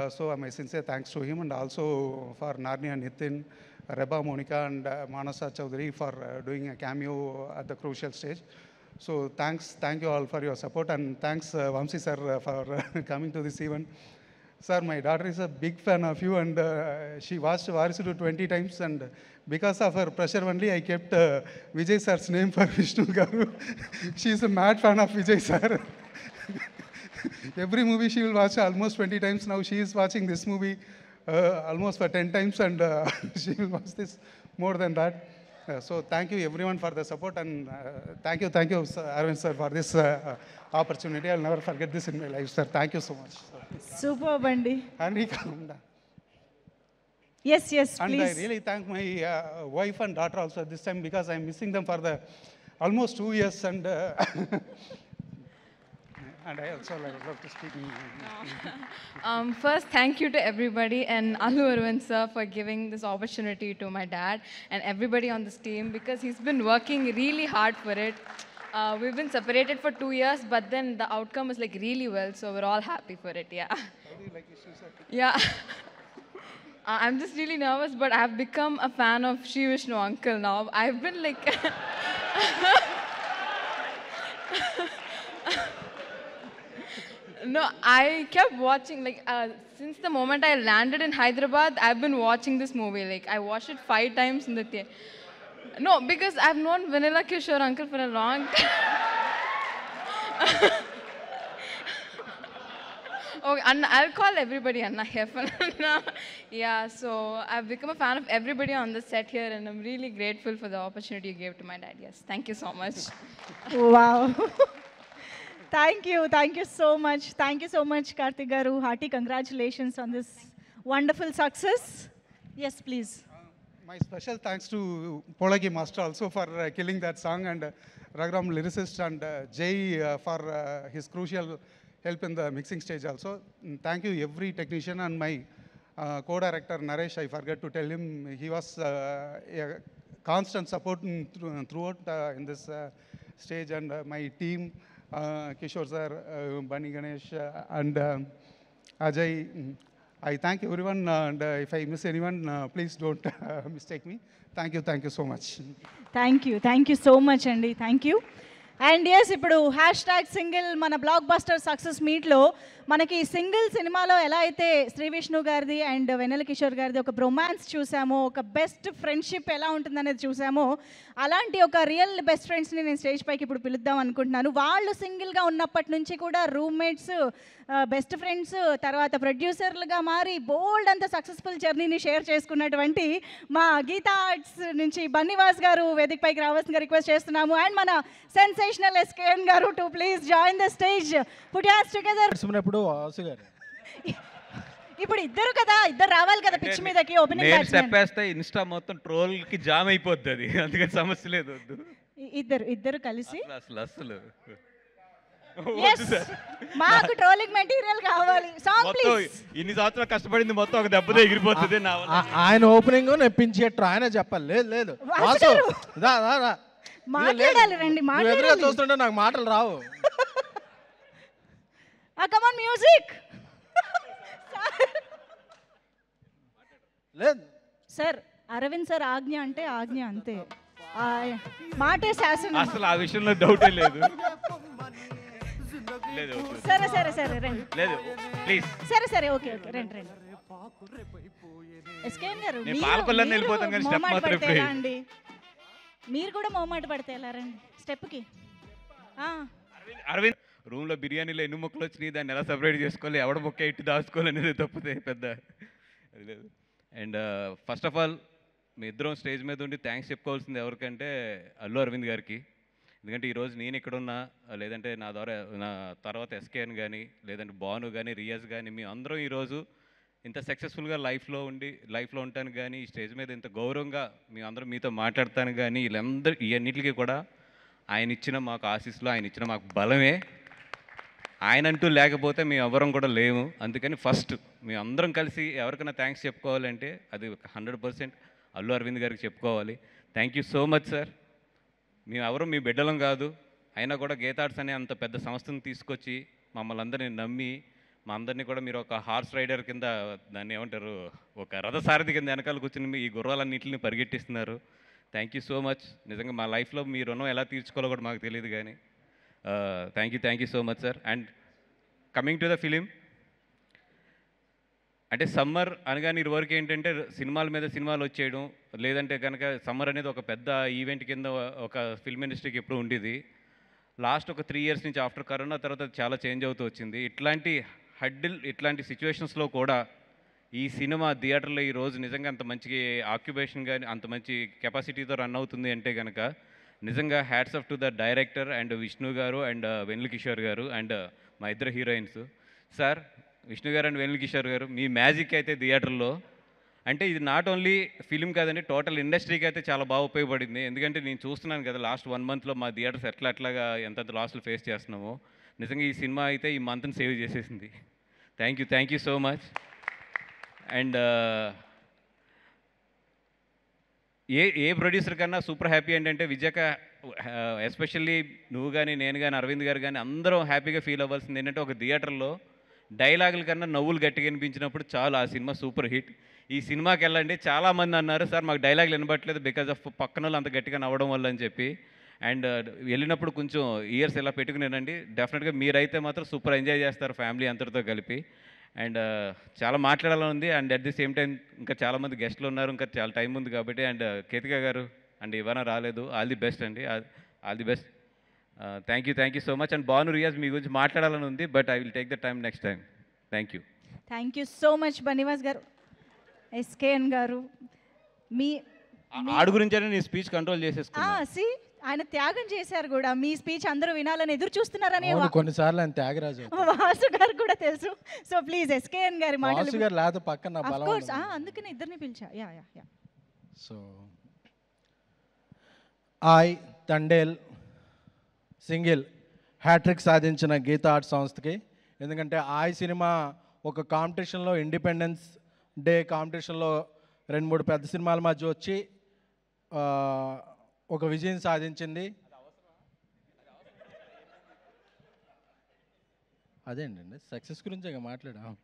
So my sincere thanks to him, and also for Narnia Nitin, Reba Monica and Manasa Chaudhary for doing a cameo at the crucial stage. So thank you all for your support, and thanks Vamsi sir for coming to this event. Sir, my daughter is a big fan of you, and she watched Varisudu 20 times, and because of her pressure only, I kept Vijay sir's name for Vishnu Garu. She is a mad fan of Vijay sir. Every movie she will watch almost 20 times. Now she is watching this movie almost for 10 times, and she will watch this more than that. So thank you everyone for the support, and thank you Arvind sir for this opportunity. I'll never forget this in my life, sir. Thank you so much. Super Bandi. And yes, please. And I really thank my wife and daughter also this time, because I'm missing them for the almost 2 years, and and I also love to speak. First, thank you to everybody and Allu Arvind sir for giving this opportunity to my dad and everybody on this team, because he's been working really hard for it. We've been separated for 2 years, but then the outcome is like really well, so we're all happy for it. Yeah. How do you like issues? Yeah. I'm just really nervous, but I've become a fan of Sri Vishnu uncle now. I've been like no, I kept watching, like, since the moment I landed in Hyderabad, I've been watching this movie. Like, I watched it 5 times in the theater. No, because I've known Vanilla Kishore uncle for a long time. Okay, Anna, I'll call everybody Anna here for Anna. Yeah, so I've become a fan of everybody on the set here, and I'm really grateful for the opportunity you gave to my dad. Yes, thank you so much. Wow. Thank you so much. Thank you so much, Karthik Garu. Hearty congratulations on this wonderful success. Yes, please. My special thanks to Polagi Master also for killing that song, and Raghuram lyricist, and Jay for his crucial help in the mixing stage also. Thank you every technician, and my co-director Naresh, I forgot to tell him, he was a constant support throughout in this stage, and my team, Kishore sir, Bunny Ganesh, and Ajay. I thank everyone, and if I miss anyone, please don't mistake me. Thank you so much. Thank you so much, Andy. Thank you. And yes, ఇప్పుడు #సింగిల్ మన బ్లాక్ బస్టర్ సక్సెస్ మీట్లో మనకి సింగిల్ సినిమాలో ఎలా అయితే శ్రీ విష్ణు గారిది అండ్ వెన్నెల కిషోర్ గారిది ఒక బ్రొమాన్స్ చూసామో, ఒక బెస్ట్ ఫ్రెండ్షిప్ ఎలా ఉంటుందనేది చూసామో, అలాంటి ఒక రియల్ బెస్ట్ ఫ్రెండ్స్ని నేను స్టేజ్ పైకి ఇప్పుడు పిలుద్దాం అనుకుంటున్నాను. వాళ్ళు సింగిల్గా ఉన్నప్పటి నుంచి కూడా రూమ్మేట్స్, బెస్ట్ ఫ్రెండ్స్, తర్వాత ప్రొడ్యూసర్లుగా మారి బోల్డ్ అంత సక్సెస్ఫుల్ జర్నీని షేర్ చేసుకున్నటువంటి మా గీతా ఆర్ట్స్ నుంచి బన్నీవాస్ గారు వేదిక పైకి రావాల్సిందిగా రిక్వెస్ట్ చేస్తున్నాము. అండ్ మన సెన్సేషనల్ ఎస్కేఎన్ గారు to please join the stage. Put hands together. ఇప్పుడు ఇద్దరు కదా, ఇద్దరు రావాలి కదా పిచ్ మీదకి. ఓపెనింగ్ చెప్పేస్తే ఇన్స్టా మొత్తం ట్రోల్ కి జామ్ అయిపోద్ది, అందుకని సమస్య లేదు. ఇద్దరు కలిసి అసలు Yes. మాకు ట్రోలింగ్ మెటీరియల్ కావాలి. Song please. ఇన్ని సంవత్సరాలు కష్టపడింది మొత్తం ఒక దెబ్బతో ఎగిరిపోతుంది నా వల్ల. ఆయన ఓపెనింగ్ నెప్పించేట్టు ఆయన చెప్పాలి. లేదు లేదు వాసు దా దా దా మాట్లాడాలి రండి, నువ్వు ఎదురుగా చూస్తుంటే నాకు మాటలు రావు. Come on music. లేదు సార్, అరవింద్ సార్ ఆజ్ఞ అంటే ఆజ్ఞ అంతే. మాటే శాసనం. అసలు ఆ విషయంలో డౌటే లేదు. లేదు సరే సరే సరే రండి. లేదు ప్లీజ్. సరే సరే ఓకే ఓకే రండి రండి. ఎస్కేఎన్ గారు నేను పాల్కొల్లని వెళ్ళిపోతాను కానీ స్టెప్ మాత్రం ఎలా అండి? మీరు కూడా మొహమాట పడితే ఎలా రండి స్టెప్కి. అరవింద్ రూమ్లో బిర్యానీలో ఎన్ని ముక్కలు వచ్చినాయి, దాన్ని ఎలా సపరేట్ చేసుకోవాలి, ఎవడ ముక్క ఇటు దాచుకోవాలి అనేది తప్పితే పెద్ద అది లేదు. అండ్ ఫస్ట్ ఆఫ్ ఆల్ మీ ఇద్దరం స్టేజ్ మీద ఉండి థ్యాంక్స్ చెప్పుకోవాల్సింది ఎవరికంటే అల్లు అరవింద్ గారికి. ఎందుకంటే ఈరోజు నేను ఇక్కడున్నా, లేదంటే నా ద్వారా నా తర్వాత ఎస్కేఎన్ కానీ, లేదంటే భాను కానీ, రియాజ్ కానీ, మీ అందరం ఈరోజు ఇంత సక్సెస్ఫుల్గా లైఫ్లో ఉండటానికి కానీ, ఈ స్టేజ్ మీద ఇంత గౌరవంగా మీ అందరం మీతో మాట్లాడతాను కానీ, వీళ్ళందరూ ఇవన్నిటికీ కూడా ఆయన ఇచ్చిన మాకు ఆశీస్సులు, ఆయన ఇచ్చిన మాకు బలమే. ఆయన అంటూ లేకపోతే మేము ఎవరం కూడా లేము. అందుకని ఫస్ట్ మేము అందరం కలిసి ఎవరికైనా థ్యాంక్స్ చెప్పుకోవాలంటే అది 100% అల్లు అరవింద్ గారికి చెప్పుకోవాలి. Thank you so much sir. మేము ఎవరు మీ బిడ్డలం కాదు, అయినా కూడా గీతార్ట్స్ అనే అంత పెద్ద సంస్థను తీసుకొచ్చి మమ్మల్ని అందరినీ నమ్మి మా అందరినీ కూడా మీరు ఒక హార్స్ రైడర్ కింద, దాన్ని ఏమంటారు, ఒక రథసారథి కింద వెనకాల కూర్చుని ఈ గుర్రాలన్నింటిని పరిగెట్టిస్తున్నారు. Thank you so much. నిజంగా మా లైఫ్లో మీ రుణం ఎలా తీర్చుకోవాలో కూడా మాకు తెలియదు కానీ thank you so much sir. And coming to the film, అంటే సమ్మర్ అనగానే ఇరువరకు ఏంటంటే సినిమాల మీద సినిమాలు వచ్చేయడం, లేదంటే కనుక సమ్మర్ అనేది ఒక పెద్ద ఈవెంట్ కింద ఒక ఫిల్మ్ ఇండస్ట్రీకి ఎప్పుడు ఉండేది. లాస్ట్ ఒక 3 years నుంచి ఆఫ్టర్ కరోనా తర్వాత చాలా చేంజ్ అవుతూ వచ్చింది. ఇట్లాంటి సిచ్యువేషన్స్లో కూడా ఈ సినిమా థియేటర్లో ఈరోజు నిజంగా అంత మంచి ఆక్యుపేషన్ కానీ, అంత మంచి కెపాసిటీతో రన్ అవుతుంది అంటే కనుక నిజంగా hats off to the director and Vishnu గారు అండ్ వెన్నెల కిషోర్ గారు అండ్ మా ఇద్దరు హీరోయిన్స్. సార్, విష్ణు గారు అండ్ వెన్నెల కిషోర్ గారు, మీ మ్యాజిక్ అయితే థియేటర్లో అంటే ఇది నాట్ ఓన్లీ ఫిలిం కాదండి, టోటల్ ఇండస్ట్రీకి అయితే చాలా బాగా ఉపయోగపడింది. ఎందుకంటే నేను చూస్తున్నాను కదా లాస్ట్ 1 monthలో మా థియేటర్స్ ఎట్లాగా ఎంత లాస్లు ఫేస్ చేస్తున్నామో. నిజంగా ఈ సినిమా అయితే ఈ మంత్ని సేవ్ చేసేసింది. Thank you so much. And A producer కన్నా సూపర్ హ్యాపీ ఏంటంటే విజయక, ఎస్పెషల్లీ నువ్వు కానీ, నేను కానీ, అరవింద్ గారు కానీ అందరం హ్యాపీగా ఫీల్ అవ్వాల్సింది ఏంటంటే ఒక థియేటర్లో డైలాగుల కన్నా నవ్వులు గట్టిగా వినిపించినప్పుడు చాలు ఆ సినిమా సూపర్ హిట్. ఈ సినిమాకి వెళ్ళండి, చాలామంది అన్నారు సార్ మాకు డైలాగులు వినబట్టలేదు బికాజ్ ఆఫ్ పక్కన వాళ్ళు అంత గట్టిగా నవ్వడం వల్ల అని చెప్పి. అండ్ వెళ్ళినప్పుడు కొంచెం ఇయర్స్ ఇలా పెట్టుకునేనండి, డెఫినెట్గా మీరైతే మాత్రం సూపర్ ఎంజాయ్ చేస్తారు ఫ్యామిలీ అందరితో కలిపి. అండ్ చాలా మాట్లాడాలని ఉంది. And at the same time ఇంకా చాలామంది గెస్ట్లు ఉన్నారు, ఇంకా చాలా టైం ఉంది కాబట్టి. అండ్ కేతిక గారు అండ్ ఇవానా రాలేదు, ఆల్ ది బెస్ట్ అండి, all the best. Thank you so much. And Bhanu, Riyaz మీ గురించి మాట్లాడాలని ఉంది, but I will take the time next time. Thank you so much Bunny Vas garu. SKN గారు, మీ ఆడు గురించి నీ స్పీచ్ కంట్రోల్ చేసేసుకున్నా. ఆయన త్యాగం చేశారు కూడా, మీ స్పీచ్ అందరూ వినాలని ఎదురు చూస్తున్నారని కొన్నిసార్లు ఆయన త్యాగరాజు వాసు గారు కూడా తెలుసు. సో ప్లీజ్ ఎస్కేఎన్ గారి మాటలు. వాసు గారు లేకపోతే పక్కన ఆఫ్ కోర్స్ అందుకనే ఇద్దరిని పిలిచా. Yeah. So Thandel single hattrick సాధించిన గీతా ఆర్ట్ సంస్థకి, ఎందుకంటే సినిమా ఒక కాంపిటీషన్లో, ఇండిపెండెన్స్ డే కాంపిటీషన్లో 2-3 పెద్ద సినిమాల మధ్య వచ్చి ఒక విజయం సాధించింది. అదేంటండి సక్సెస్ గురించే మాట్లాడాం.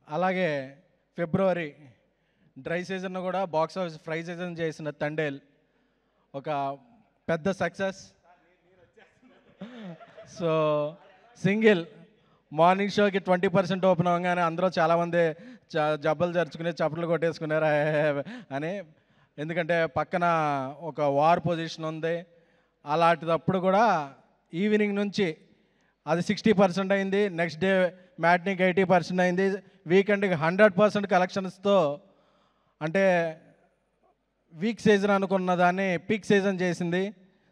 అలాగే ఫిబ్రవరి డ్రై సీజన్ కూడా బాక్స్ ఆఫీస్ ఫ్రై సీజన్ చేసిన తండేల్ ఒక పెద్ద సక్సెస్. సో సింగిల్ మార్నింగ్ షోకి 20% ఓపెన్ అవ్వగానే అందరూ చాలామంది జబ్బలు జరుచుకుని చప్పట్లు కొట్టేసుకున్నారు అని, ఎందుకంటే పక్కన ఒక వార్ పొజిషన్ ఉంది. అలాంటిదప్పుడు కూడా ఈవినింగ్ నుంచి అది 60% అయింది, నెక్స్ట్ డే మ్యాట్నీకి 80% అయింది, వీకెండ్కి 100% కలెక్షన్స్తో, అంటే వీక్ సీజన్ అనుకున్న దాన్ని పీక్ సీజన్ చేసింది.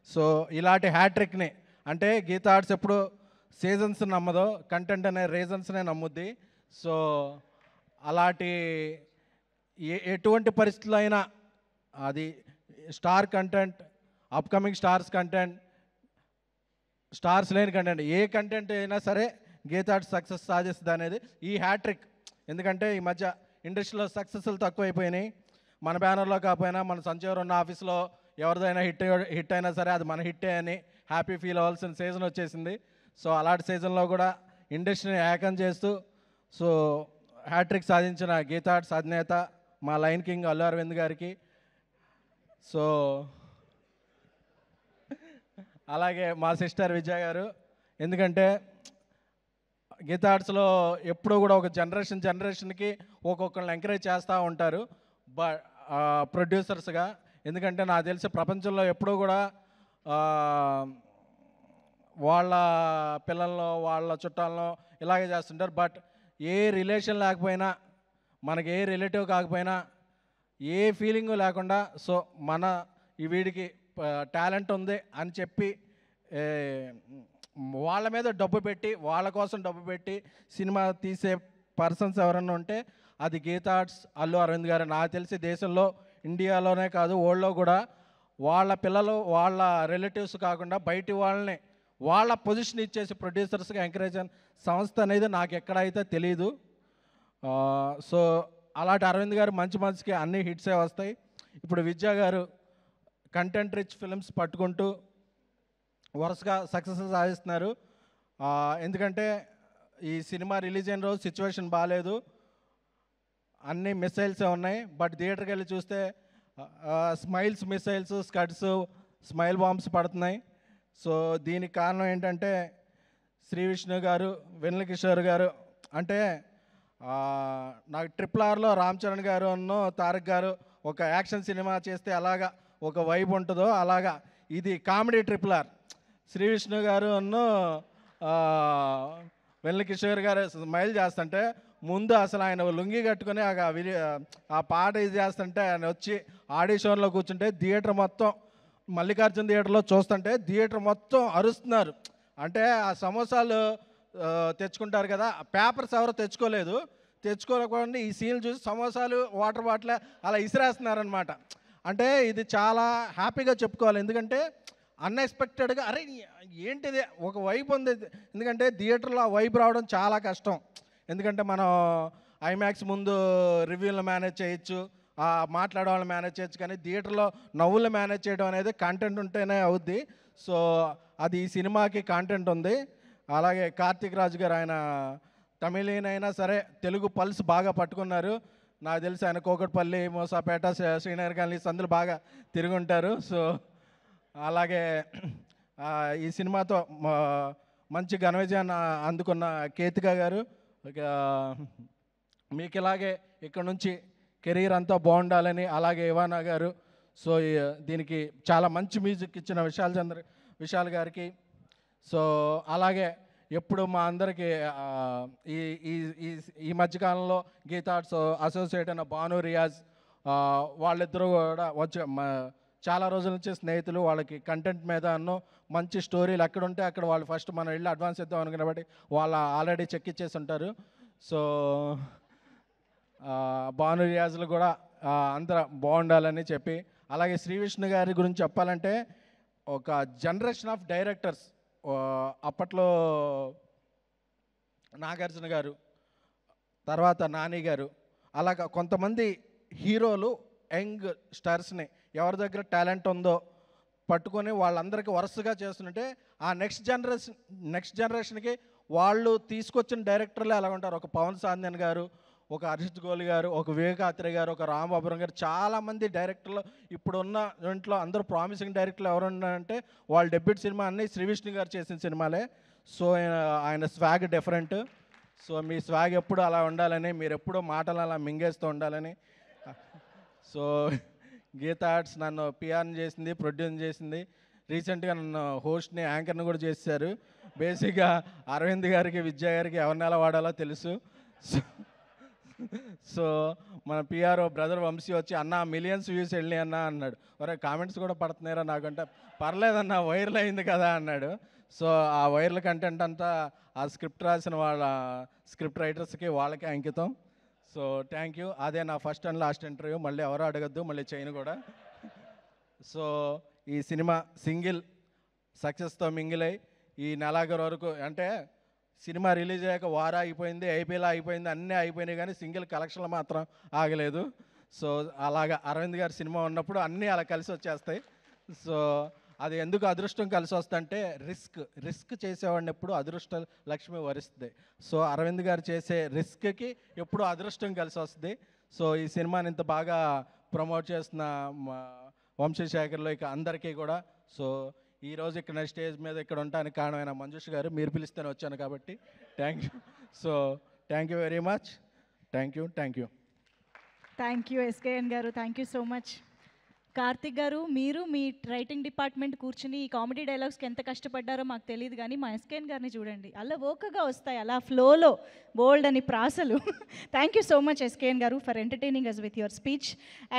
సో ఇలాంటి హ్యాట్రిక్ని, అంటే గీతా ఆర్ట్స్ ఎప్పుడు సీజన్స్ నమ్మదో, కంటెంట్ అనే రీజన్స్నే నమ్ముద్ది. సో అలాంటి ఎటువంటి పరిస్థితుల్లో అయినా అది star content, upcoming stars content, stars లేని కంటెంట్, ఏ కంటెంట్ అయినా సరే గీతాట్ సక్సెస్ సాధిస్తుంది అనేది ఈ హ్యాట్రిక్. ఎందుకంటే ఈ మధ్య ఇండస్ట్రీలో సక్సెస్లు తక్కువైపోయినాయి. మన బ్యానర్లో కాకపోయినా మన సంచవరం ఉన్న ఆఫీస్లో ఎవరిదైనా హిట్ అయినా సరే అది మన హిట్టే అని హ్యాపీ ఫీల్ అవ్వాల్సిన సీజన్ వచ్చేసింది. సో అలాంటి సీజన్లో కూడా ఇండస్ట్రీని ఏకం చేస్తూ సో హ్యాట్రిక్ సాధించిన గీతాట్స్ అధినేత మా లైన్ కింగ్ అల్లు అరవింద్ గారికి, సో అలాగే మా సిస్టర్ విజయ గారు. ఎందుకంటే గీతార్ట్స్లో ఎప్పుడూ కూడా ఒక జనరేషన్కి ఒక్కొక్కరిని ఎంకరేజ్ చేస్తూ ఉంటారు ప్రొడ్యూసర్స్గా. ఎందుకంటే నాకు తెలిసి ప్రపంచంలో ఎప్పుడూ కూడా వాళ్ళ పిల్లల్లో వాళ్ళ చుట్టాలను ఇలాగే చేస్తుంటారు. బట్ ఏ రిలేషన్ లేకపోయినా, మనకి ఏ రిలేటివ్ కాకపోయినా, ఏ ఫీలింగు లేకుండా సో మన ఈ వీడికి టాలెంట్ ఉంది అని చెప్పి వాళ్ళ మీద డబ్బు పెట్టి, వాళ్ళ కోసం డబ్బు పెట్టి సినిమా తీసే పర్సన్స్ ఎవరన్నా ఉంటే అది గీతార్ట్స్ అల్లు అరవింద్ గారు. నాకు తెలిసి దేశంలో, ఇండియాలోనే కాదు వరల్డ్లో కూడా వాళ్ళ పిల్లలు వాళ్ళ రిలేటివ్స్ కాకుండా బయటి వాళ్ళని వాళ్ళ పొజిషన్ ఇచ్చేసి ప్రొడ్యూసర్స్గా ఎంకరేజ్ అయిన సంస్థ అనేది నాకు ఎక్కడైతే తెలియదు. సో అలాంటి అరవింద్ గారు మంచికి అన్ని హిట్సే వస్తాయి. ఇప్పుడు విద్యా గారు కంటెంట్ రిచ్ ఫిల్మ్స్ పట్టుకుంటూ వరుసగా సక్సెస్ సాధిస్తున్నారు. ఎందుకంటే ఈ సినిమా రిలీజ్ అయిన రోజు సిచ్యువేషన్ బాగాలేదు, అన్ని మిసైల్సే ఉన్నాయి. బట్ థియేటర్కి వెళ్ళి చూస్తే స్మైల్స్ మిసైల్స్, స్కడ్స్, స్మైల్ బాంబ్స్ పడుతున్నాయి. సో దీనికి కారణం ఏంటంటే శ్రీ విష్ణు గారు, వెన్నెల కిషోర్ గారు. అంటే నాకు RRRలో రామ్ చరణ్ గారు అన్నో తారక్ గారు ఒక యాక్షన్ సినిమా చేస్తే అలాగా ఒక వైబ్ ఉంటుందో అలాగా ఇది కామెడీ RRR. శ్రీ విష్ణు గారు అన్నో వెన్నెల కిషోర్ గారు స్మైల్ చేస్తుంటే ముందు అసలు ఆయన లుంగి కట్టుకుని ఆ పాట ఇది చేస్తుంటే ఆయన వచ్చి ఆడిషన్లో కూర్చుంటే థియేటర్ మొత్తం, మల్లికార్జున థియేటర్లో చూస్తుంటే థియేటర్ మొత్తం అరుస్తున్నారు. అంటే ఆ సమోసాలు తెచ్చుకుంటారు కదా, పేపర్స్ ఎవరో తెచ్చుకోలేకుండా ఈ సీన్లు చూసి సమోసాలు వాటర్ బాటిల్ అలా ఇసిరేస్తున్నారనమాట. అంటే ఇది చాలా హ్యాపీగా చెప్పుకోవాలి. ఎందుకంటే అన్ఎక్స్పెక్టెడ్గా అరే ఏంటిది ఒక వైబ్ ఉంది. ఎందుకంటే థియేటర్లో ఆ వైబ్ రావడం చాలా కష్టం. ఎందుకంటే మనం ఐమాక్స్ ముందు రివ్యూలు మేనేజ్ చేయొచ్చు, మాట్లాడే వాళ్ళని మేనేజ్ చేయొచ్చు, కానీ థియేటర్లో నవ్వులు మేనేజ్ చేయడం అనేది కంటెంట్ ఉంటేనే అవుద్ది. సో అది ఈ సినిమాకి కంటెంట్ ఉంది. అలాగే కార్తీక్ రాజు గారు, ఆయన తమిళీన్ అయినా సరే తెలుగు పల్స్ బాగా పట్టుకున్నారు. నాకు తెలిసి ఆయన కోకట్పల్లి, మోసాపేట, శ్రీనగర్ కాలనీ సందులు బాగా తిరుగుంటారు. సో అలాగే ఈ సినిమాతో మంచి ఘన విజయాన్ని అందుకున్న కేతిక గారు, మీకు ఇలాగే ఇక్కడ నుంచి కెరీర్ అంతా బాగుండాలని. అలాగే ఇవానా గారు. సో దీనికి చాలా మంచి మ్యూజిక్ ఇచ్చిన విశాల్ గారికి. సో అలాగే ఎప్పుడు మా అందరికీ ఈ మధ్యకాలంలో గీతార్ట్స్ అసోసియేట్ అయిన భాను, రియాజ్ వాళ్ళిద్దరూ కూడా వచ్చి చాలా రోజుల నుంచి స్నేహితులు. వాళ్ళకి కంటెంట్ మీద మంచి స్టోరీలు ఎక్కడుంటే అక్కడ వాళ్ళు ఫస్ట్ మనం వెళ్ళి అడ్వాన్స్ ఇద్దాం అనుకున్న బట్టి వాళ్ళు ఆల్రెడీ చెక్ ఇచ్చేసి ఉంటారు. సో భాను, రియాజులు కూడా అందరూ బాగుండాలని చెప్పి, అలాగే శ్రీ విష్ణు గారి గురించి చెప్పాలంటే ఒక జనరేషన్ ఆఫ్ డైరెక్టర్స్, అప్పట్లో నాగార్జున గారు, తర్వాత నాని గారు, అలాగా కొంతమంది హీరోలు యంగ్ స్టార్స్ని ఎవరి దగ్గర టాలెంట్ ఉందో పట్టుకొని వాళ్ళందరికీ వరుసగా చేస్తుంటే ఆ నెక్స్ట్ జనరేషన్కి వాళ్ళు తీసుకొచ్చిన డైరెక్టర్లే అలా ఉంటారు. ఒక పవన్ సాంధ్యన్ గారు, ఒక హర్షిత్ గోలి గారు, ఒక వివేకాత్రి గారు, ఒక రాంబాబురం గారు, చాలామంది డైరెక్టర్లు ఇప్పుడున్న దాంట్లో అందరూ ప్రామిసింగ్ డైరెక్టర్లు ఎవరున్నారంటే వాళ్ళ డెబ్యూట్ సినిమా అన్నీ శ్రీ విష్ణు గారు చేసిన సినిమాలే. సో ఆయన స్వాగ్ డిఫరెంట్. సో మీ స్వాగ్ ఎప్పుడు అలా ఉండాలని, మీరు ఎప్పుడూ మాటలు అలా మింగేస్తూ ఉండాలని. సో గీతార్ట్స్ నన్ను పిఆర్ని చేసింది, ప్రొడ్యూస్ చేసింది. రీసెంట్గా నన్ను హోస్ట్ని, యాంకర్ని కూడా చేశారు. బేసిక్గా అరవింద్ గారికి, విద్యా గారికి ఎవరిని ఎలా వాడాలో తెలుసు. సో మన పిఆర్ బ్రదర్ వంశీ వచ్చి అన్న మిలియన్స్ వ్యూస్ వెళ్ళి అన్న అన్నాడు. మరి కామెంట్స్ కూడా పడుతున్నారా నాకంటే, పర్లేదన్న వైరల్ అయింది కదా అన్నాడు. సో ఆ వైరల్ కంటెంట్ అంతా ఆ స్క్రిప్ట్ రాసిన వాళ్ళ స్క్రిప్ట్ రైటర్స్కి వాళ్ళకే అంకితం. So thank you. అదే నా ఫస్ట్ అండ్ లాస్ట్ ఇంటర్వ్యూ, మళ్ళీ ఎవరు అడగద్దు, మళ్ళీ చేయను కూడా. సో ఈ సినిమా సింగిల్ సక్సెస్తో మింగిల్ అయ్యి ఈ నెలాఖరు వరకు అంటే సినిమా రిలీజ్ అయ్యాక వారా అయిపోయింది, ఐపీఎల్ అయిపోయింది, అన్నీ అయిపోయినాయి, కానీ సింగిల్ కలెక్షన్లు మాత్రం ఆగలేదు. సో అలాగా అరవింద్ గారి సినిమా ఉన్నప్పుడు అన్నీ అలా కలిసి వచ్చేస్తాయి. సో అది ఎందుకు అదృష్టం కలిసి వస్తుందంటే రిస్క్ చేసేవాడిని ఎప్పుడు అదృష్ట లక్ష్మి వరిస్తుంది. సో అరవింద్ గారు చేసే రిస్క్కి ఎప్పుడు అదృష్టం కలిసి వస్తుంది. సో ఈ సినిమాని ఇంత బాగా ప్రమోట్ చేస్తున్న వంశీశేఖర్లో ఇక అందరికీ కూడా, సో ఈరోజు ఇక్కడ స్టేజ్ మీద ఇక్కడ ఉండడానికి కారణమైన మంజుష్ గారు, మీరు పిలిస్తేనే వచ్చాను కాబట్టి thank you. So thank you very much. Thank you. Thank you SKN garu, thank you so much. Karthik garu, మీరు మీ రైటింగ్ డిపార్ట్మెంట్ కూర్చుని ఈ కామెడీ డైలాగ్స్కి ఎంత కష్టపడ్డారో మాకు తెలియదు, కానీ మా ఎస్కేఎన్ గారిని చూడండి, అలా ఓకగా వస్తాయి, అలా ఫ్లోలో బోల్డ్ అని ప్రాసలు. Thank you so much SKN garu for entertaining us with your speech.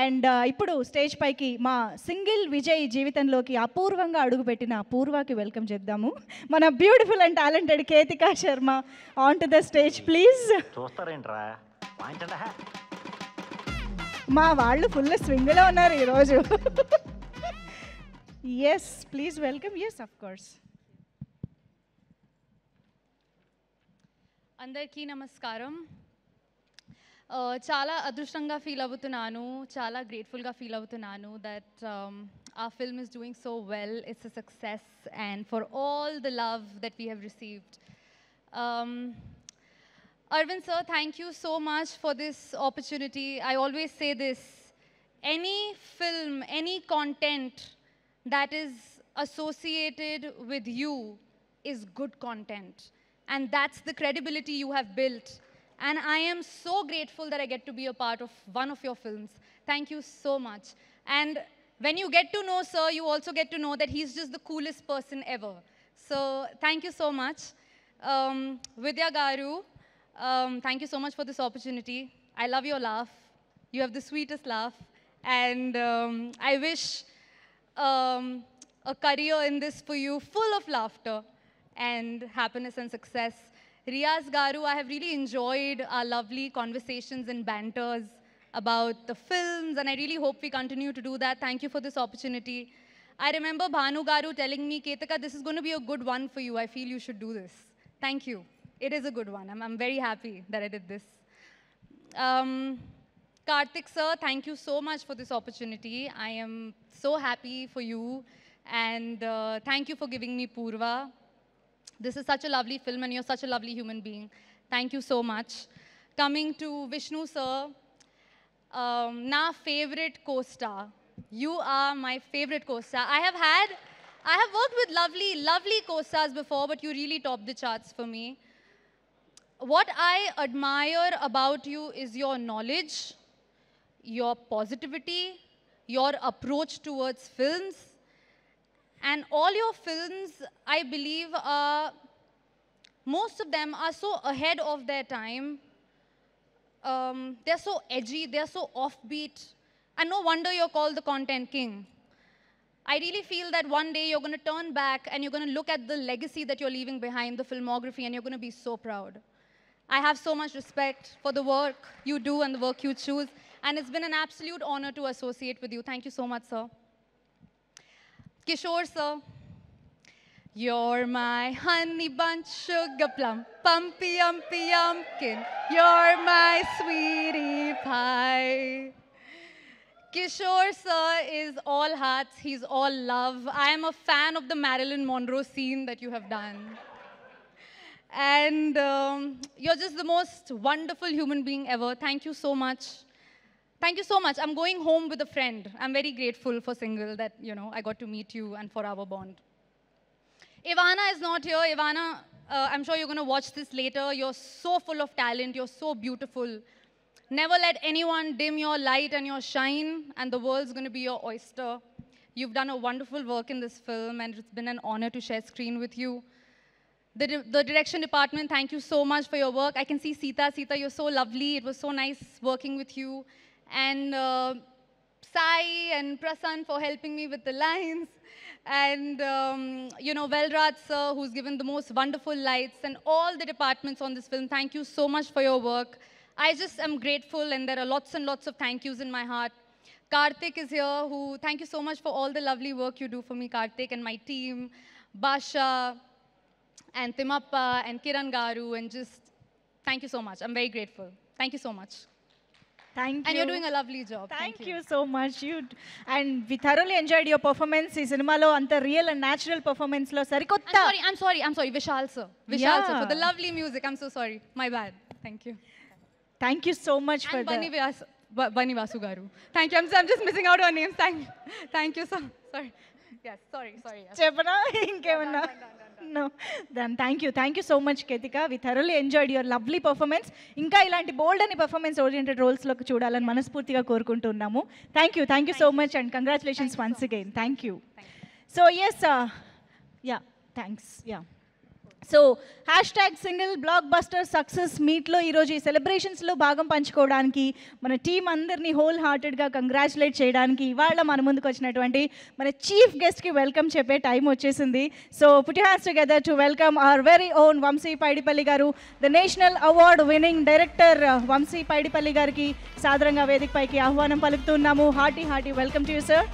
And ఇప్పుడు స్టేజ్ పైకి మా సింగిల్ విజయ్ జీవితంలోకి అపూర్వంగా అడుగుపెట్టిన పూర్వాకి వెల్కమ్ చెప్దాము. మన beautiful and talented Ketika Sharma on to the stage please. చూస్తారేంట్రా మా వాళ్ళు ఫుల్ స్వింగ్లో ఉన్నారు ఈరోజు. Yes please welcome. Yes of course. అందరికీ నమస్కారం. చాలా అదృష్టంగా ఫీల్ అవుతున్నాను, చాలా గ్రేట్ఫుల్గా ఫీల్ అవుతున్నాను that our film is doing so well. It's a success, and for all the love that we have received. Arvind sir, thank you so much for this opportunity. I always say this, any film, any content that is associated with you is good content. And that's the credibility you have built. And I am so grateful that I get to be a part of one of your films. Thank you so much. And when you get to know sir, you also get to know that he's just the coolest person ever. So thank you so much. Vidya Garu, thank you so much for this opportunity. I love your laugh. You have the sweetest laugh. And I wish a career in this for you, full of laughter and happiness and success. Riyaz Garu, I have really enjoyed our lovely conversations and banters about the films, and I really hope we continue to do that. Thank you for this opportunity. I remember Bhanu Garu telling me, Ketika, this is going to be a good one for you. I feel you should do this. Thank you. It is a good one. I'm very happy that I did this. Karthik sir, thank you so much for this opportunity. I am so happy for you, and thank you for giving me Purva. This is such a lovely film, and you're such a lovely human being. Thank you so much. Coming to Vishnu sir, na favorite co-star. You are my favorite co-star. I have worked with lovely co-stars before, but you really topped the charts for me. What I admire about you is your knowledge, your positivity, your approach towards films. And all your films, I believe, most of them are so ahead of their time. They're so edgy, they're so offbeat. And no wonder you're called the content king. I really feel that one day you're going to turn back and you're going to look at the legacy that you're leaving behind, the filmography, and you're going to be so proud. I have so much respect for the work you do and the work you choose, and it's been an absolute honor to associate with you. Thank you so much, sir. Kishore, sir, you're my honey bunch, sugar plum, pumpy umpy yumpkin. You're my sweetie pie. Kishore, sir, is all hearts. He's all love. I am a fan of the Marilyn Monroe scene that you have done. And you're just the most wonderful human being ever. Thank you so much. Thank you so much. I'm going home with a friend. I'm very grateful for Single that, you know, I got to meet you and for our bond. Ivana is not here. Ivana, I'm sure you're going to watch this later. You're so full of talent. You're so beautiful. Never let anyone dim your light and your shine, and the world's going to be your oyster. You've done a wonderful work in this film, and it's been an honor to share screen with you. The direction department, thank you so much for your work. I can see Sita. Sita, you're so lovely. It was so nice working with you. And Sai and Prasan for helping me with the lines. And, you know, Velraj sir, who's given the most wonderful lights, and all the departments on this film. Thank you so much for your work. I just am grateful, and there are lots and lots of thank yous in my heart. Karthik is here, thank you so much for all the lovely work you do for me, Karthik, and my team. Basha, and Timappa and Kiran Garu, and just thank you so much. I'm very grateful. Thank you so much. Thank you. And you're doing a lovely job. Thank you so much. And we thoroughly enjoyed your performance. Ee cinemalo anta real and natural performance lo sarikotta. I'm sorry. Vishal sir. Sir, for the lovely music. I'm so sorry. My bad. Thank you. Thank you so much for that. Bunny Vasu Garu. Thank you. I'm just missing out on names. Thank you, sir. Sorry. Yes, sorry. Yes. చెప్పనా ఇంకేమన్నా No. Then thank you so much, Ketika. We thoroughly enjoyed your lovely performance. ఇంకా ఇలాంటి బోల్డ్ అని పర్ఫార్మెన్స్ ఓరియంటెడ్ రోల్స్లోకి చూడాలని మనస్ఫూర్తిగా కోరుకుంటున్నాము. Thank you so much and congratulations once again. Thank you. So yes, thanks. So #single blockbuster success మీట్లో ఈరోజు ఈ సెలబ్రేషన్స్లో భాగం పంచుకోవడానికి మన టీం అందరినీ హోల్ హార్టెడ్గా కంగ్రాచులేట్ చేయడానికి ఇవాళ మన ముందుకు వచ్చినటువంటి మన చీఫ్ గెస్ట్కి వెల్కమ్ చెప్పే టైం వచ్చేసింది. So put your hands together to welcome our very own Vamshi Paidipally garu. The national award winning director Vamshi Paidipally గారికి సాదరంగా వేదికపైకి ఆహ్వానం పలుకుతున్నాము. Hearty welcome to you sir.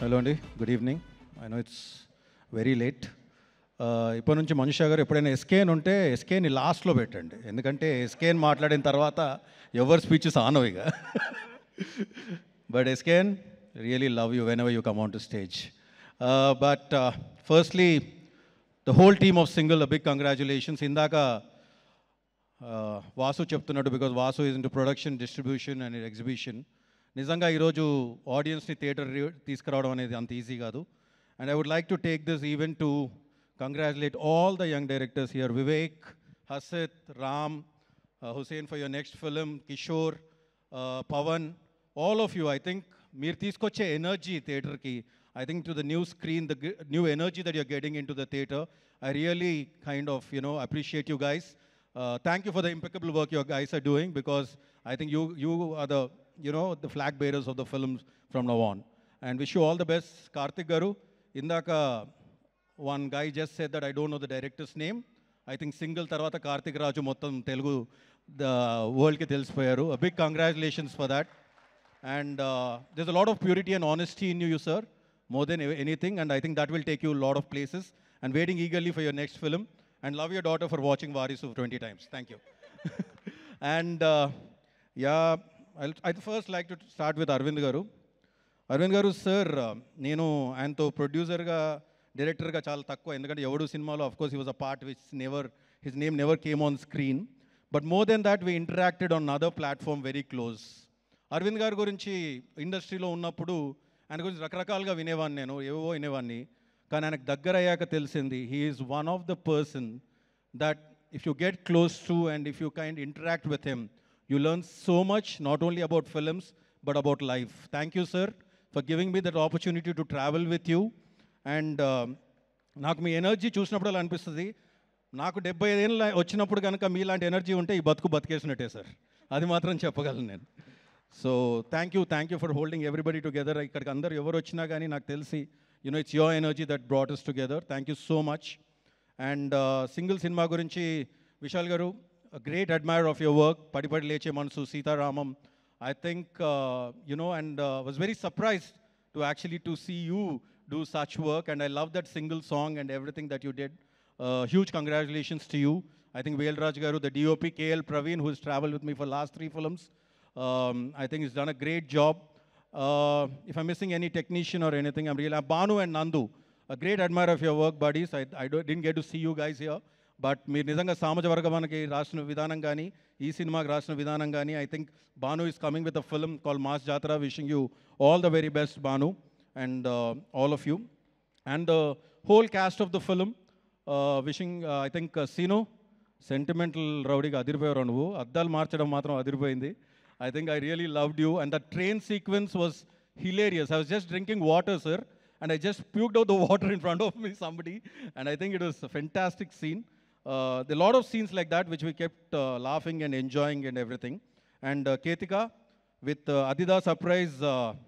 Hello అండి, good evening. I know it's very late. ఇప్పటి నుంచి మనుషా గారు ఎప్పుడైనా ఎస్కేన్ ఉంటే ఎస్కేని లాస్ట్లో పెట్టండి, ఎందుకంటే ఎస్కేన్ మాట్లాడిన తర్వాత ఎవరి స్పీచెస్ ఆనవు ఇక. But SKN, really love you whenever you come on to stage. But firstly the whole team of single big congratulations. ఇందాక వాసు చెప్తున్నాడు, because Vasu is into production, distribution and exhibition. నిజంగా ఈరోజు ఆడియన్స్ని థియేటర్ తీసుకురావడం అనేది అంత ఈజీ కాదు. And I would like to take this event to congratulate all the young directors here, Vivek, Hasit, Ram, Hussain for your next film, Kishore, Pawan, all of you. I think meer teeskoche energy theatre ki, I think to the new screen, the new energy that you're getting into the theatre, I really kind of, appreciate you guys. Thank you for the impeccable work you guys are doing, because I think you are the, the flag bearers of the films from now on. And wish you all the best. Karthik Garu, indaka one guy just said that I don't know the director's name. I think single tarvata Karthik Raju mottam Telugu the world ki telisipoyaru. A big congratulations for that. And there's a lot of purity and honesty in you, sir, more than anything. And I think that will take you a lot of places. And waiting eagerly for your next film. And love your daughter for watching Varisu 20 times. Thank you. And I'd first like to start with Arvind Garu. Arvind garu sir, నేను ఆయనతో ప్రొడ్యూసర్గా డైరెక్టర్గా చాలా తక్కువ, ఎందుకంటే ఎవడు సినిమాలో of course he was a part which his name never came on screen. But more than that we interacted on other platform very close. Aravind గారి గురించి ఇండస్ట్రీలో ఉన్నప్పుడు ఆయన గురించి రకరకాలుగా వినేవాడిని, నేను ఏవో వినేవాడిని. కానీ ఆయనకు దగ్గర అయ్యాక తెలిసింది he is one of the person that if you get close to and if you kind interact with him, you learn so much, not only about films but about life. Thank you sir for giving me that opportunity to travel with you. And నాకు మీ ఎనర్జీ చూసినప్పుడు అలా అనిపిస్తుంది, నాకు 75 ఏళ్ళు వచ్చినప్పుడు కనుక మీలాంటి ఎనర్జీ ఉంటే ఈ బతికేసినట్టే సార్, అది మాత్రం చెప్పగలను నేను. So thank you for holding everybody together. ఇక్కడికి అందరూ ఎవరు వచ్చినా కానీ నాకు తెలిసి it's your energy that brought us together. Thank you so much. And single cinema గురించి విశాల్ గారు, great admire of your work. పడి లేచే మనసు, Sitaramam, I think, and was very surprised to actually to see you do such work. And I love that single song and everything that you did. Huge congratulations to you. I think Velraj Garu, the DOP, KL Praveen, who has traveled with me for last 3 films, I think he's done a great job. If I'm missing any technician or anything, I'm really... Banu and Nandu, a great admirer of your work, buddies. I didn't get to see you guys here. But మీరు నిజంగా సామాజిక వర్గానికి రాసిన విధానం కానీ ఈ సినిమాకి రాసిన విధానం కానీ, I think Bhanu is coming with a film call mass Jathara. Wishing you all the very best Bhanu and all of you and the whole cast of the film. Wishing I think Seenu sentimental రౌడీగా అదిరిపోయారు నువ్వు, అద్దాలు మార్చడం మాత్రం అదిరిపోయింది. I think I really loved you, and the train sequence was hilarious. I was just drinking water, sir, and I just puked out the water in front of me, somebody, and I think it was a fantastic scene. There are a lot of scenes like that which we kept laughing and enjoying and everything. And Ketika, with Adida surprise,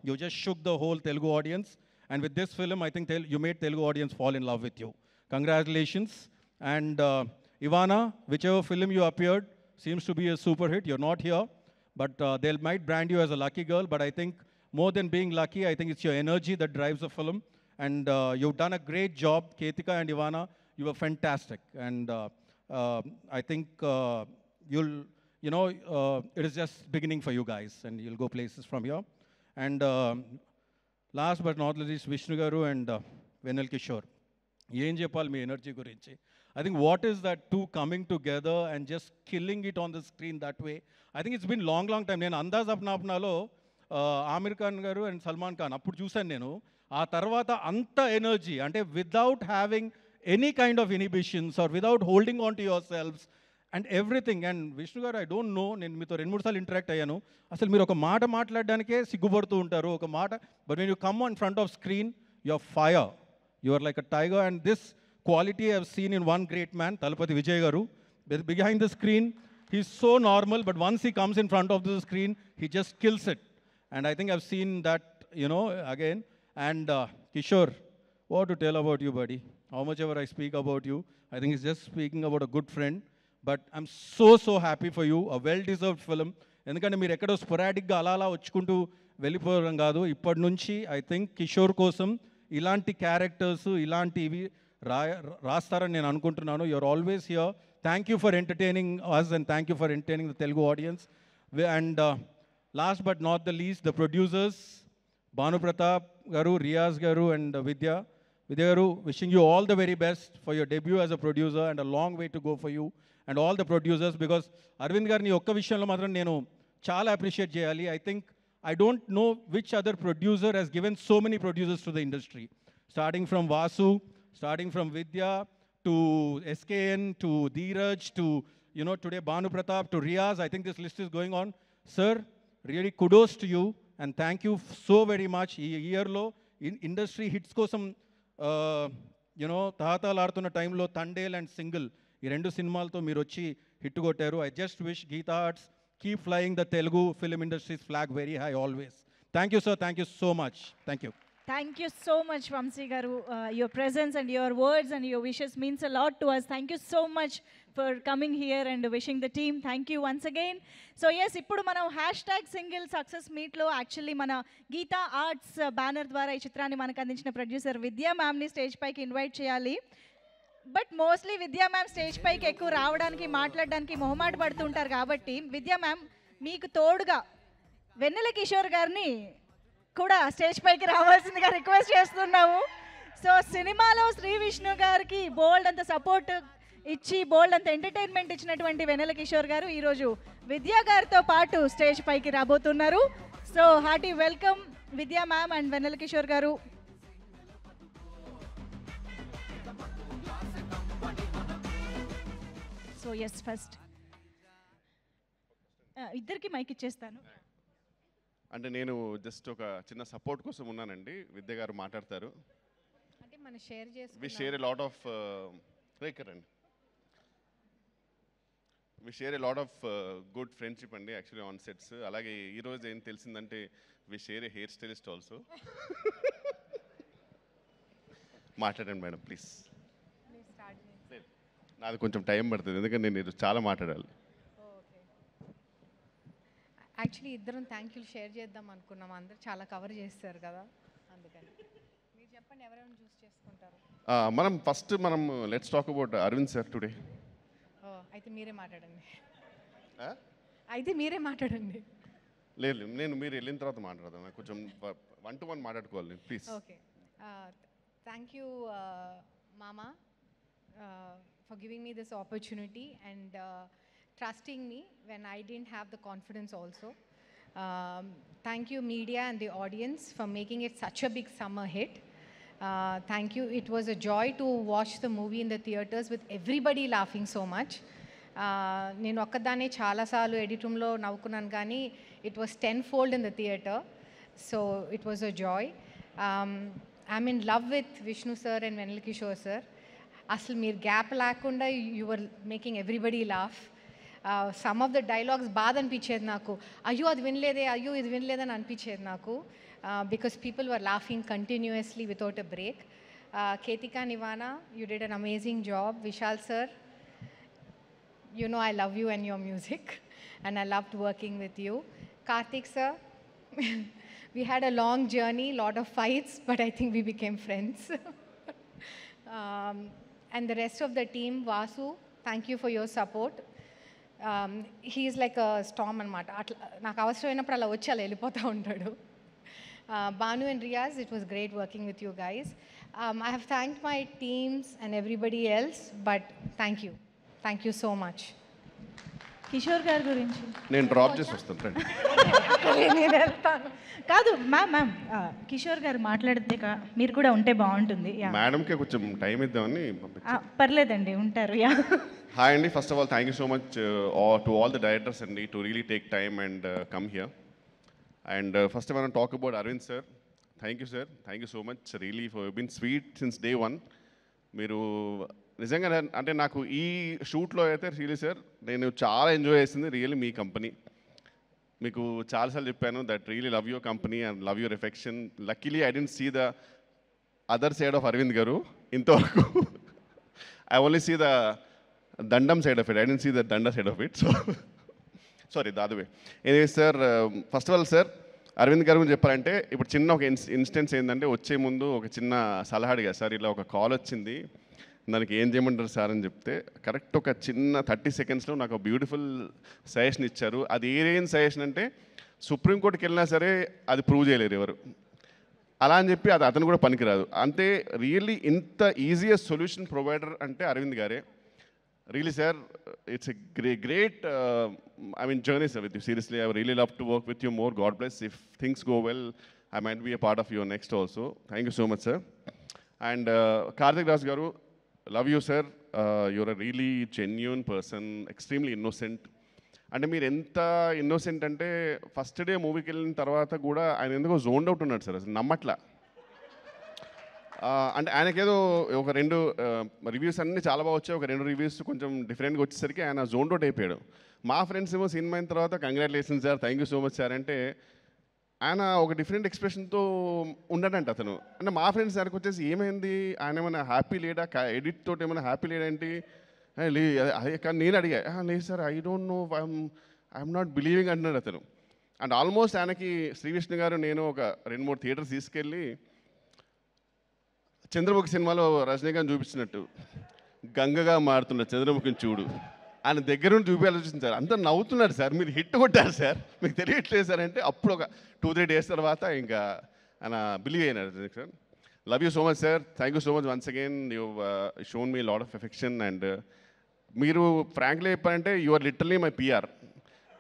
you just shook the whole Telugu audience, and with this film, I think you made Telugu audience fall in love with you. Congratulations. And Ivana, whichever film you appeared, seems to be a super hit. You're not here, but they might brand you as a lucky girl, but I think more than being lucky, I think it's your energy that drives the film. And you've done a great job, Ketika and Ivana. You were fantastic. And I think it is just beginning for you guys, and you'll go places from here. And last but not least, Vishnu Garu and Venel Kishore. ఏం చెప్పాలి మీ ఎనర్జీ గురించి? I think what is that two coming together and just killing it on the screen that way? I think it's been long time. నేను అందాజ్ అప్నా అప్నాలో ఆమిర్ ఖాన్ గారు అండ్ సల్మాన్ ఖాన్ అప్పుడు చూశాను నేను. ఆ తర్వాత అంత ఎనర్జీ అంటే without having any kind of inhibitions or without holding on to yourselves and everything. And Vishnu గారు, ఐ డోంట్ నో, నేను మీతో 2-3 సార్లు ఇంటరాక్ట్ అయ్యాను. అసలు మీరు ఒక మాట మాట్లాడడానికే సిగ్గుపడుతూ ఉంటారు, ఒక మాట. But when you come on front off screen, your fire, your like a tiger. And this quality I have seen in one great man, Talapati Vijay Garu. Behind the screen, he's so normal, but once he comes in front of the screen, he just kills it. And I think I've seen that, again. And Kishore, what to tell about you, buddy? How much ever I speak about you, I think he's just speaking about a good friend. But I'm so happy for you. A well-deserved film. ఎందుకంటే మీరు ఎక్కడో స్పొరాటిక్గా అలా వచ్చుకుంటూ వెళ్ళిపోవడం కాదు. ఇప్పటి నుంచి ఐ థింక్ కిషోర్ కోసం ఇలాంటి క్యారెక్టర్స్, ఇలాంటివి రాస్తారని నేను అనుకుంటున్నాను. You're always here. Thank you for entertaining us and thank you for entertaining the Telugu audience. And last but not the least, the producers Bhanu Pratap గారు, రియాజ్ గారు అండ్ విద్య గారు, wishing you all the very best for your debut as a producer and a long way to go for you and all the producers, because Arvind గారిని ఒక్క విషయంలో మాత్రం నేను చాలా అప్రిషియేట్ చేయాలి. I think I don't know which other producer has given so many producers to the industry, starting from Vasu, starting from Vidya to SKN to Dheeraj to today Bhanu Pratap to Riyaz. I think this list is going on. Sir, really kudos to you and thank you so very much. Ee year lo industry hits kosam తాతాలాడుతున్న టైంలో తండేల్ అండ్ సింగిల్ ఈ 2 సినిమాలతో మీరు వచ్చి హిట్ కొట్టారు. I just wish Geetha Arts keep flying the Telugu film industries flag very high always. Thank you sir, thank you so much. Thank you. Thank you so much, Vamsi Garu. Your presence and your words and your wishes means a lot to us. Thank you so much for coming here and wishing the team. Thank you once again. So yes, ఇప్పుడు మనం #single success meet లో యాక్చువల్లీ మన గీతా ఆర్ట్స్ బ్యానర్ ద్వారా ఈ చిత్రాన్ని మనకు అందించిన ప్రొడ్యూసర్ విద్యా మ్యామ్ని స్టేజ్ పైకి ఇన్వైట్ చేయాలి. బట్ మోస్ట్లీ విద్యా మ్యామ్ స్టేజ్ పైకి ఎక్కువ రావడానికి, మాట్లాడడానికి మొహమాట పడుతుంటారు. కాబట్టి విద్యా మ్యామ్ మీకు తోడుగా వెన్నెల కిషోర్ గారిని కూడా స్టేజ్ పైకి రావాల్సిందిగా రిక్వెస్ట్ చేస్తున్నాము. సో సినిమాలో శ్రీ విష్ణు గారికి బోల్డ్ అంత సపోర్ట్ ఇచ్చి, బోల్డ్ అంత ఎంటర్టైన్మెంట్ ఇచ్చినటువంటి వెన్నెల కిషోర్ గారు ఈరోజు విద్యా గారితో పాటు స్టేజ్ పైకి రాబోతున్నారు. సో హార్టీ వెల్కమ్ విద్యా మ్యామ్ అండ్ వెన్నెల కిషోర్ గారు. సో ఎస్, ఫస్ట్ ఇద్దరికి మైక్ ఇచ్చేస్తాను. అంటే నేను జస్ట్ ఒక చిన్న సపోర్ట్ కోసం ఉన్నానండి. విద్య గారు మాట్లాడతారు. అంటే మనం షేర్ చేసుకుందాం. We share a lot of we share a lot of good friendship అండి యాక్చువల్లీ ఆన్ సెట్స్. అలాగే ఈరోజు ఏం తెలిసిందంటే we share a hair stylist also. మాట్లాడండి మేడం ప్లీజ్. నాది కొంచెం టైం పడుతుంది ఎందుకంటే నేను చాలా మాట్లాడాలి. యాక్చువల్లీ ఇద్దరం థ్యాంక్ యూ షేర్ చేద్దాం అనుకున్నాం. అందరు చాలా కవర్ చేస్తారు కదా, అందుకని మీరు చెప్పండి ఎవరెవరు చూస్ చేసుకుంటారు. మనం let's talk about Aravind sir today. అయితే మీరే మాట్లాడండి. లేదు మీరు వెళ్ళిన తర్వాత మాట్లాడదాం. కొంచెం 1-to-1 మాట్లాడుకోవాలి ప్లీజ్. ఓకే, థ్యాంక్ యూ మామా for giving me this opportunity and trusting me when I didn't have the confidence also. Thank you media and the audience for making it such a big summer hit. Thank you. It was a joy to watch the movie in the theaters with everybody laughing so much. నేను ఒక్కదానే చాలాసార్లు ఎడిట్ రూమ్లో నవ్వుకున్నాను కానీ it was tenfold in the theater. So it was a joy. I'm in love with Vishnu sir and Venel Kishore sir. అసలు మీరు గ్యాప్ లేకుండా you were making everybody laugh. Some of the dialogues బాధ అనిపించేది నాకు. అయ్యో అది వినలేదని అనిపించేది నాకు. Because people were laughing continuously without a break. Ketika and Ivana, you did an amazing job. Vishal sir, you know I love you and your music and I loved working with you. Karthik sir, We had a long journey, lot of fights, but I think we became friends. And the rest of the team, Vasu, thank you for your support. He is like a storm అనమాట అట్లా నాకు అవసరమైనప్పుడు అలా వచ్చి అలా వెళ్ళిపోతూ ఉంటాడు. Banu and Riyaz, it was great working with you guys. I have thanked my teams and everybody else, but thank you so much. Kishore గారి గురించి నేను డ్రాప్ చేసి వస్తాను రండి. నేను వెళ్తాను. కాదు మ్యామ్ కిషోర్ గారు మాట్లాడితే మీరు కూడా ఉంటే బాగుంటుంది. మేడంకి కొంచెం టైం ఇద్దామని పర్లేదండి ఉంటారు. హాయ్ అండి, first of all thank you so much to all the directors అండి to really take time and come here. And first I want talk about Aravind sir. Thank you sir, thank you so much really for been sweet since day one. మీరు నిజంగా అంటే నాకు ఈ షూట్లో అయితే రియలీ సార్ నేను చాలా ఎంజాయ్ చేసింది రియల్లీ మీ కంపెనీ. మీకు చాలాసార్లు చెప్పాను that really love your company and love your affection. Luckily I didn't see the other side of Aravind garu ఇంతవరకు. ఐ ఓన్లీ సీ ద దండం side of it, I didn't see the దండ side of it. So sorry that way. Anyway sir, first of all sir Aravind garu గురించి చెప్పాలంటే ఇప్పుడు చిన్న ఒక ఇన్స్టెన్స్ ఏంటంటే వచ్చే ముందు ఒక చిన్న సలహా అడిగా సార్, ఇలా ఒక కాల్ వచ్చింది దానికి ఏం చేయమంటారు సార్ అని చెప్తే కరెక్ట్ ఒక చిన్న 30 secondsలో నాకు ఒక బ్యూటిఫుల్ సజెషన్ ఇచ్చారు. అది ఏం సజెషన్ అంటే సుప్రీంకోర్టుకి వెళ్ళినా సరే అది ప్రూవ్ చేయలేరు ఎవరు, అలా అని చెప్పి అది అతను కూడా పనికిరాదు. అంతే రియల్లీ ఇంత ఈజియెస్ట్ సొల్యూషన్ ప్రొవైడర్ అంటే అరవింద్ గారే. Really sir it's a great journey sir with you. Seriously, I would really love to work with you more. God bless. If things go well, I might be a part of your next also. Thank you so much sir. And Karthik Raj garu, love you sir. You're a really genuine person, extremely innocent. అంటే మీరు ఎంత ఇన్నోసెంట్ అంటే ఫస్ట్ డే మూవీకి వెళ్ళిన తర్వాత కూడా ఆయన ఎందుకో జోన్డ్ అవుట్ ఉన్నాడు సార్, అసలు నమ్మట్లా. అంటే ఆయనకేదో ఒక 2 రివ్యూస్ అన్నీ చాలా బాగా వచ్చాయి, ఒక 2 రివ్యూస్ కొంచెం డిఫరెంట్గా వచ్చేసరికి ఆయన జోన్ అవుట్ అయిపోయాడు. మా ఫ్రెండ్స్ ఏమో సినిమా అయిన తర్వాత congratulation sir, thank you so much sir అంటే ఆయన ఒక డిఫరెంట్ ఎక్స్ప్రెషన్తో ఉన్నాడంట అతను. అంటే మా ఫ్రెండ్స్ దానికి వచ్చేసి ఏమైంది, ఆయన ఏమైనా హ్యాపీ లేడా, ఎడిట్ తోటి ఏమైనా హ్యాపీ లేడేంటి కానీ నేను అడిగా, లేదు sir I don't know, I'm not believing అంటున్నాడు అతను. అండ్ ఆల్మోస్ట్ ఆయనకి శ్రీవిష్ణు గారు నేను ఒక 2-3 థియేటర్స్ తీసుకెళ్ళి చంద్రముఖి సినిమాలో రజనీకాంత్ చూపించినట్టు గంగగా మారుతున్న చంద్రముఖిని చూడు ఆయన దగ్గర నుండి చూపించాల్సి సార్. అంతా నవ్వుతున్నాడు సార్, మీరు హిట్ కొట్టారు సార్, మీకు తెలియట్లేదు సార్ అంటే అప్పుడు ఒక 2-3 days తర్వాత ఇంకా ఆయన బిలీవ్ అయినారు సార్. Love you so much sir, thank you so much once again. You shown me lot of affection. అండ్ మీరు ఫ్రాంక్లీ చెప్పారంటే you are literally my PR.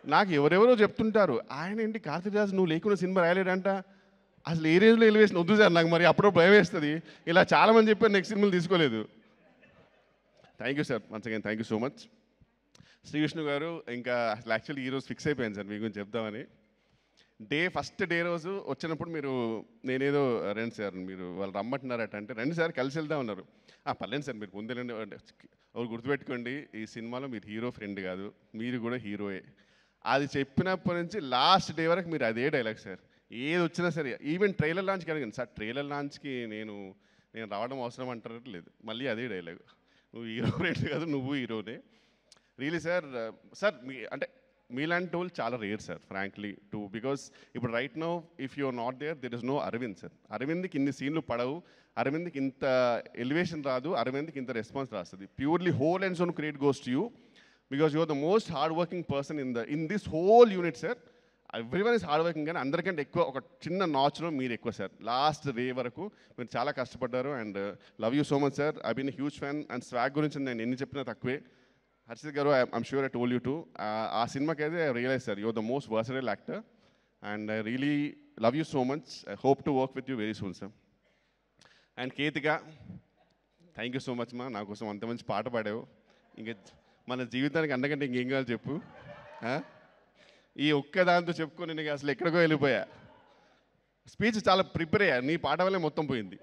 నాకు ఎవరెవరో చెప్తుంటారు ఆయన ఏంటి కార్తీక్ రాజ్ నువ్వు లేకుండా సినిమా రాయలేడంట, అసలు ఏ రేంజ్లో ఎలివేషన్ వద్దు సార్, నాకు మరి అప్పుడు భయం వేస్తుంది. ఇలా చాలామంది చెప్పారు నెక్స్ట్ సినిమాలు తీసుకోలేదు. Thank you sir once again, thank you so much. Shri Vishnu గారు ఇంకా అసలు యాక్చువల్లీ ఈరోజు ఫిక్స్ అయిపోయాను సార్ మీ గురించి చెప్దామని. ఫస్ట్ డే రోజు వచ్చినప్పుడు మీరు నేనేదో రండి సార్ మీరు వాళ్ళు రమ్మంటున్నారట అంటే రండి సార్ కలిసి వెళ్దాం అన్నారు. పర్లేదు సార్ మీరు ముందేనండి అంటే ఎవరు గుర్తుపెట్టుకోండి ఈ సినిమాలో మీరు హీరో ఫ్రెండ్ కాదు, మీరు కూడా హీరోయే. అది చెప్పినప్పటి నుంచి లాస్ట్ డే వరకు మీరు అదే డైలాగ్ సార్, ఏది వచ్చినా సరే. ఈవెన్ ట్రైలర్ లాంచ్కి అడిగాను సార్, ట్రైలర్ లాంచ్కి నేను రావడం అవసరం అంటారు, లేదు మళ్ళీ అదే డైలాగ్, నువ్వు హీరో ఫ్రెండ్ కాదు నువ్వు హీరోనే. రియలీ సార్ మీ అంటే మీలాంటి వాళ్ళు చాలా rare sir frankly too, because ఇప్పుడు right now if you are not there there is no Aravind sir. అరవింద్కి ఇన్ని సీన్లు పడవు, అరవింద్కి ఇంత ఎలివేషన్ రాదు, అరవింద్కి ఇంత రెస్పాన్స్ రాస్తుంది. Purely whole and sole credit goes to you because you are the most hard working person in this whole unit sir. Everyone is hard working కానీ అందరికంటే ఎక్కువ ఒక చిన్న నాచ్లో మీరు ఎక్కువ సార్. లాస్ట్ డే వరకు మీరు చాలా కష్టపడ్డారు. And love you so much sir, I been huge fan. And swag గురించి నేను ఎన్ని చెప్పినా తక్కువే. హర్షిత్ గారు I'm sure I told you too, ఆ సినిమాకి అయితే I realise sir you are the most versatile actor and I really love you so much. I hope to work with you very soon sir. And Ketika thank you so much మా, నా కోసం అంత మంచి పాట పాడావు. ఇంకా మన జీవితానికి అంతకంటే ఇంకేం కావాలి చెప్పు. ఈ ఒక్క దాంతో చెప్పుకొని నేను అసలు ఎక్కడికో వెళ్ళిపోయా. స్పీచ్ చాలా ప్రిపేర్ అయ్యా, నీ పాట వల్లే మొత్తం పోయింది.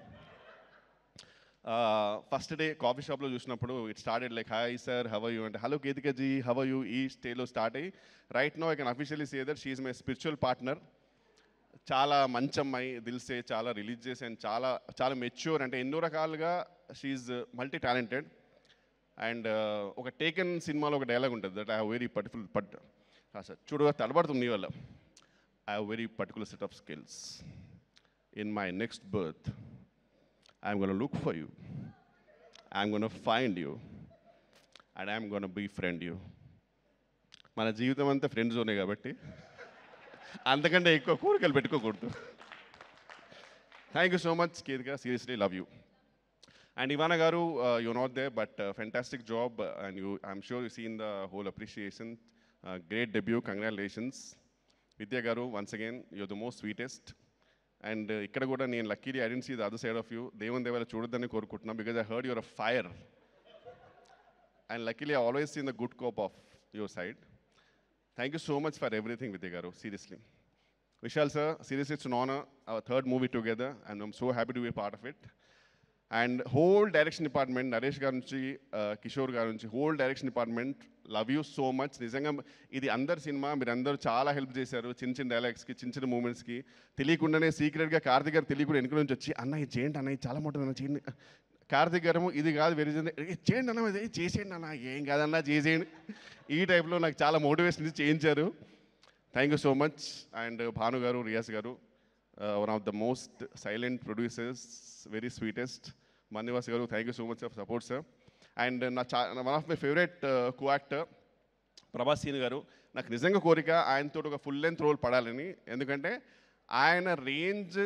ఫస్ట్ డే కాఫీ షాప్లో చూసినప్పుడు it started like hi sir how you అంటే hello Ketika ji how you ఈ స్టేలో స్టార్ట్ అయ్యి right now I can officially say that she is my spiritual partner. చాలా మంచి అమ్మాయి, దిల్సే చాలా రిలీజియస్ అండ్ చాలా చాలా మెచ్యూర్, అంటే ఎన్నో రకాలుగా she is multi talented. And ఒక టేకెన్ సినిమాలో ఒక డైలాగ్ ఉంటుంది that I have very particular sir చూడు తడబడుతుంది నీ వల్ల. I have a very particular set of skills. In my next birth, I'm going to look for you. I'm going to find you. And I'm going to befriend you. మన జీవితం అంతా ఫ్రెండ్ జోనే కాబట్టి అంతకంటే ఎక్కువ కోరికలు పెట్టుకోకూడదు. Thank you so much Ketika, seriously love you. And Ivana Garu, you're not there, but fantastic job, and I'm sure you've seen the whole appreciation. Great debut, congratulations. Vidya Garu, once again, you're the most sweetest. And ikkada kuda nenu luckily I didn't see the other side of you. Devan Devara chodadani korukuntunna because I heard you're a fire. And luckily I always seen the good cop of your side. Thank you so much for everything, Vidya Garu, seriously. Vishal sir, seriously it's an honor, our third movie together, and I'm so happy to be a part of it. And whole direction department, Naresh garu nunchi, Kishore garu nunchi, whole direction department, love you so much. Nijanga idi andar cinema meerandaru chaala help chesaru, chin dialogues ki, chin moments ki teliyakundane secret ga Karthik garu teliyakunda enkudu nunchi vachi anna ఇది చేయండి అన్న, ఇది చాలా బాగుంటుంది చేయండి. కార్తిక్ గారు ఇది కాదు వెరీ చేయండి అన్న, ఇది చేసేయండి అన్న, ఏం కాదన్నా చేసేయండి, ఈ టైప్లో నాకు చాలా మోటివేషన్ ఇచ్చి చేయించారు. Thank you so much. And Bhanu garu, Riyaz garu, one of the most silent producers, very sweetest. మన్నివాస్ గారు, thank you so much for support sir. And నా one of my favourite coactor Prabhas Sreenu garu. నాకు నిజంగా కోరిక ఆయనతో ఒక ఫుల్ లెంత్ రోల్ పడాలని, ఎందుకంటే ఆయన రేంజ్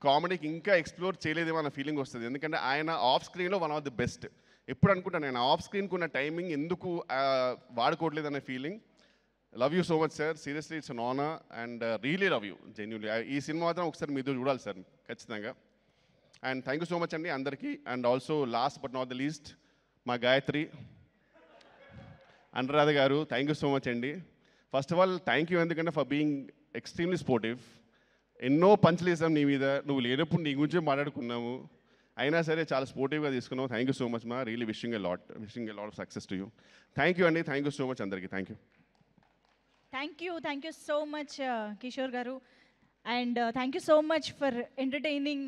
కామెడీకి ఇంకా ఎక్స్ప్లోర్ చేయలేదేమో అన్న ఫీలింగ్ వస్తుంది. ఎందుకంటే ఆయన ఆఫ్ స్క్రీన్లో వన్ ఆఫ్ ది బెస్ట్. ఎప్పుడు అనుకుంటాను నేను ఆఫ్ స్క్రీన్కి ఉన్న టైమింగ్ ఎందుకు వాడుకోవట్లేదు అనే feeling. Love you so much sir, seriously it's an honour and really love you genuinely. ఈ సినిమా మాత్రం ఒకసారి మీతో చూడాలి సార్ ఖచ్చితంగా. And thank you so much అండి అందరికీ. And also last but not the least మా గాయత్రి, అనురాధ గారు, థ్యాంక్ యూ సో మచ్ అండి. First of all thank you ఎందుకంటే ఫర్ బీయింగ్ ఎక్స్ట్రీమ్లీ స్పోర్టివ్. ఎన్నో పంచులు వేసాం నీ మీద, నువ్వు లేనప్పుడు నీ గురించి మాట్లాడుకున్నాము, అయినా సరే చాలా స్పోర్టివ్గా తీసుకున్నావు. థ్యాంక్ యూ సో మచ్ మా, really wishing a lot of success to you. Thank you అండి, థ్యాంక్ యూ సో మచ్ అందరికీ. Thank you. Thank you so much Kishore గారు. And thank you so much for entertaining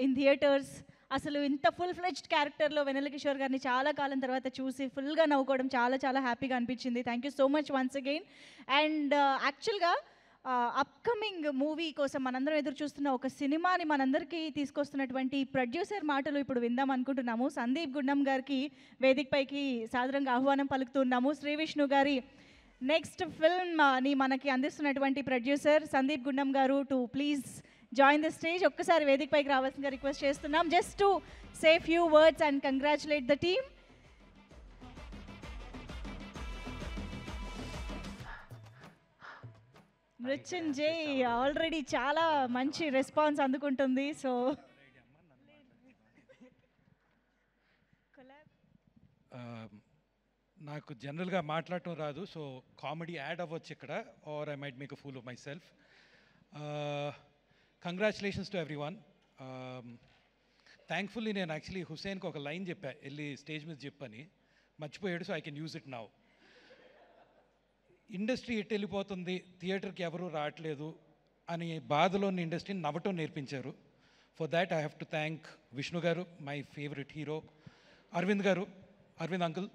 in theatres. అసలు ఇంత ఫుల్ ఫ్లెడ్జ్డ్ క్యారెక్టర్లో వెన్నెల కిషోర్ గారిని చాలా కాలం తర్వాత చూసి ఫుల్గా నవ్వుకోవడం చాలా చాలా హ్యాపీగా అనిపించింది. Thank you so much once again. And యాక్చువల్గా అప్కమింగ్ మూవీ కోసం మనందరం ఎదురు చూస్తున్న ఒక సినిమాని మనందరికీ తీసుకొస్తున్నటువంటి ప్రొడ్యూసర్ మాటలు ఇప్పుడు విందాం అనుకుంటున్నాము. సందీప్ గుండం గారికి వేదికపైకి సాదరంగా ఆహ్వానం పలుకుతున్నాము. శ్రీ విష్ణు గారి నెక్స్ట్ ఫిల్మ్ని మనకి అందిస్తున్నటువంటి ప్రొడ్యూసర్ సందీప్ గుండం గారు to please join the stage. ఒక్కసారి వేదికపైకి రావాల్సిందిగా రిక్వెస్ట్ చేస్తున్నాం. Just to say few words and congratulate the team. Mrutyunjay already చాలా మంచి రెస్పాన్స్ అందుకుంటుంది. సో నాకు జనరల్గా మాట్లాడటం రాదు, సో కామెడీ యాడ్ అవ్వచ్చు ఇక్కడ, or I might make a fool of myself. Congratulations to everyone. Thankfully నేను యాక్చువల్లీ హుసేన్కి ఒక లైన్ చెప్పా, వెళ్ళి స్టేజ్ మీద చెప్పని, మర్చిపోయాడు. So I can use it now. Industry ఎటు వెళ్ళిపోతుంది, థియేటర్కి ఎవరూ రావట్లేదు అని బాధలోని ఇండస్ట్రీని నవ్వటం నేర్పించారు. For that I have to thank Vishnu గారు, మై ఫేవరెట్ హీరో, అరవింద్ గారు, Aravind uncle,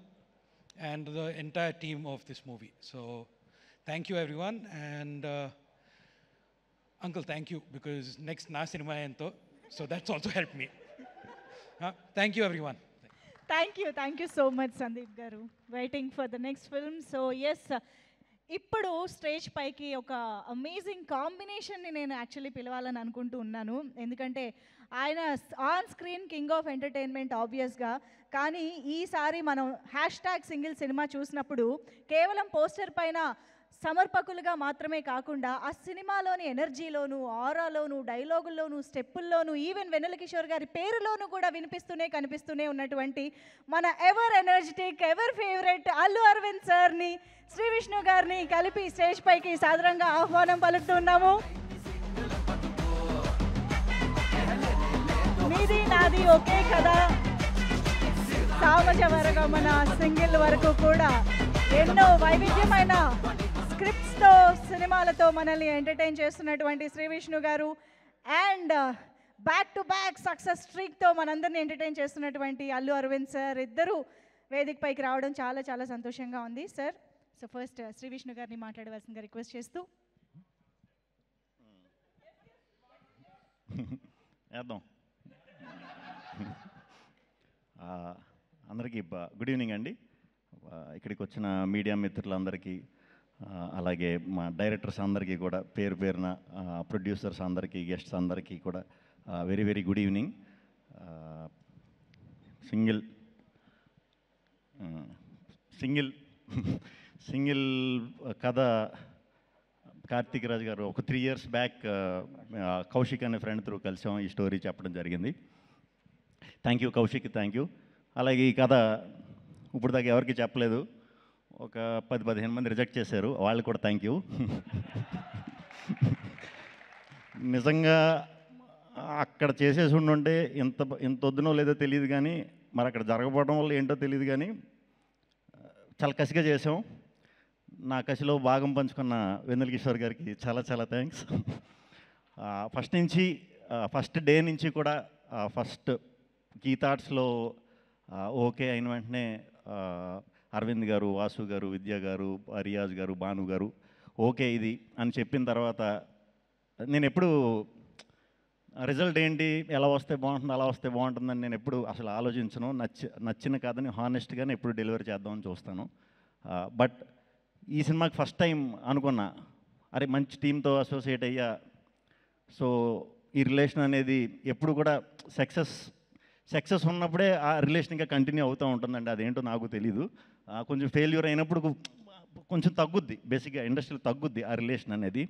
and the entire team of this movie. So thank you everyone, and uncle thank you because next na cinema ento, so that's also helped me. Thank you everyone. Thank you so much Sandeep garu, waiting for the next film. So yes, ఇప్పుడు స్టేజ్ పైకి ఒక అమేజింగ్ కాంబినేషన్ని నేను యాక్చువల్లీ పిలవాలని అనుకుంటూ ఉన్నాను. ఎందుకంటే ఆయన on screen king of entertainment ఆబ్వియస్గా, కానీ ఈసారి మనం #సింగిల్ సినిమా చూసినప్పుడు కేవలం పోస్టర్ పైన సమర్పకులుగా మాత్రమే కాకుండా ఆ సినిమాలోని ఎనర్జీలోను, ఆరాలోను, డైలాగుల్లోను, స్టెప్పుల్లోను, ఈవెన్ వెన్నెల కిషోర్ గారి పేరులోనూ కూడా కనిపిస్తూనే ఉన్నటువంటి మన ever energetic, ever favourite Allu Aravind సార్ని, శ్రీ విష్ణు గారిని కలిపి స్టేజ్ పైకి సాదరంగా ఆహ్వానం పలుకుతున్నాము. మీది నాది ఒకే కదా, సామజ వరగమన సింగిల్ వరకు కూడా ఎన్నో వైవిధ్యమైన స్క్రిప్ట్స్తో, సినిమాలతో మనల్ని ఎంటర్టైన్ చేస్తున్నటువంటి శ్రీ విష్ణు గారు, and back to back success స్ట్రీక్తో మనందరినీ ఎంటర్టైన్ చేస్తున్నటువంటి అల్లు అరవింద్ సార్, ఇద్దరు వేదిక పైకి రావడం చాలా చాలా సంతోషంగా ఉంది sir. So first Shri Vishnu గారిని మాట్లాడవలసిందిగా రిక్వెస్ట్ చేస్తూ. వేద్దాం. అందరికీ గుడ్ ఈవినింగ్ అండి. ఇక్కడికి వచ్చిన మీడియా మిత్రులందరికీ, అలాగే మా డైరెక్టర్స్ అందరికీ కూడా పేరు పేరున, ప్రొడ్యూసర్స్ అందరికీ, గెస్ట్స్ అందరికీ కూడా very very good evening. Single కథ కార్తీక్ రాజ్ గారు ఒక 3 years బ్యాక్ కౌశిక్ అనే ఫ్రెండ్ త్రూ కలిసాం, ఈ స్టోరీ చెప్పడం జరిగింది. Thank you Kaushik, thank you. అలాగే ఈ కథ ఇప్పుడు దాకా ఎవరికి చెప్పలేదు, ఒక 10-15 మంది రిజెక్ట్ చేశారు, వాళ్ళు కూడా థ్యాంక్ యూ. నిజంగా అక్కడ చేసేసి ఉండుంటే ఇంత వద్దునో లేదో తెలియదు, కానీ మరి అక్కడ జరగకపోవడం వల్ల ఏంటో తెలియదు, కానీ చాలా కసిగా చేసాం. నా కసిలో భాగం పంచుకున్న వెన్నెల కిషోర్ గారికి చాలా చాలా థ్యాంక్స్. ఫస్ట్ డే నుంచి కూడా ఫస్ట్ కీ థాట్స్లో ఓకే అయిన వెంటనే అరవింద్ గారు, వాసు గారు, విద్య గారు, రియాజ్ గారు, భాను గారు ఓకే ఇది అని చెప్పిన తర్వాత నేను ఎప్పుడు రిజల్ట్ ఏంటి, ఎలా వస్తే బాగుంటుంది, అలా వస్తే బాగుంటుందని నేను ఎప్పుడు అసలు ఆలోచించను. నచ్చిన కథని హానెస్ట్గానే ఎప్పుడు డెలివరీ చేద్దామని చూస్తాను. బట్ ఈ సినిమాకి ఫస్ట్ టైం అనుకున్నా, అరే మంచి టీంతో అసోసియేట్ అయ్యా, సో ఈ రిలేషన్ అనేది ఎప్పుడు కూడా సక్సెస్ ఉన్నప్పుడే ఆ రిలేషన్ ఇంకా కంటిన్యూ అవుతూ ఉంటుందండి. అదేంటో నాకు తెలీదు. కొంచెం ఫెయిల్యూర్ అయినప్పుడు కొంచెం తగ్గుద్ది, బేసిక్గా ఇండస్ట్రీలో తగ్గుద్ది ఆ రిలేషన్ అనేది.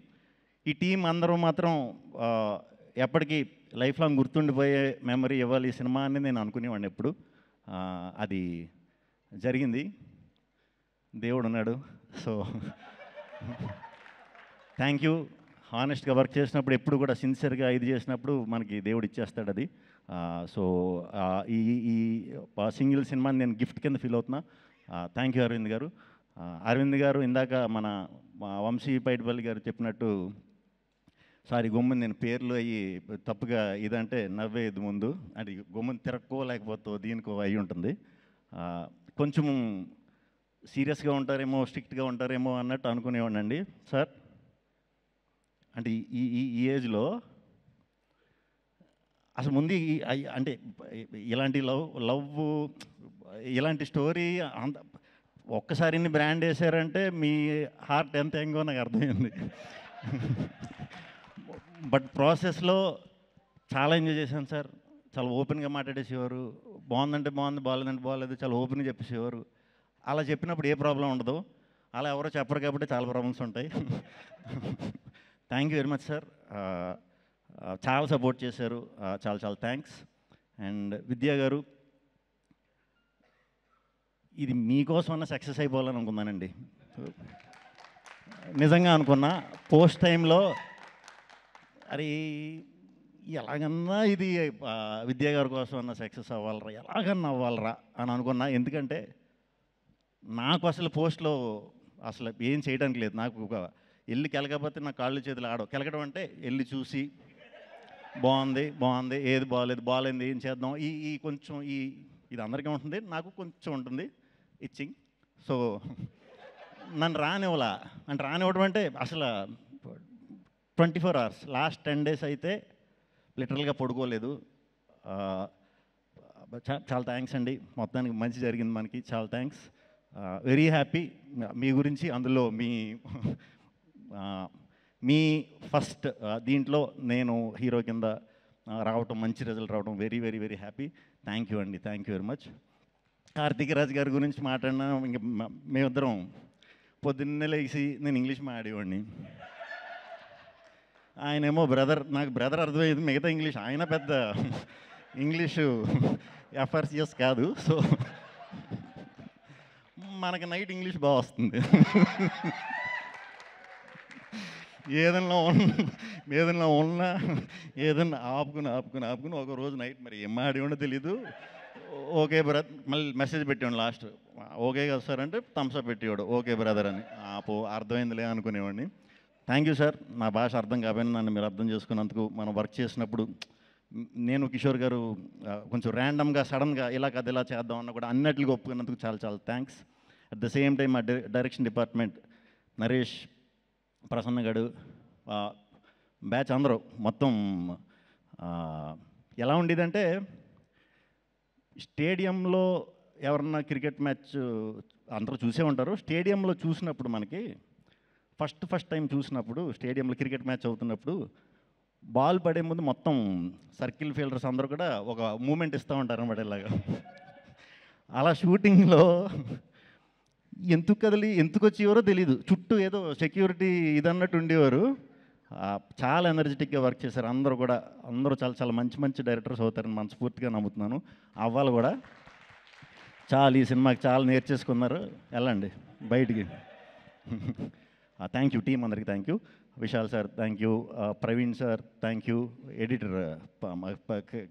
ఈ టీం అందరూ మాత్రం ఎప్పటికీ లైఫ్ లాంగ్ గుర్తుండిపోయే మెమరీ ఇవ్వాలి ఈ సినిమా అని నేను అనుకునేవాడిని ఎప్పుడు. అది జరిగింది, దేవుడు ఉన్నాడు. So thank you. హానెస్ట్గా వర్క్ చేసినప్పుడు ఎప్పుడు కూడా సిన్సియర్గా ఇది చేసినప్పుడు మనకి దేవుడు ఇచ్చేస్తాడు అది. సో ఈ సింగిల్ సినిమాని నేను గిఫ్ట్ కింద ఫీల్ అవుతున్నా. థ్యాంక్ యూ అరవింద్ గారు. అరవింద్ గారు ఇందాక మన వంశీ పైడిపల్లి గారు చెప్పినట్టు, సారీ గొమ్మని నేను పేర్లు అయ్యి తప్పుగా ఇదంటే నవ్వేది ముందు, అది గొమ్మని తిరక్కో లేకపోతే దీనికో అయి ఉంటుంది. కొంచెం సీరియస్గా ఉంటారేమో, స్ట్రిక్ట్గా ఉంటారేమో అన్నట్టు అనుకునేవాడిని అండి సార్. అంటే ఈ ఏజ్లో అసలు ముందు అంటే ఇలాంటి లవ్ ఇలాంటి స్టోరీ అంత ఒక్కసారి బ్రాండ్ వేసారంటే మీ హార్ట్ ఎంత ఎంగో నాకు అర్థమైంది. బట్ ప్రాసెస్లో చాలా ఎంజాయ్ చేశాను సార్. చాలా ఓపెన్గా మాట్లాడేసేవారు, బాగుందంటే బాగుంది, బాగాలేదంటే బాగాలేదు, చాలా ఓపెన్గా చెప్పేసేవారు. అలా చెప్పినప్పుడు ఏ ప్రాబ్లం ఉండదు, అలా ఎవరో చెప్పరు కాబట్టి చాలా ప్రాబ్లమ్స్ ఉంటాయి. Thank you very much sir. చాలా సపోర్ట్ చేశారు, చాలా చాలా థ్యాంక్స్. అండ్ విద్యా గారు, ఇది మీకోసమన్నా సక్సెస్ అయిపోవాలని అనుకున్నానండి, నిజంగా అనుకున్నా. పోస్ట్ టైంలో అరే ఎలాగన్నా ఇది విద్యా గారి కోసం అన్న సక్సెస్ అవ్వాలరా, ఎలాగన్నా అవ్వాలరా అని అనుకున్నా. ఎందుకంటే నాకు అసలు పోస్ట్లో అసలు ఏం చేయడానికి లేదు. నాకు వెళ్ళి కెలకపోతే నా కాళ్ళు చేతులు ఆడవు. కెలకడం అంటే వెళ్ళి చూసి బాగుంది, ఏది బాగాలేదు ఏం చేద్దాం, ఈ కొంచెం ఇది అందరికీ ఉంటుంది, నాకు కొంచెం ఉంటుంది ఇచ్చింగ్. సో నన్ను రానివ్వలా. అంటే రానివ్వడం అంటే అసలు 24 hours, లాస్ట్ 10 days అయితే లిటరల్గా పడుకోలేదు. చాలా థ్యాంక్స్ అండి, మొత్తానికి మంచి జరిగింది మనకి, చాలా థ్యాంక్స్. వెరీ హ్యాపీ మీ గురించి. అందులో మీ ఫస్ట్ దీంట్లో నేను హీరో కింద రావటం, మంచి రిజల్ట్ రావడం very very very happy. Thank you అండి, thank you very much. Karthik Raj గారి గురించి మాట్లాడినా ఇంకా మేమిద్దరం పొద్దున్నే లేచి నేను ఇంగ్లీష్ మాట్లాడేవాడిని, ఆయనేమో బ్రదర్, నాకు బ్రదర్ అర్థమయ్యేది, మిగతా ఇంగ్లీష్ ఆయన పెద్ద ఇంగ్లీషు ఎఫ్ఆర్సిఎస్ కాదు. సో మనకి నైట్ ఇంగ్లీష్ బాగా వస్తుంది. ఏదన్నా ఆపుకుని ఒక రోజు నైట్ మరి ఏం మాడేవాడో తెలీదు. ఓకే బ్రదర్, మళ్ళీ మెసేజ్ పెట్టేవాడు లాస్ట్, ఓకే కదా సార్ అంటే థమ్స్అప్ పెట్టేవాడు, ఓకే బ్రదర్ అని. అర్థమైందిలే అనుకునేవాడిని. Thank you sir. నా భాష అర్థం కాకపోయినా నన్ను మీరు అర్థం చేసుకున్నందుకు. మనం వర్క్ చేసినప్పుడు నేను కిషోర్ గారు కొంచెం ర్యాండమ్గా సడన్గా ఇలా కథ ఇలా చేద్దామన్నా కూడా అన్నిటికీ ఒప్పుకున్నందుకు చాలా చాలా thanks. At the same time మా డైరెక్షన్ డిపార్ట్మెంట్ నరేష్, ప్రసన్న గడు, బ్యాచ్ అందరూ మొత్తం ఎలా ఉండేదంటే స్టేడియంలో ఎవరన్నా క్రికెట్ మ్యాచ్ అందరూ చూసే ఉంటారు. స్టేడియంలో చూసినప్పుడు మనకి ఫస్ట్ టైం చూసినప్పుడు స్టేడియంలో క్రికెట్ మ్యాచ్ అవుతున్నప్పుడు బాల్ పడే ముందు మొత్తం సర్కిల్ ఫీల్డర్స్ అందరూ కూడా ఒక మూమెంట్ ఇస్తూ ఉంటారు అన్నమాట ఇలాగా. అలా షూటింగ్లో ఎందుకు వచ్చేవారో తెలీదు, చుట్టూ ఏదో సెక్యూరిటీ ఇదన్నట్టు ఉండేవారు. చాలా ఎనర్జెటిక్గా వర్క్ చేశారు అందరూ కూడా. అందరూ చాలా చాలా మంచి డైరెక్టర్స్ అవుతారని మనస్ఫూర్తిగా నమ్ముతున్నాను. అవ్వాలి కూడా. ఈ సినిమాకి చాలా నేర్చేసుకున్నారు. వెళ్ళండి బయటికి. థ్యాంక్ యూ టీం అందరికి, thank you. Vishal sir thank you, Praveen sir thank you, editor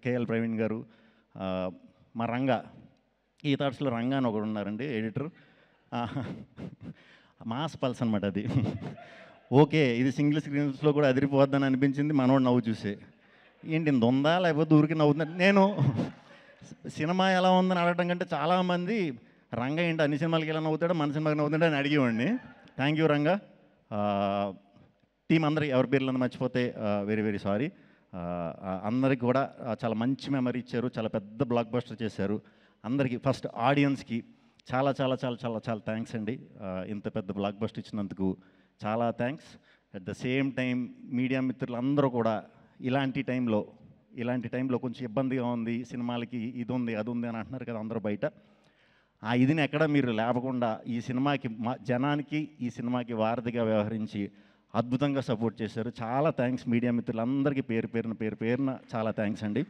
KL Praveen గారు, మా రంగా ఈ థాట్స్లో రంగా అని ఒకడు ఉన్నారండి ఎడిటర్. మాస్ పల్స్ అనమాట అది. ఓకే ఇది సింగిల్ స్క్రీన్స్లో కూడా అదిరిపోద్దని అనిపించింది మనోడు నవ్వు చూసే. ఏంటి ఇంత ఉందా లేకపోతే ఊరికి నవ్వుతుంది. నేను సినిమా ఎలా ఉందని అడగడం కంటే చాలామంది రంగా ఏంటి అన్ని సినిమాలకి ఎలా నవ్వుతాడో మన సినిమాకి నవ్వుతాడో అని అడిగేవాడిని. Thank you Ranga. టీం అందరికి ఎవరి పేర్లను మర్చిపోతే వెరీ సారీ. అందరికి కూడా చాలా మంచి మెమరీ ఇచ్చారు, చాలా పెద్ద బ్లాక్ బస్టర్ చేశారు. అందరికీ ఫస్ట్ ఆడియన్స్కి చాలా చాలా చాలా చాలా చాలా థ్యాంక్స్ అండి. ఇంత పెద్ద బ్లాక్ బస్టర్ ఇచ్చినందుకు చాలా thanks. At the same time media మిత్రులందరూ కూడా ఇలాంటి టైంలో కొంచెం ఇబ్బందిగా ఉంది, సినిమాలకి ఇది ఉంది అది ఉంది అని అంటున్నారు కదా అందరూ బయట. ఆ ఇదిని ఎక్కడ మీరు లేపకుండా ఈ సినిమాకి జనానికి ఈ సినిమాకి వారధిగా వ్యవహరించి అద్భుతంగా సపోర్ట్ చేశారు. చాలా థ్యాంక్స్ మీడియా మిత్రులందరికీ పేరు పేరున చాలా థ్యాంక్స్ అండి.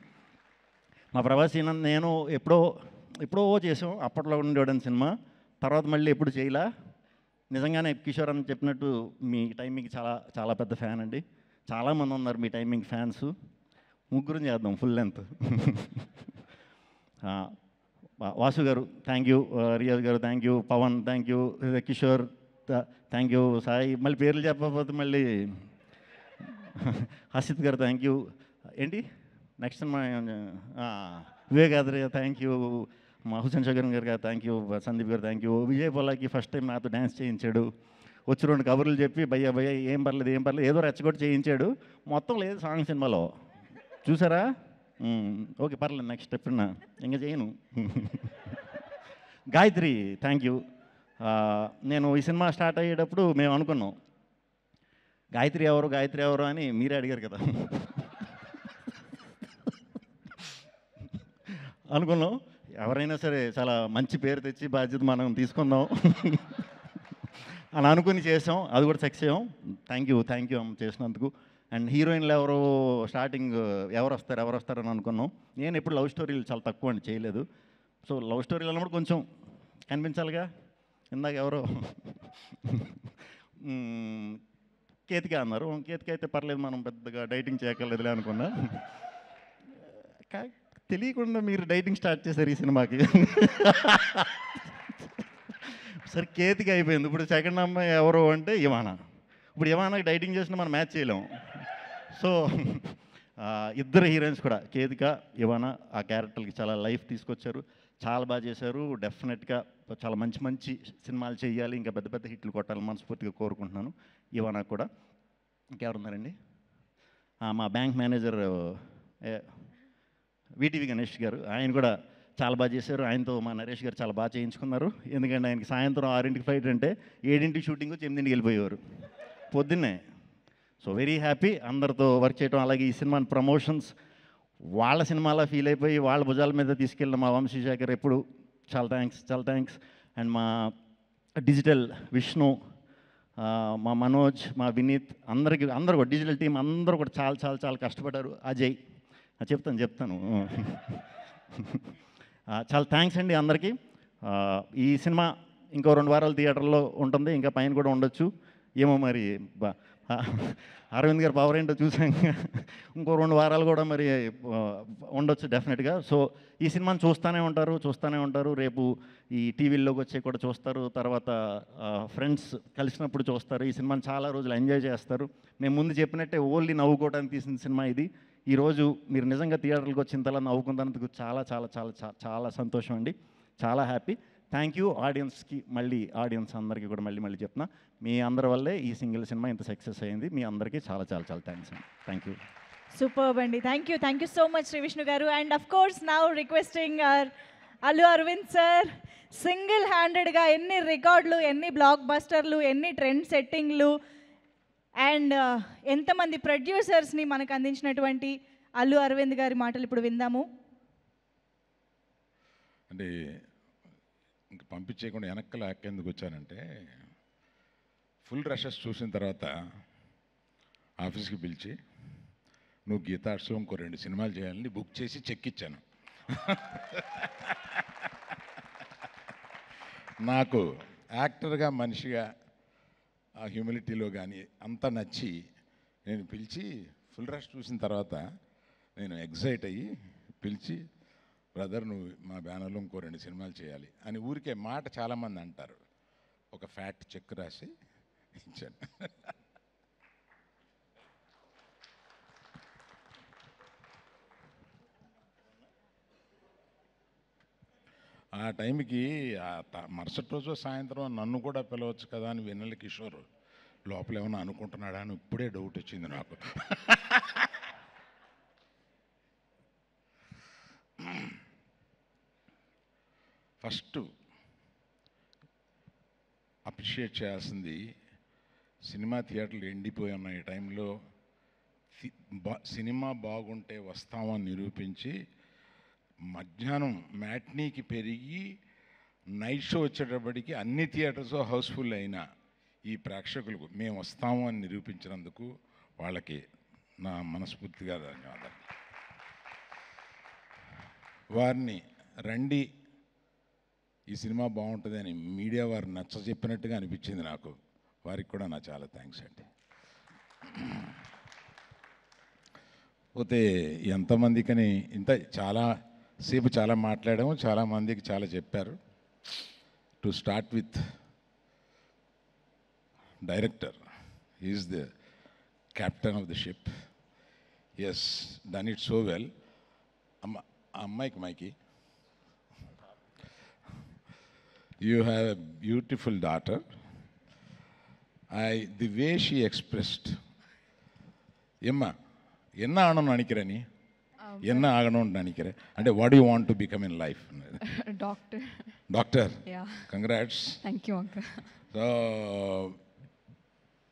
మా ప్రభాస్ నేను ఎప్పుడో చేసాం అప్పట్లో ఉండేవాడని సినిమా, తర్వాత మళ్ళీ ఎప్పుడు చేయలా. నిజంగానే కిషోర్ అని చెప్పినట్టు మీ టైమింగ్ చాలా చాలా పెద్ద ఫ్యాన్ అండి. చాలామంది ఉన్నారు మీ టైమింగ్ ఫ్యాన్స్. ముగ్గురు చేద్దాం ఫుల్ లెంత్. వాసు గారు థ్యాంక్ యూ, రియాజ్ గారు thank you, Pavan thank you, Kishore thank you, Sai మళ్ళీ పేర్లు చెప్పకపోతే మళ్ళీ హసిత్ గారు థ్యాంక్ యూ. ఏంటి నెక్స్ట్ మా వివేకాద్రి థ్యాంక్ యూ, మా హుసేన్ షగన్ గారు థ్యాంక్ యూ, సందీప్ గారు thank you. Vijay Polaki first time నాతో డ్యాన్స్ చేయించాడు. వచ్చి 2 కబుర్లు చెప్పి భయ్యా ఏం పర్లేదు ఏదో రెచ్చగొట్టి చేయించాడు. మొత్తం లేదు సాంగ్ సినిమాలో చూసారా? ఓకే పర్లేదు నెక్స్ట్ ఎప్పుడన్నా ఇంకా చేయను. Gayatri thank you. నేను ఈ సినిమా స్టార్ట్ అయ్యేటప్పుడు మేము అనుకున్నాం గాయత్రి ఎవరు అని మీరే అడిగారు కదా. అనుకున్నాం ఎవరైనా సరే చాలా మంచి పేరు తెచ్చి బాధ్యత మనం తీసుకుందాం అని అనుకుని చేసాం. అది కూడా సక్సెస్ అయ్యాం. థ్యాంక్ యూ చేసినందుకు. అండ్ హీరోయిన్లు స్టార్టింగ్ ఎవరు వస్తారని అనుకున్నాం. నేను ఎప్పుడు లవ్ స్టోరీలు చాలా తక్కువ అండి చేయలేదు. సో లవ్ స్టోరీలు అన్నప్పుడు కొంచెం కనిపించాలిగా. ఇందాక ఎవరో కేతిక అన్నారు. కేతిక అయితే పర్లేదు మనం పెద్దగా డైటింగ్ చేయక్కర్లేదులే అనుకున్నా. తెలియకుండా మీరు డైటింగ్ స్టార్ట్ చేశారు ఈ సినిమాకి. సరే కేతిక అయిపోయింది. ఇప్పుడు సెకండ్ అమ్మాయి ఎవరు అంటే ఇవానా. ఇప్పుడు ఇవానాకి డైటింగ్ చేసినా మనం మ్యాచ్ చేయలేం. సో ఇద్దరు హీరోయిన్స్ కూడా కేతిక ఇవానా ఆ క్యారెక్టర్కి చాలా లైఫ్ తీసుకొచ్చారు, చాలా బాగా చేశారు. డెఫినెట్గా చాలా మంచి సినిమాలు చేయాలి, ఇంకా పెద్ద హిట్లు కొట్టాలని మనస్ఫూర్తిగా కోరుకుంటున్నాను. ఇవానా కూడా. ఇంకెవరున్నారండి? మా బ్యాంక్ మేనేజర్ వీటీవీ గణేష్ గారు, ఆయన కూడా చాలా బాగా చేశారు. ఆయనతో మా నరేష్ గారు చాలా బాగా చేయించుకున్నారు. ఎందుకంటే ఆయనకి సాయంత్రం 6ంటికి ఫ్లైట్ అంటే 7ంటికి షూటింగ్ 8ంటికి వెళ్ళిపోయేవారు పొద్దున్నే. సో వెరీ హ్యాపీ అందరితో వర్క్ చేయడం. అలాగే ఈ సినిమాని ప్రమోషన్స్ వాళ్ళ సినిమాలా ఫీల్ అయిపోయి వాళ్ళ భుజాల మీద తీసుకెళ్ళిన మా వంశీశేఖర్ ఎప్పుడు చాలా థ్యాంక్స్. అండ్ మా డిజిటల్ విష్ణు, మా మనోజ్, మా వినీత్ అందరూ కూడా డిజిటల్ టీం అందరూ కూడా చాలా కష్టపడ్డారు. అజయ్ చెప్తాను చాలా థ్యాంక్స్ అండి అందరికీ. ఈ సినిమా ఇంకో 2 వారాలు థియేటర్లో ఉంటుంది, ఇంకా పైన కూడా ఉండొచ్చు ఏమో మరి. అరవింద్ గారు పవర్ ఏంటో చూసాం. ఇంకో 2 వారాలు కూడా మరి ఉండొచ్చు డెఫినెట్గా. సో ఈ సినిమాని చూస్తూనే ఉంటారు. రేపు ఈ టీవీల్లోకి వచ్చే కూడా చూస్తారు, తర్వాత ఫ్రెండ్స్ కలిసినప్పుడు చూస్తారు. ఈ సినిమాని చాలా రోజులు ఎంజాయ్ చేస్తారు. మేము ముందు చెప్పినట్టే ఓన్లీ నవ్వుకోవడానికి తీసిన సినిమా ఇది. ఈరోజు మీరు నిజంగా థియేటర్కి వచ్చినంతలా నవ్వుకున్నందుకు చాలా సంతోషం అండి, చాలా హ్యాపీ. థ్యాంక్ యూ ఆడియన్స్కి. ఆడియన్స్ అందరికీ కూడా మళ్ళీ చెప్తున్నా, మీ అందరి వల్లే ఈ సింగిల్ సినిమా ఇంత సక్సెస్ అయింది. మీ అందరికీ చాలా థ్యాంక్స్ అండి. Thank you. సూపర్బ్ అండి. Thank you so much Sree Vishnu గారు. And of course now requesting Allu Aravind sir, single హ్యాండెడ్గా ఎన్ని రికార్డులు, ఎన్ని బ్లాక్ బస్టర్లు, ఎన్ని ట్రెండ్ సెట్టింగ్లు అండ్ ఎంతమంది ప్రొడ్యూసర్స్ని మనకు అందించినటువంటి అల్లు అరవింద్ గారి మాటలు ఇప్పుడు విందాము. అంటే ఇంక పంపించేయకుండా వెనక్కల ఎందుకు వచ్చానంటే, ఫుల్ రషెస్ చూసిన తర్వాత ఆఫీస్కి పిలిచి, నువ్వు గీతార్ట్స్లో ఇంకో 2 సినిమాలు చేయాలని బుక్ చేసి చెక్ ఇచ్చాను. నాకు యాక్టర్గా, మనిషిగా, ఆ హ్యూమిలిటీలో కానీ అంతా నచ్చి నేను పిలిచి, ఫుల్ రష్ చూసిన తర్వాత నేను ఎగ్జైట్ అయ్యి పిలిచి, బ్రదర్ నువ్వు మా బ్యానర్లో ఇంకో 2 సినిమాలు చేయాలి అని ఊరికే మాట చాలామంది అంటారు. ఒక ఫ్యాట్ చెక్ రాసి ఇచ్చాను. ఆ టైంకి మరుసటి రోజు సాయంత్రం నన్ను కూడా పిలవచ్చు కదా అని వెన్నెల కిషోర్ లోపల ఏమన్నా అనుకుంటున్నాడా అని ఇప్పుడే డౌట్ వచ్చింది నాకు. ఫస్ట్ అప్రిషియేట్ చేయాల్సింది, సినిమా థియేటర్లు ఎండిపోయి ఉన్న ఈ టైంలో సినిమా బాగుంటే వస్తామని నిరూపించి మధ్యాహ్నం మ్యాట్నీకి పెరిగి నైట్ షో వచ్చేటప్పటికి అన్ని థియేటర్స్ హౌస్ఫుల్ అయిన ఈ ప్రేక్షకులకు మేము వస్తాము అని నిరూపించినందుకు వాళ్ళకి నా మనస్ఫూర్తిగా ధన్యవాదాలు. వారిని రండి ఈ సినిమా బాగుంటుంది అని మీడియా వారు నచ్చ చెప్పినట్టుగా అనిపించింది నాకు. వారికి కూడా నా చాలా థ్యాంక్స్ అండి. పోతే ఎంతమందికని ఇంత చాలా సేపు చాలా మాట్లాడాము, చాలామందికి చాలా చెప్పారు. To start with director, is the captain of the ship. Yes, done it so well. అమ్మాయికి మైకి, you have a beautiful daughter. The way she expressed, Emma, enna aanonu nanikira ni, enna aganonu nanikira, ante what do you want to become in life? Doctor. Doctor? Yeah. Congrats. Thank you, uncle. So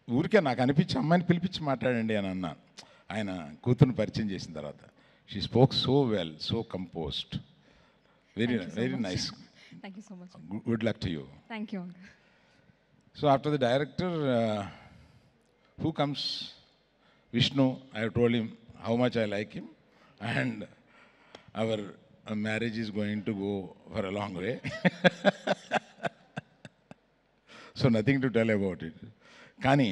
ఊరికే నాకు అనిపించి అమ్మాయిని పిలిపించి మాట్లాడండి అని అన్నాను. ఆయన కూతురుని పరిచయం చేసిన తర్వాత she spoke so well, so composed, very nice. Thank you so much. Good luck to you. Thank you, uncle. So after the director, who comes? Vishnu. I have told him how much I like him, and our marriage is going to go for a long way. So nothing to tell about it. కానీ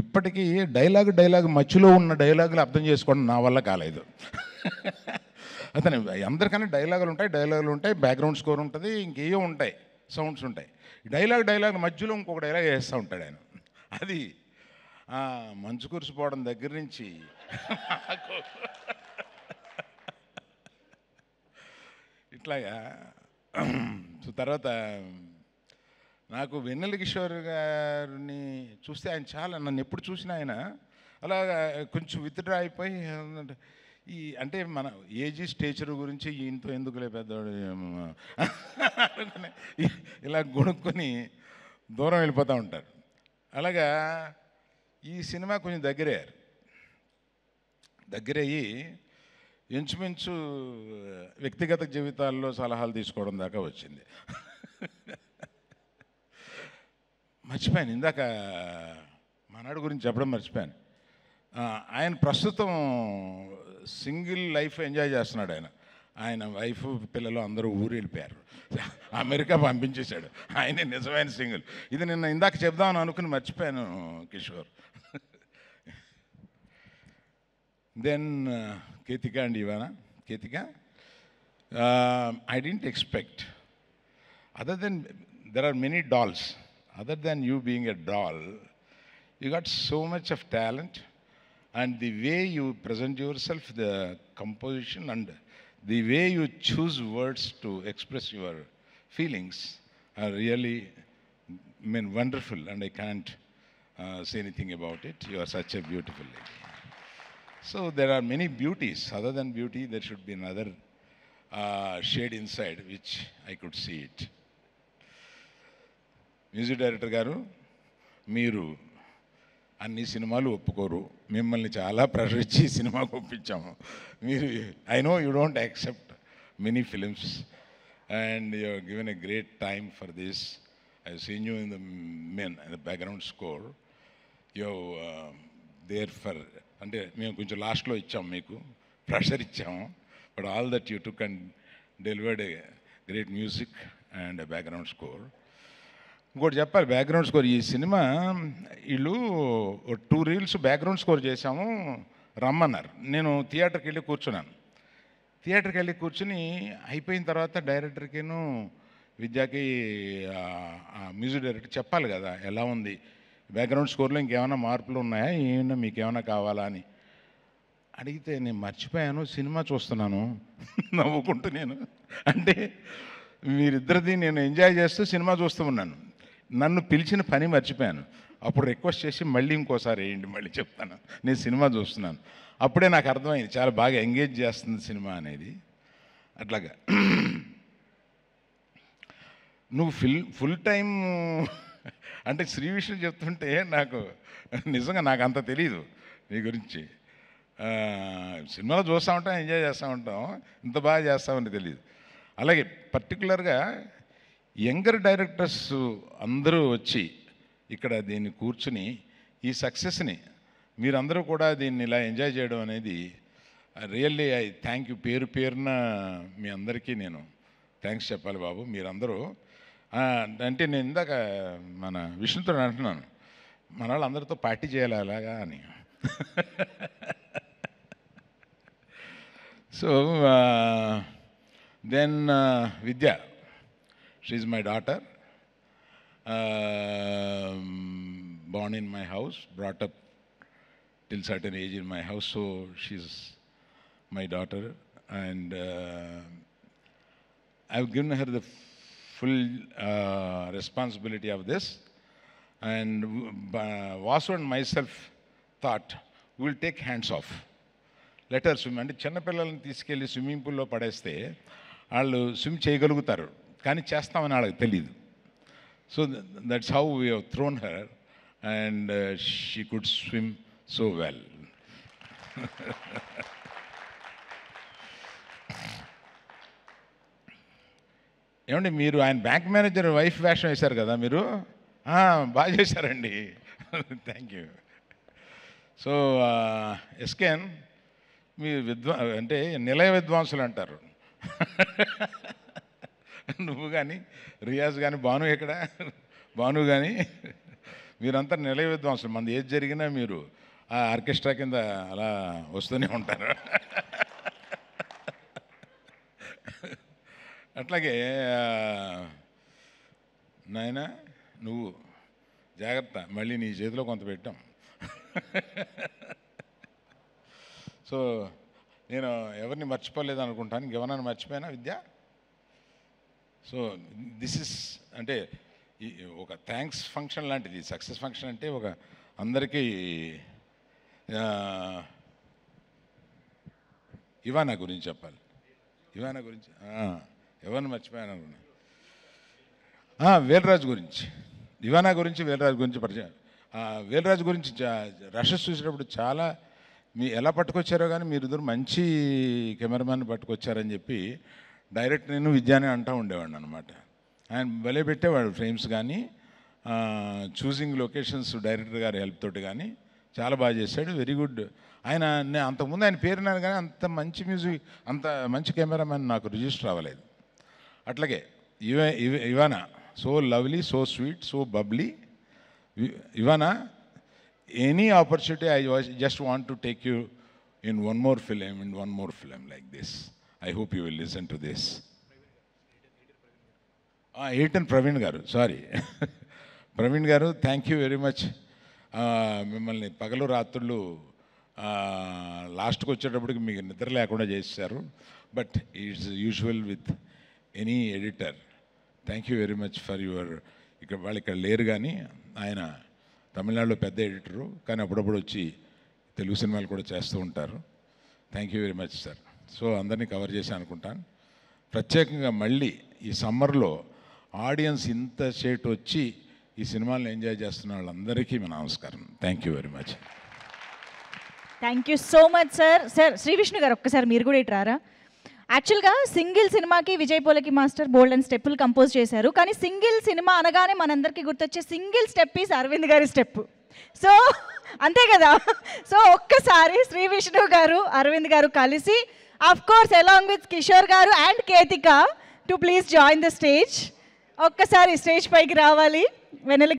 ఇప్పటికీ డైలాగ్ మధ్యలో ఉన్న డైలాగులు అర్థం చేసుకోవడం నా వల్ల కాలేదు. అతను అందరికన్నా డైలాగులు ఉంటాయి, బ్యాక్గ్రౌండ్ స్కోర్ ఉంటుంది, ఇంకేయో ఉంటాయి, సౌండ్స్ ఉంటాయి. డైలాగ్ మధ్యలో ఇంకొక డైలాగ్ వేస్తూ ఉంటాడు ఆయన. అది మంచు కురిసిపోవడం దగ్గర నుంచి ఇట్లాగా. సో తర్వాత నాకు వెన్నెల కిషోర్ గారిని చూస్తే ఆయన చాలా, నన్ను ఎప్పుడు చూసినా ఆయన అలాగా కొంచెం విత్డ్రా అయిపోయి, ఈ అంటే మన ఏజ్ స్టేచర్ గురించి ఈయనతో ఎందుకులే పెద్దవాడు ఇలా గొనుక్కొని దూరం వెళ్ళిపోతూ ఉంటారు. అలాగా ఈ సినిమా కొంచెం దగ్గరయ్యి ఇంచుమించు వ్యక్తిగత జీవితాల్లో సలహాలు తీసుకోవడం దాకా వచ్చింది. మర్చిపోయాను, ఇందాక మనాడు గురించి చెప్పడం మర్చిపోయాను. ఆయన ప్రస్తుతం సింగిల్ లైఫ్ ఎంజాయ్ చేస్తున్నాడు. ఆయన వైఫ్ పిల్లలు అందరూ ఊరు వెళ్ళిపోయారు, అమెరికా పంపించేశాడు. ఆయనే నిజమైన సింగిల్. ఇది నిన్న ఇందాక చెప్దామని అనుకుని మర్చిపోయాను Kishore. Then Ketika and Ivana. Ketika, I didn't expect, other than there are many dolls, other than you being a doll, you got so much of talent, and the way you present yourself, the composition and the way you choose words to express your feelings are really, wonderful, and I can't say anything about it. You are such a beautiful lady. So there are many beauties. Other than beauty, there should be another shade inside, which I could see it. Music director గారు, మీరు అన్ని సినిమాలు ఒప్పుకోరు, మిమ్మల్ని చాలా ప్రెషర్ ఇచ్చి సినిమాకు ఒప్పించాము. మీరు I know you don't accept many films and you given a great time for this. I seen you in the background score. You there for, అంటే మేము కొంచెం లాస్ట్లో ఇచ్చాము, మీకు ప్రెషర్ ఇచ్చాము. But all that you took and delivered a great music and background score. ఇంకోటి చెప్పాలి, బ్యాక్గ్రౌండ్ స్కోర్ ఈ సినిమా వీళ్ళు 2 రీల్స్ బ్యాక్గ్రౌండ్ స్కోర్ చేశాము, రమ్మన్నారు. నేను థియేటర్కి వెళ్ళి కూర్చున్నాను. థియేటర్కి వెళ్ళి కూర్చుని అయిపోయిన తర్వాత డైరెక్టర్కిను విద్యాకి మ్యూజిక్ డైరెక్టర్ చెప్పాలి కదా ఎలా ఉంది బ్యాక్గ్రౌండ్ స్కోర్లో, ఇంకేమైనా మార్పులు ఉన్నాయా, ఏమైనా మీకు ఏమైనా కావాలా అని అడిగితే నేను మర్చిపోయాను, సినిమా చూస్తున్నాను నవ్వుకుంటూ. నేను అంటే మీరిద్దరిది నేను ఎంజాయ్ చేస్తూ సినిమా చూస్తూ ఉన్నాను, నన్ను పిలిచిన పని మర్చిపోయాను. అప్పుడు రిక్వెస్ట్ చేసి మళ్ళీ ఇంకోసారి వేయండి, మళ్ళీ చెప్తాను, నేను సినిమా చూస్తున్నాను. అప్పుడే నాకు అర్థమైంది చాలా బాగా ఎంగేజ్ చేస్తుంది సినిమా అనేది. అట్లాగా నువ్వు ఫుల్ టైం అంటే శ్రీ విష్ణు చెప్తుంటే నాకు నిజంగా నాకు అంత తెలీదు నీ గురించి. సినిమాలో చూస్తూ ఉంటాం, ఎంజాయ్ చేస్తూ ఉంటాం, ఇంత బాగా చేస్తామని తెలియదు. అలాగే పర్టికులర్గా యంగర్ డైరెక్టర్స్ అందరూ వచ్చి ఇక్కడ దీన్ని కూర్చుని ఈ సక్సెస్ని మీరందరూ కూడా దీన్ని ఇలా ఎంజాయ్ చేయడం అనేది రియల్లీ ఐ థ్యాంక్ యూ. పేరు పేరున మీ అందరికీ నేను థ్యాంక్స్ చెప్పాలి బాబు. మీరందరూ అంటే నేను ఇందాక మన విష్ణుతో అంటున్నాను, మన వాళ్ళందరితో పార్టీ చేయాలి అలాగా అని. So then Vidya, she is my daughter, born in my house, brought up till certain age in my house, so she's my daughter, and I've given her the full responsibility of this, and Vasu and myself thought we'll take hands off, let her swim. అంటే చిన్నపిల్లల్ని తీసుకెళ్ళి స్విమ్మింగ్ పూల్లో పడేస్తే వాళ్ళు స్విమ్ చేయగలుగుతారు, కానీ చేస్తామని వాళ్ళకి తెలియదు. So that's how we have throne her and she could swim so well. ఏమండి మీరు ఆయన బ్యాంక్ మేనేజర్ వైఫ్ వేషం వేశారు కదా మీరు, బాగా చేశారండి. Thank you. సో ఎస్కేన్ మీ అంటే నిలయ విద్వాంసులు అంటారు. నువ్వు కానీ రియాజ్ కానీ భాను ఎక్కడ భాను కానీ మీరంతా నిలయ విద్వాంసులు. మనది ఏది జరిగినా మీరు ఆ ఆర్కెస్ట్రా కింద అలా వస్తూనే ఉంటారు. అట్లాగే నాయన నువ్వు జాగ్రత్త, మళ్ళీ నీ చేతిలో కొంత పెట్టాం. సో నేను ఎవరిని మర్చిపోలేదు అనుకుంటాను, ఇంకెవరైనా మర్చిపోయినా విద్య. సో దిస్ ఇస్ అంటే ఒక థ్యాంక్స్ ఫంక్షన్ లాంటిది. సక్సెస్ ఫంక్షన్ అంటే ఒక అందరికీ. ఇవానా గురించి చెప్పాలి. ఇవానా గురించి ఎవరిని మర్చిపోయాను అనుకున్నా. వేల్రాజు గురించి, ఇవానా గురించి, వేల్రాజు గురించి పరిచయం. వేల్రాజు గురించి రషెస్ చూసేటప్పుడు చాలా ఎలా పట్టుకొచ్చారో కానీ మీరిద్దరు మంచి కెమెరామ్యాన్ పట్టుకొచ్చారని చెప్పి డైరెక్ట్ నేను విద్యానే అంటూ ఉండేవాడిని అనమాట. ఆయన భలే పెట్టేవాడు ఫ్రేమ్స్ కానీ, చూసింగ్ లొకేషన్స్ డైరెక్టర్ గారి హెల్ప్ తోటి కానీ చాలా బాగా చేశాడు. Very good. ఆయన అంతకుముందు ఆయన పేరున్నాను కానీ అంత మంచి మ్యూజిక్, అంత మంచి కెమెరామ్యాన్ నాకు రిజిస్టర్ అవ్వలేదు. అట్లాగే Ivana so lovely, so sweet, so bubbly. Ivana any opportunity, I just want to take you in one more film like this. I hope you will listen to this. Aitan Praveen garu, sorry. Praveen garu, thank you very much. మిమ్మల్ని పగలు రాత్రులు లాస్ట్కి వచ్చేటప్పటికి మీకు నిద్ర లేకుండా చేశారు. But it's usual with any editor. Thank you very much for your. వాళ్ళు ఇక్కడ లేరు కానీ ఆయన తమిళనాడులో పెద్ద ఎడిటరు, కానీ అప్పుడప్పుడు వచ్చి తెలుగు సినిమాలు కూడా చేస్తూ ఉంటారు. Thank you very much sir. So అందరినీ కవర్ చేసి అనుకుంటాను. ప్రత్యేకంగా మళ్ళీ ఈ సమ్మర్లో ఆడియన్స్ ఇంత షేట్ వచ్చి ఈ సినిమాలను ఎంజాయ్ చేస్తున్న వాళ్ళందరికీ మా నమస్కారం. Thank you very much. Thank you so much sir. Sir Shri Vishnu గారు ఒక్కసారి మీరు కూడా ఇటు రారా. యాక్చువల్గా సింగిల్ సినిమాకి Vijay Polaki master bold and స్టెప్పులు కంపోజ్ చేశారు. కానీ సింగిల్ సినిమా అనగానే మనందరికీ గుర్తొచ్చే సింగిల్ స్టెప్ ఈస్ అరవింద్ గారి స్టెప్. సో అంతే కదా. సో ఒక్కసారి శ్రీ విష్ణు గారు అరవింద్ గారు కలిసి off course along with Kishore గారు and Ketika to please join the stage. ఒక్కసారి స్టేజ్ పైకి రావాలి. వెన్నెల